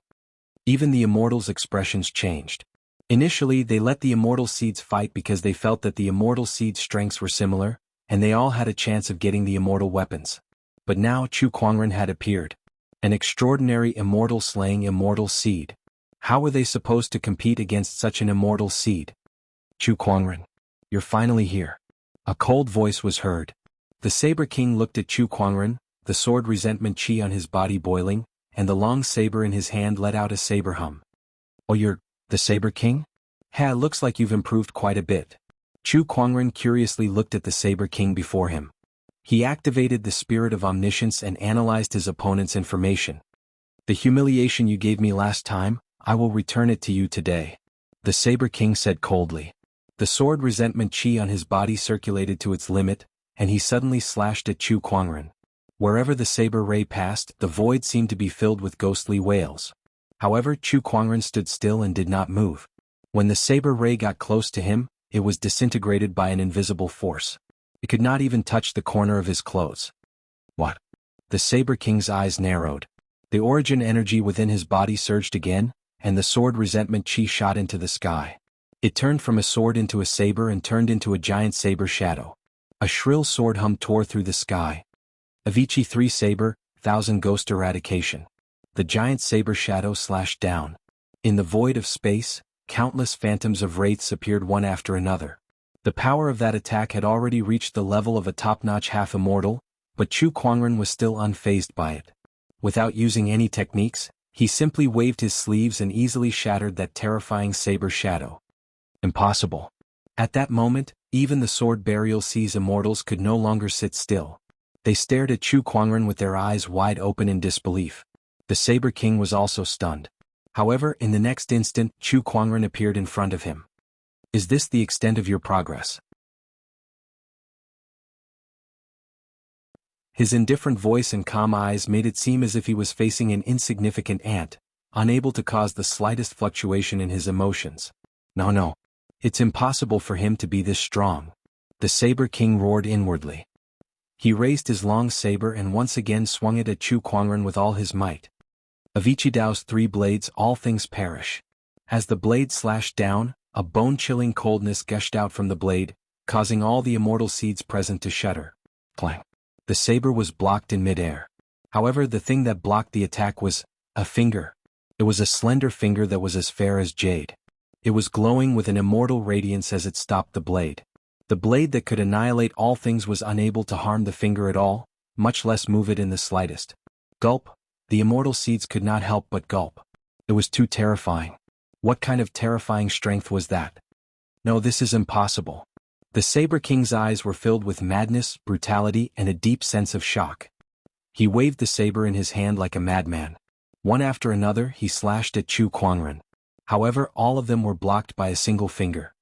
Even the immortals' expressions changed. Initially, they let the immortal seeds fight because they felt that the immortal seeds' strengths were similar, and they all had a chance of getting the immortal weapons. But now Chu Kuangren had appeared. An extraordinary immortal slaying immortal seed. How were they supposed to compete against such an immortal seed? Chu Kuangren. You're finally here. A cold voice was heard. The Saber King looked at Chu Kuangren, the sword resentment chi on his body boiling, and the long saber in his hand let out a saber hum. Oh, you're the Saber King? Looks like you've improved quite a bit. Chu Kuangren curiously looked at the Saber King before him. He activated the spirit of omniscience and analyzed his opponent's information. The humiliation you gave me last time, I will return it to you today. The Saber King said coldly. The sword resentment chi on his body circulated to its limit, and he suddenly slashed at Chu Kuangren. Wherever the saber ray passed, the void seemed to be filled with ghostly wails. However, Chu Kuangren stood still and did not move. When the saber ray got close to him, it was disintegrated by an invisible force. It could not even touch the corner of his clothes. What? The Saber King's eyes narrowed. The origin energy within his body surged again, and the sword resentment chi shot into the sky. It turned from a sword into a saber and turned into a giant saber shadow. A shrill sword hum tore through the sky. Avicii 3 Saber, 1000 Ghost Eradication. The giant saber shadow slashed down. In the void of space, countless phantoms of wraiths appeared one after another. The power of that attack had already reached the level of a top-notch half-immortal, but Chu Kuangren was still unfazed by it. Without using any techniques, he simply waved his sleeves and easily shattered that terrifying saber shadow. Impossible. At that moment, even the sword burial seas immortals could no longer sit still. They stared at Chu Kuangren with their eyes wide open in disbelief. The Saber King was also stunned. However, in the next instant, Chu Kuangren appeared in front of him. Is this the extent of your progress? His indifferent voice and calm eyes made it seem as if he was facing an insignificant ant, unable to cause the slightest fluctuation in his emotions. No. It's impossible for him to be this strong. The Saber King roared inwardly. He raised his long saber and once again swung it at Chu Kuangren with all his might. Avicii Dao's 3 blades, all things perish. As the blade slashed down, a bone-chilling coldness gushed out from the blade, causing all the immortal seeds present to shudder. Clang. The saber was blocked in midair. However, the thing that blocked the attack was a finger. It was a slender finger that was as fair as jade. It was glowing with an immortal radiance as it stopped the blade. The blade that could annihilate all things was unable to harm the finger at all, much less move it in the slightest. Gulp. The immortal seeds could not help but gulp. It was too terrifying. What kind of terrifying strength was that? No, this is impossible. The Saber King's eyes were filled with madness, brutality, and a deep sense of shock. He waved the saber in his hand like a madman. One after another, he slashed at Chu Kuangren. However, all of them were blocked by a single finger.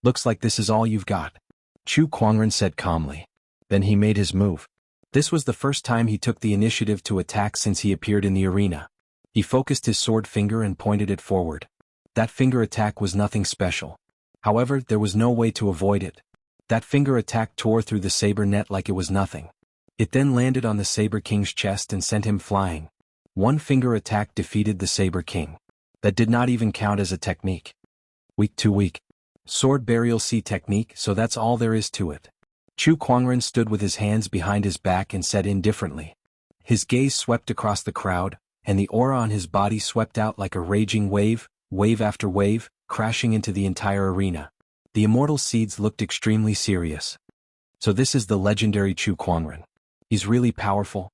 Looks like this is all you've got. Chu Kuangren said calmly. Then he made his move. This was the first time he took the initiative to attack since he appeared in the arena. He focused his sword finger and pointed it forward. That finger attack was nothing special. However, there was no way to avoid it. That finger attack tore through the saber net like it was nothing. It then landed on the Saber King's chest and sent him flying. One finger attack defeated the Saber King. That did not even count as a technique. Weak to weak. Sword burial C technique, so that's all there is to it. Chu Kuangren stood with his hands behind his back and said indifferently. His gaze swept across the crowd, and the aura on his body swept out like a raging wave, wave after wave, crashing into the entire arena. The immortal seeds looked extremely serious. So this is the legendary Chu Kuangren. He's really powerful.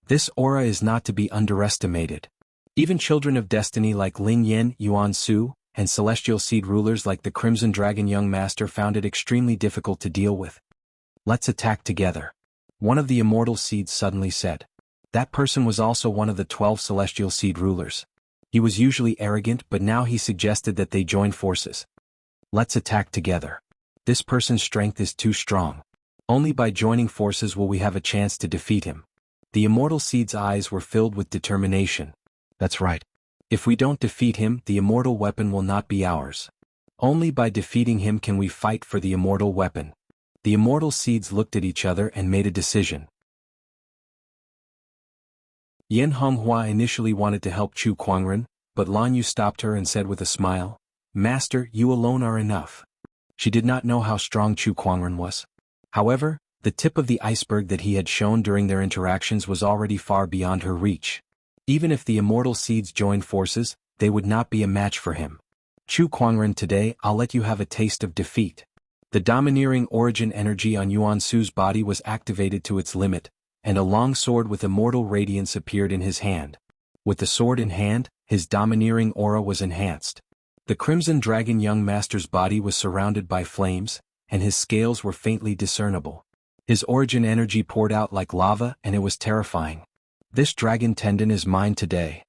This aura is not to be underestimated. Even children of destiny like Ling Yen, Yuan Su, and celestial seed rulers like the Crimson Dragon Young Master found it extremely difficult to deal with. Let's attack together. One of the immortal seeds suddenly said. That person was also one of the 12 celestial seed rulers. He was usually arrogant, but now he suggested that they join forces. Let's attack together. This person's strength is too strong. Only by joining forces will we have a chance to defeat him. The immortal seed's eyes were filled with determination. That's right. If we don't defeat him, the immortal weapon will not be ours. Only by defeating him can we fight for the immortal weapon. The immortal seeds looked at each other and made a decision. Yan Honghua initially wanted to help Chu Kuangren, but Lan Yu stopped her and said with a smile, Master, you alone are enough. She did not know how strong Chu Kuangren was. However, the tip of the iceberg that he had shown during their interactions was already far beyond her reach. Even if the immortal seeds joined forces, they would not be a match for him. Chu Kuangren, today I'll let you have a taste of defeat. The domineering origin energy on Yuan Su's body was activated to its limit, and a long sword with immortal radiance appeared in his hand. With the sword in hand, his domineering aura was enhanced. The Crimson Dragon Young Master's body was surrounded by flames, and his scales were faintly discernible. His origin energy poured out like lava, and it was terrifying. This dragon tendon is mine today.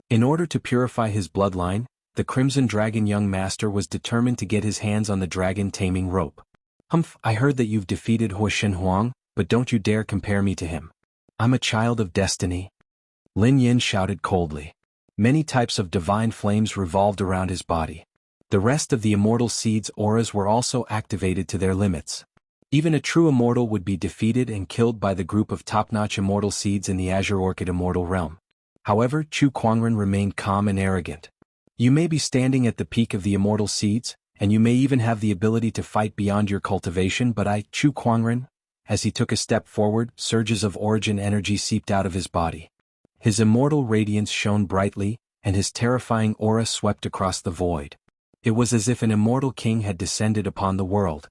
In order to purify his bloodline, the Crimson Dragon Young Master was determined to get his hands on the dragon taming rope. Humph, I heard that you've defeated Hua Shenhuang, but don't you dare compare me to him. I'm a child of destiny. Lin Yin shouted coldly. Many types of divine flames revolved around his body. The rest of the immortal seeds' auras were also activated to their limits. Even a true immortal would be defeated and killed by the group of top-notch immortal seeds in the Azure Orchid Immortal Realm. However, Chu Kuangren remained calm and arrogant. You may be standing at the peak of the immortal seeds, and you may even have the ability to fight beyond your cultivation, but I, Chu Kuangren, as he took a step forward, surges of origin energy seeped out of his body. His immortal radiance shone brightly, and his terrifying aura swept across the void. It was as if an immortal king had descended upon the world.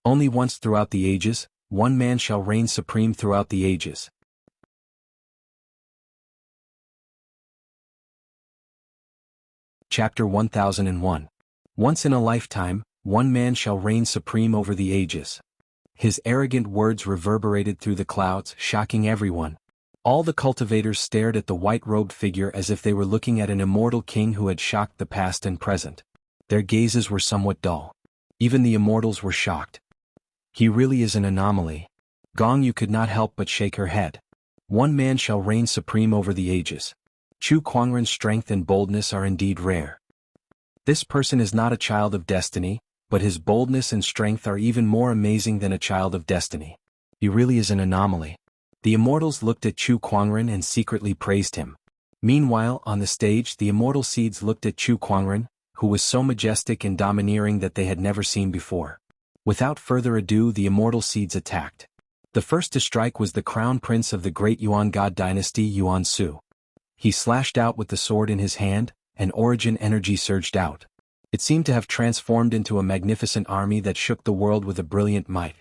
Only once throughout the ages, one man shall reign supreme throughout the ages. Chapter 1001. Once in a lifetime, one man shall reign supreme over the ages. His arrogant words reverberated through the clouds, shocking everyone. All the cultivators stared at the white-robed figure as if they were looking at an immortal king who had shocked the past and present. Their gazes were somewhat dull. Even the immortals were shocked. He really is an anomaly. Gong Yu could not help but shake her head. One man shall reign supreme over the ages. Chu Kuangren's strength and boldness are indeed rare. This person is not a child of destiny, but his boldness and strength are even more amazing than a child of destiny. He really is an anomaly. The immortals looked at Chu Kuangren and secretly praised him. Meanwhile, on the stage, the immortal seeds looked at Chu Kuangren, who was so majestic and domineering that they had never seen before. Without further ado, the immortal seeds attacked. The first to strike was the crown prince of the great Yuan God dynasty, Yuan Su. He slashed out with the sword in his hand, and origin energy surged out. It seemed to have transformed into a magnificent army that shook the world with a brilliant might.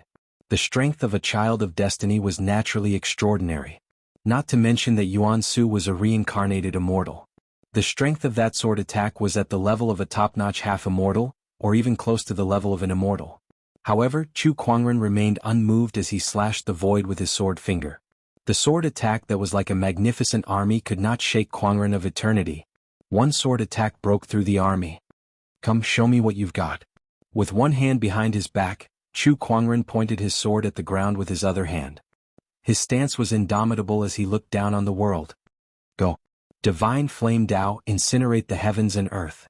The strength of a child of destiny was naturally extraordinary. Not to mention that Yuan Su was a reincarnated immortal. The strength of that sword attack was at the level of a top-notch half-immortal, or even close to the level of an immortal. However, Chu Kuangren remained unmoved as he slashed the void with his sword finger. The sword attack that was like a magnificent army could not shake Kuangren of eternity. One sword attack broke through the army. Come, show me what you've got. With one hand behind his back, Chu Kuangren pointed his sword at the ground with his other hand. His stance was indomitable as he looked down on the world. Go. Divine Flame Tao, incinerate the heavens and earth.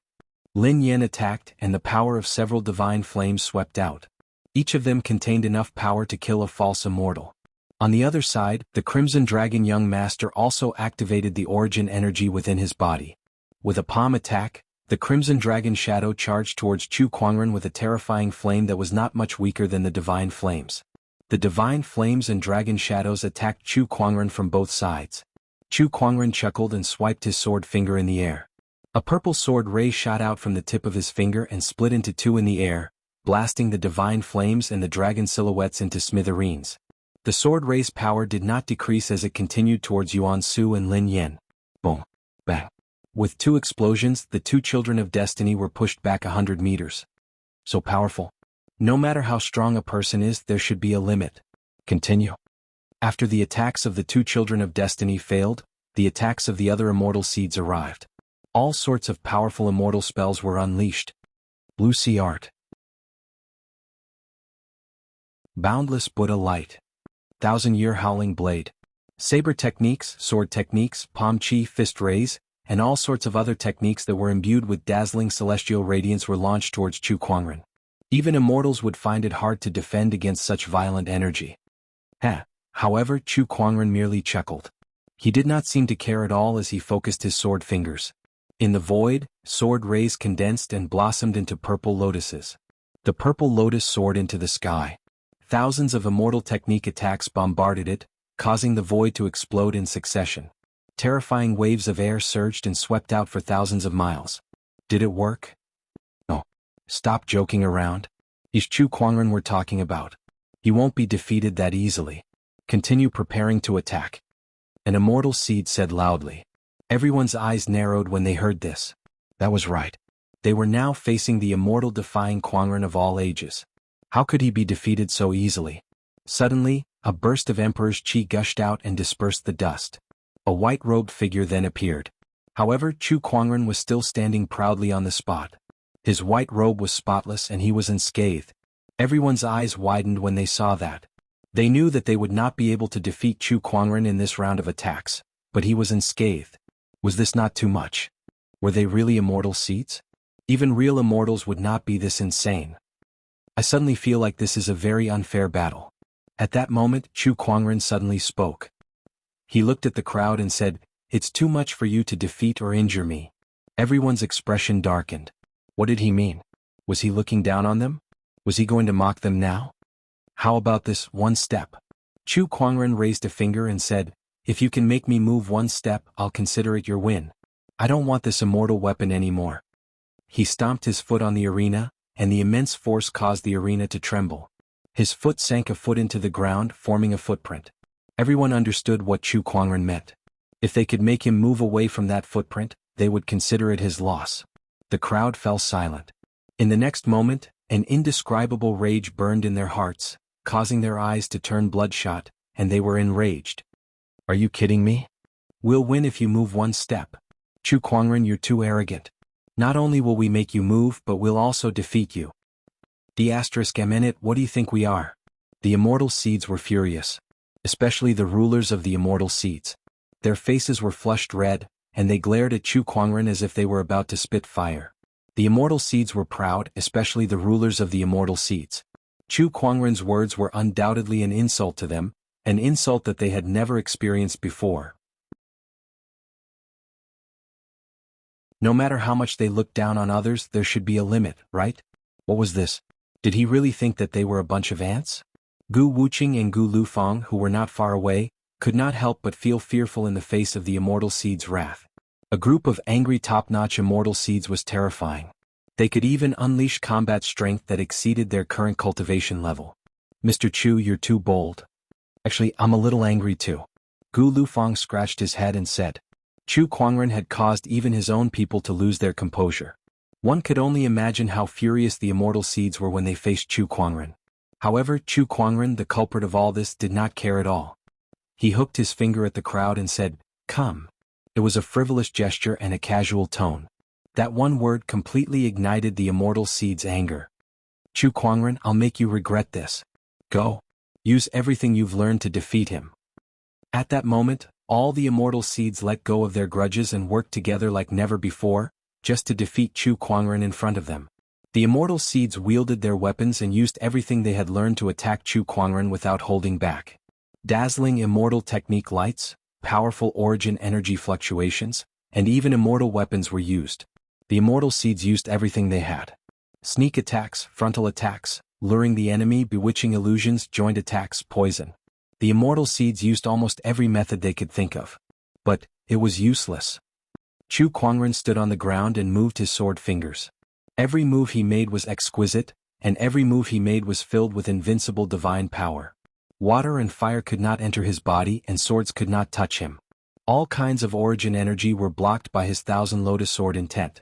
Lin Yen attacked, and the power of several divine flames swept out. Each of them contained enough power to kill a false immortal. On the other side, the Crimson Dragon young master also activated the origin energy within his body. With a palm attack, the Crimson Dragon shadow charged towards Chu Kuangren with a terrifying flame that was not much weaker than the divine flames. The divine flames and dragon shadows attacked Chu Kuangren from both sides. Chu Kuangren chuckled and swiped his sword finger in the air. A purple sword ray shot out from the tip of his finger and split into two in the air, blasting the divine flames and the dragon silhouettes into smithereens. The sword ray's power did not decrease as it continued towards Yuan Su and Lin Yen. Boom. Bang. With two explosions, the two children of destiny were pushed back 100 meters. So powerful. No matter how strong a person is, there should be a limit. Continue. After the attacks of the two children of destiny failed, the attacks of the other immortal seeds arrived. All sorts of powerful immortal spells were unleashed. Blue Sea Art. Boundless Buddha Light. 1,000-Year Howling Blade. Saber techniques, sword techniques, palm chi, fist rays, and all sorts of other techniques that were imbued with dazzling celestial radiance were launched towards Chu Kuangren. Even immortals would find it hard to defend against such violent energy. However, Chu Kuangren merely chuckled. He did not seem to care at all as he focused his sword fingers. In the void, sword rays condensed and blossomed into purple lotuses. The purple lotus soared into the sky. Thousands of immortal technique attacks bombarded it, causing the void to explode in succession. Terrifying waves of air surged and swept out for thousands of miles. Did it work? No. Stop joking around. It's Chu Kuangren we're talking about. He won't be defeated that easily. Continue preparing to attack. An immortal seed said loudly. Everyone's eyes narrowed when they heard this. That was right. They were now facing the immortal defying Kuangren of all ages. How could he be defeated so easily? Suddenly, a burst of Emperor's chi gushed out and dispersed the dust. A white-robed figure then appeared. However, Chu Kuangren was still standing proudly on the spot. His white robe was spotless and he was unscathed. Everyone's eyes widened when they saw that. They knew that they would not be able to defeat Chu Kuangren in this round of attacks, but he was unscathed. Was this not too much? Were they really immortal seeds? Even real immortals would not be this insane. I suddenly feel like this is a very unfair battle. At that moment, Chu Kuangren suddenly spoke. He looked at the crowd and said, "It's too much for you to defeat or injure me." Everyone's expression darkened. What did he mean? Was he looking down on them? Was he going to mock them now? How about this one step? Chu Kuangren raised a finger and said, "If you can make me move one step, I'll consider it your win. I don't want this immortal weapon anymore." He stomped his foot on the arena, and the immense force caused the arena to tremble. His foot sank a foot into the ground, forming a footprint. Everyone understood what Chu Kuangren meant. If they could make him move away from that footprint, they would consider it his loss. The crowd fell silent. In the next moment, an indescribable rage burned in their hearts, causing their eyes to turn bloodshot, and they were enraged. Are you kidding me? We'll win if you move one step. Chu Kuangren, you're too arrogant. Not only will we make you move, but we'll also defeat you. ***, what do you think we are? The immortal seeds were furious. Especially the rulers of the immortal seeds. Their faces were flushed red, and they glared at Chu Kuangren as if they were about to spit fire. The immortal seeds were proud, especially the rulers of the immortal seeds. Chu Kuangren's words were undoubtedly an insult to them, an insult that they had never experienced before. No matter how much they looked down on others, there should be a limit, right? What was this? Did he really think that they were a bunch of ants? Gu Wuqing and Gu Lufang, who were not far away, could not help but feel fearful in the face of the immortal seed's wrath. A group of angry top-notch immortal seeds was terrifying. They could even unleash combat strength that exceeded their current cultivation level. Mr. Chu, you're too bold. Actually, I'm a little angry too. Gu Lufang scratched his head and said. Chu Kuangren had caused even his own people to lose their composure. One could only imagine how furious the immortal seeds were when they faced Chu Kuangren. However, Chu Kuangren, the culprit of all this, did not care at all. He hooked his finger at the crowd and said, "Come." It was a frivolous gesture and a casual tone. That one word completely ignited the immortal seed's anger. Chu Kuangren, I'll make you regret this. Go. Use everything you've learned to defeat him. At that moment, all the immortal seeds let go of their grudges and worked together like never before, just to defeat Chu Kuangren in front of them. The immortal seeds wielded their weapons and used everything they had learned to attack Chu Kuangren without holding back. Dazzling immortal technique lights, powerful origin energy fluctuations, and even immortal weapons were used. The immortal seeds used everything they had. Sneak attacks, frontal attacks, luring the enemy, bewitching illusions, joint attacks, poison. The immortal seeds used almost every method they could think of. But it was useless. Chu Kuangren stood on the ground and moved his sword fingers. Every move he made was exquisite, and every move he made was filled with invincible divine power. Water and fire could not enter his body and swords could not touch him. All kinds of origin energy were blocked by his thousand lotus sword intent.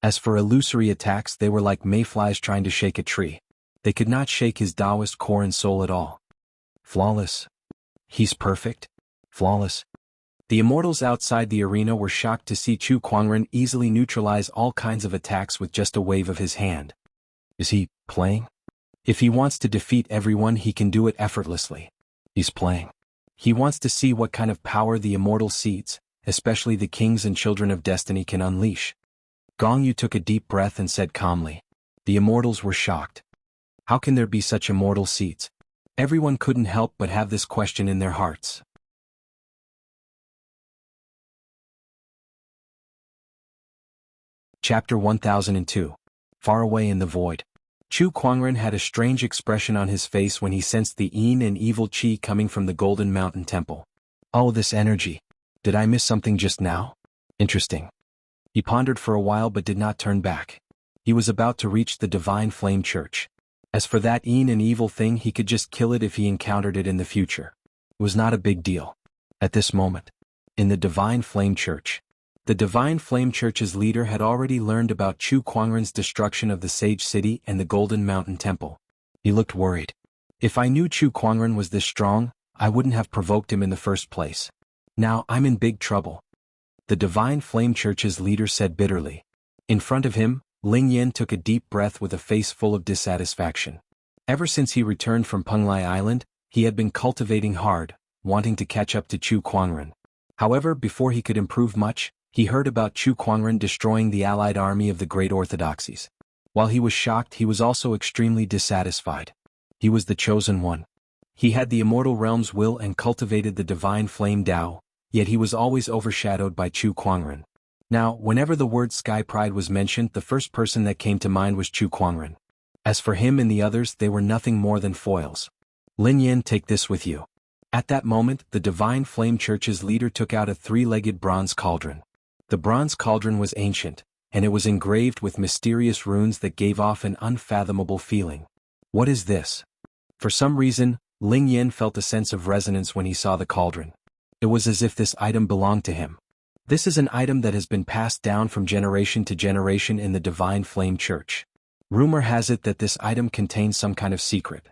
As for illusory attacks, they were like mayflies trying to shake a tree. They could not shake his Taoist core and soul at all. Flawless. He's perfect. Flawless. The immortals outside the arena were shocked to see Chu Kuangren easily neutralize all kinds of attacks with just a wave of his hand. Is he playing? If he wants to defeat everyone, he can do it effortlessly. He's playing. He wants to see what kind of power the immortal seeds, especially the kings and children of destiny, can unleash. Gong Yu took a deep breath and said calmly. The immortals were shocked. How can there be such immortal seeds? Everyone couldn't help but have this question in their hearts. Chapter 1002. Far away in the void. Chu Kuangren had a strange expression on his face when he sensed the yin and evil qi coming from the Golden Mountain Temple. Oh, this energy. Did I miss something just now? Interesting. He pondered for a while but did not turn back. He was about to reach the Divine Flame Church. As for that yin and evil thing, he could just kill it if he encountered it in the future. It was not a big deal. At this moment, in the Divine Flame Church, the Divine Flame Church's leader had already learned about Chu Kuangren's destruction of the Sage City and the Golden Mountain Temple. He looked worried. If I knew Chu Kuangren was this strong, I wouldn't have provoked him in the first place. Now I'm in big trouble. The Divine Flame Church's leader said bitterly. In front of him, Ling Yen took a deep breath with a face full of dissatisfaction. Ever since he returned from Penglai Island, he had been cultivating hard, wanting to catch up to Chu Kuangren. However, before he could improve much, he heard about Chu Kuangren destroying the allied army of the Great Orthodoxies. While he was shocked, he was also extremely dissatisfied. He was the chosen one. He had the immortal realm's will and cultivated the divine flame Tao, yet he was always overshadowed by Chu Kuangren. Now, whenever the word Sky Pride was mentioned, the first person that came to mind was Chu Kuangren. As for him and the others, they were nothing more than foils. Lin Yin, take this with you. At that moment, the Divine Flame Church's leader took out a three-legged bronze cauldron. The bronze cauldron was ancient, and it was engraved with mysterious runes that gave off an unfathomable feeling. What is this? For some reason, Ling Yin felt a sense of resonance when he saw the cauldron. It was as if this item belonged to him. This is an item that has been passed down from generation to generation in the Divine Flame Church. Rumor has it that this item contains some kind of secret.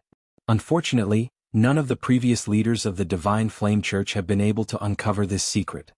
Unfortunately, none of the previous leaders of the Divine Flame Church have been able to uncover this secret.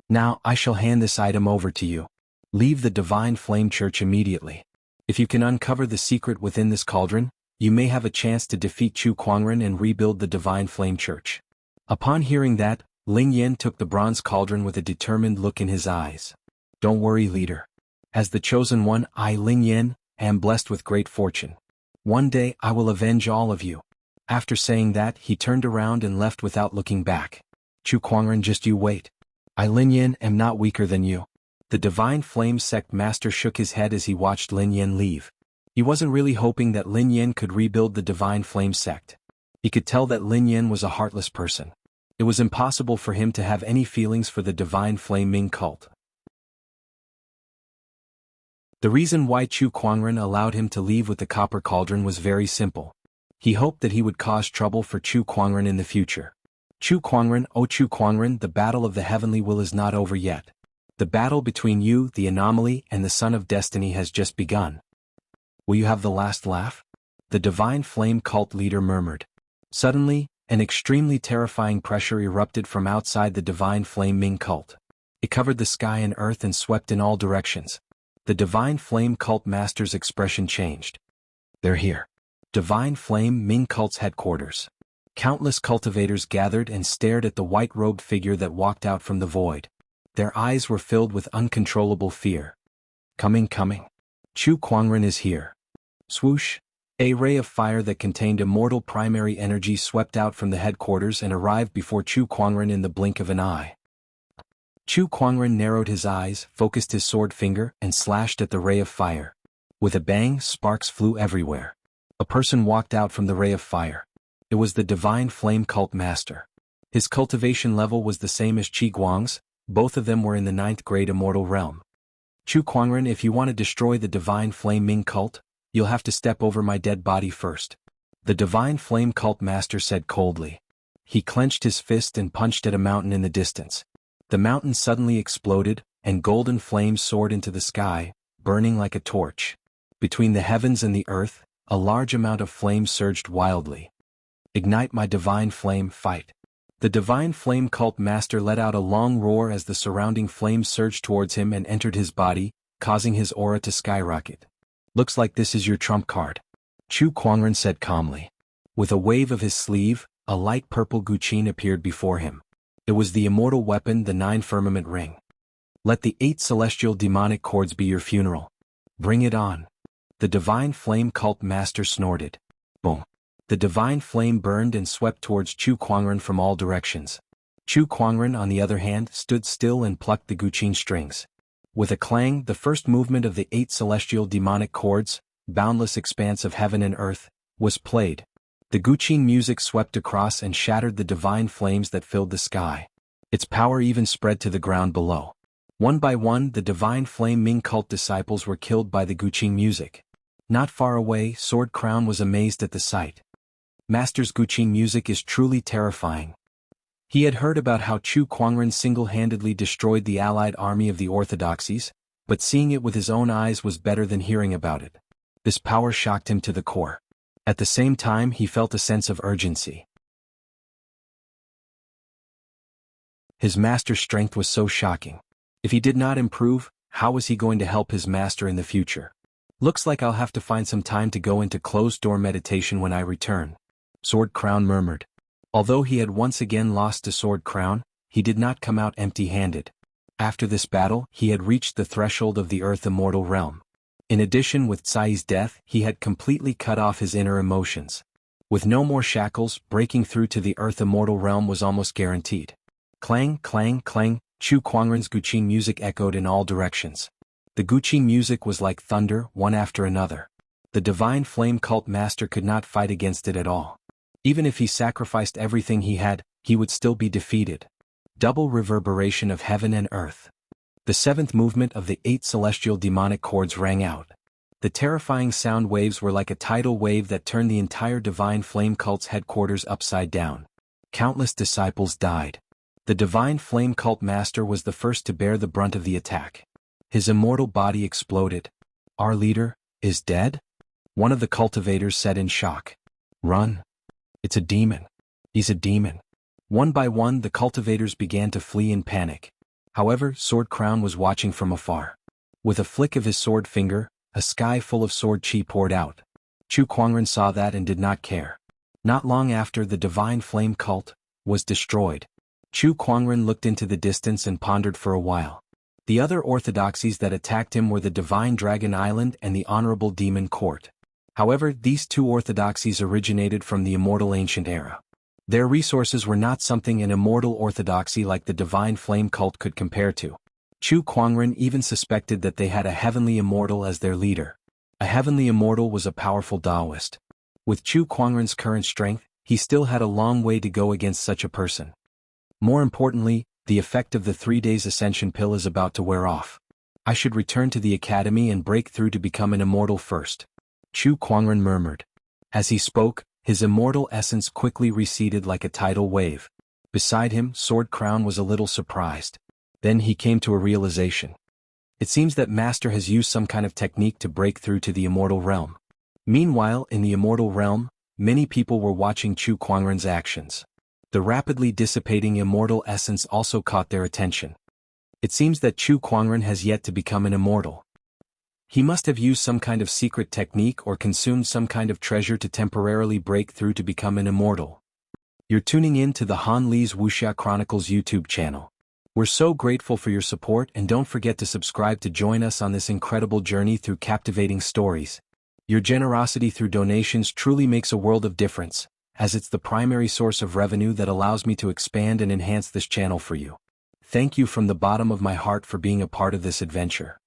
Now I shall hand this item over to you. Leave the Divine Flame Church immediately. If you can uncover the secret within this cauldron, you may have a chance to defeat Chu Kuangren and rebuild the Divine Flame Church. Upon hearing that, Ling Yen took the bronze cauldron with a determined look in his eyes. Don't worry, leader. As the chosen one, I, Ling Yen, am blessed with great fortune. One day I will avenge all of you. After saying that, he turned around and left without looking back. Chu Kuangren, just you wait. I, Lin Yen, am not weaker than you. The Divine Flame Sect Master shook his head as he watched Lin Yen leave. He wasn't really hoping that Lin Yen could rebuild the Divine Flame Sect. He could tell that Lin Yen was a heartless person. It was impossible for him to have any feelings for the Divine Flame Ming cult. The reason why Chu Kuangren allowed him to leave with the copper cauldron was very simple. He hoped that he would cause trouble for Chu Kuangren in the future. Chu Kuangren, oh Chu Kuangren, the battle of the heavenly will is not over yet. The battle between you, the anomaly, and the Son of Destiny has just begun. Will you have the last laugh? The Divine Flame cult leader murmured. Suddenly, an extremely terrifying pressure erupted from outside the Divine Flame Ming cult. It covered the sky and earth and swept in all directions. The Divine Flame cult master's expression changed. They're here. Divine Flame Ming cult's headquarters. Countless cultivators gathered and stared at the white-robed figure that walked out from the void. Their eyes were filled with uncontrollable fear. Coming. Chu Kuangren is here. Swoosh! A ray of fire that contained immortal primary energy swept out from the headquarters and arrived before Chu Kuangren in the blink of an eye. Chu Kuangren narrowed his eyes, focused his sword finger, and slashed at the ray of fire. With a bang, sparks flew everywhere. A person walked out from the ray of fire. It was the Divine Flame Cult Master. His cultivation level was the same as Qi Guang's. Both of them were in the 9th grade immortal realm. Chu Kuangren, if you want to destroy the Divine Flame Ming cult, you'll have to step over my dead body first. The Divine Flame Cult Master said coldly. He clenched his fist and punched at a mountain in the distance. The mountain suddenly exploded, and golden flames soared into the sky, burning like a torch. Between the heavens and the earth, a large amount of flame surged wildly. Ignite my Divine Flame, fight. The Divine Flame Cult Master let out a long roar as the surrounding flames surged towards him and entered his body, causing his aura to skyrocket. Looks like this is your trump card. Chu Kuangren said calmly. With a wave of his sleeve, a light purple guqin appeared before him. It was the immortal weapon, the 9 Firmament Ring. Let the 8 celestial demonic cords be your funeral. Bring it on. The Divine Flame Cult Master snorted. Boom. The Divine Flame burned and swept towards Chu Kuangren from all directions. Chu Kuangren, on the other hand, stood still and plucked the guqin strings. With a clang, the first movement of the 8 celestial demonic cords, boundless expanse of heaven and earth, was played. The guqin music swept across and shattered the divine flames that filled the sky. Its power even spread to the ground below. One by one, the Divine Flame Ming cult disciples were killed by the guqin music. Not far away, Sword Crown was amazed at the sight. Master's guqin music is truly terrifying. He had heard about how Chu Kuangren single-handedly destroyed the allied army of the orthodoxies, but seeing it with his own eyes was better than hearing about it. This power shocked him to the core. At the same time, he felt a sense of urgency. His master's strength was so shocking. If he did not improve, how was he going to help his master in the future? Looks like I'll have to find some time to go into closed-door meditation when I return. Sword Crown murmured. Although he had once again lost to Sword Crown, he did not come out empty-handed. After this battle, he had reached the threshold of the Earth Immortal Realm. In addition, with Tsai's death, he had completely cut off his inner emotions. With no more shackles, breaking through to the Earth Immortal Realm was almost guaranteed. Clang, clang, clang, Chu Kuangren's guqin music echoed in all directions. The guqin music was like thunder, one after another. The Divine Flame Cult Master could not fight against it at all. Even if he sacrificed everything he had, he would still be defeated. Double reverberation of heaven and earth. The 7th movement of the 8 celestial demonic cords rang out. The terrifying sound waves were like a tidal wave that turned the entire Divine Flame Cult's headquarters upside down. Countless disciples died. The Divine Flame Cult Master was the first to bear the brunt of the attack. His immortal body exploded. Our leader is dead? One of the cultivators said in shock. Run. It's a demon. He's a demon. One by one, the cultivators began to flee in panic. However, Sword Crown was watching from afar. With a flick of his sword finger, a sky full of sword chi poured out. Chu Kuangren saw that and did not care. Not long after, the Divine Flame Cult was destroyed. Chu Kuangren looked into the distance and pondered for a while. The other orthodoxies that attacked him were the Divine Dragon Island and the Honorable Demon Court. However, these two orthodoxies originated from the immortal ancient era. Their resources were not something an immortal orthodoxy like the Divine Flame Cult could compare to. Chu Kuangren even suspected that they had a heavenly immortal as their leader. A heavenly immortal was a powerful Taoist. With Chu Kuangren's current strength, he still had a long way to go against such a person. More importantly, the effect of the 3 days ascension pill is about to wear off. I should return to the academy and break through to become an immortal first. Chu Kuangren murmured. As he spoke, his immortal essence quickly receded like a tidal wave. Beside him, Sword Crown was a little surprised. Then he came to a realization. It seems that Master has used some kind of technique to break through to the immortal realm. Meanwhile, in the immortal realm, many people were watching Chu Kuangren's actions. The rapidly dissipating immortal essence also caught their attention. It seems that Chu Kuangren has yet to become an immortal. He must have used some kind of secret technique or consumed some kind of treasure to temporarily break through to become an immortal. You're tuning in to the Han Lee's Wuxia Chronicles YouTube channel. We're so grateful for your support, and don't forget to subscribe to join us on this incredible journey through captivating stories. Your generosity through donations truly makes a world of difference, as it's the primary source of revenue that allows me to expand and enhance this channel for you. Thank you from the bottom of my heart for being a part of this adventure.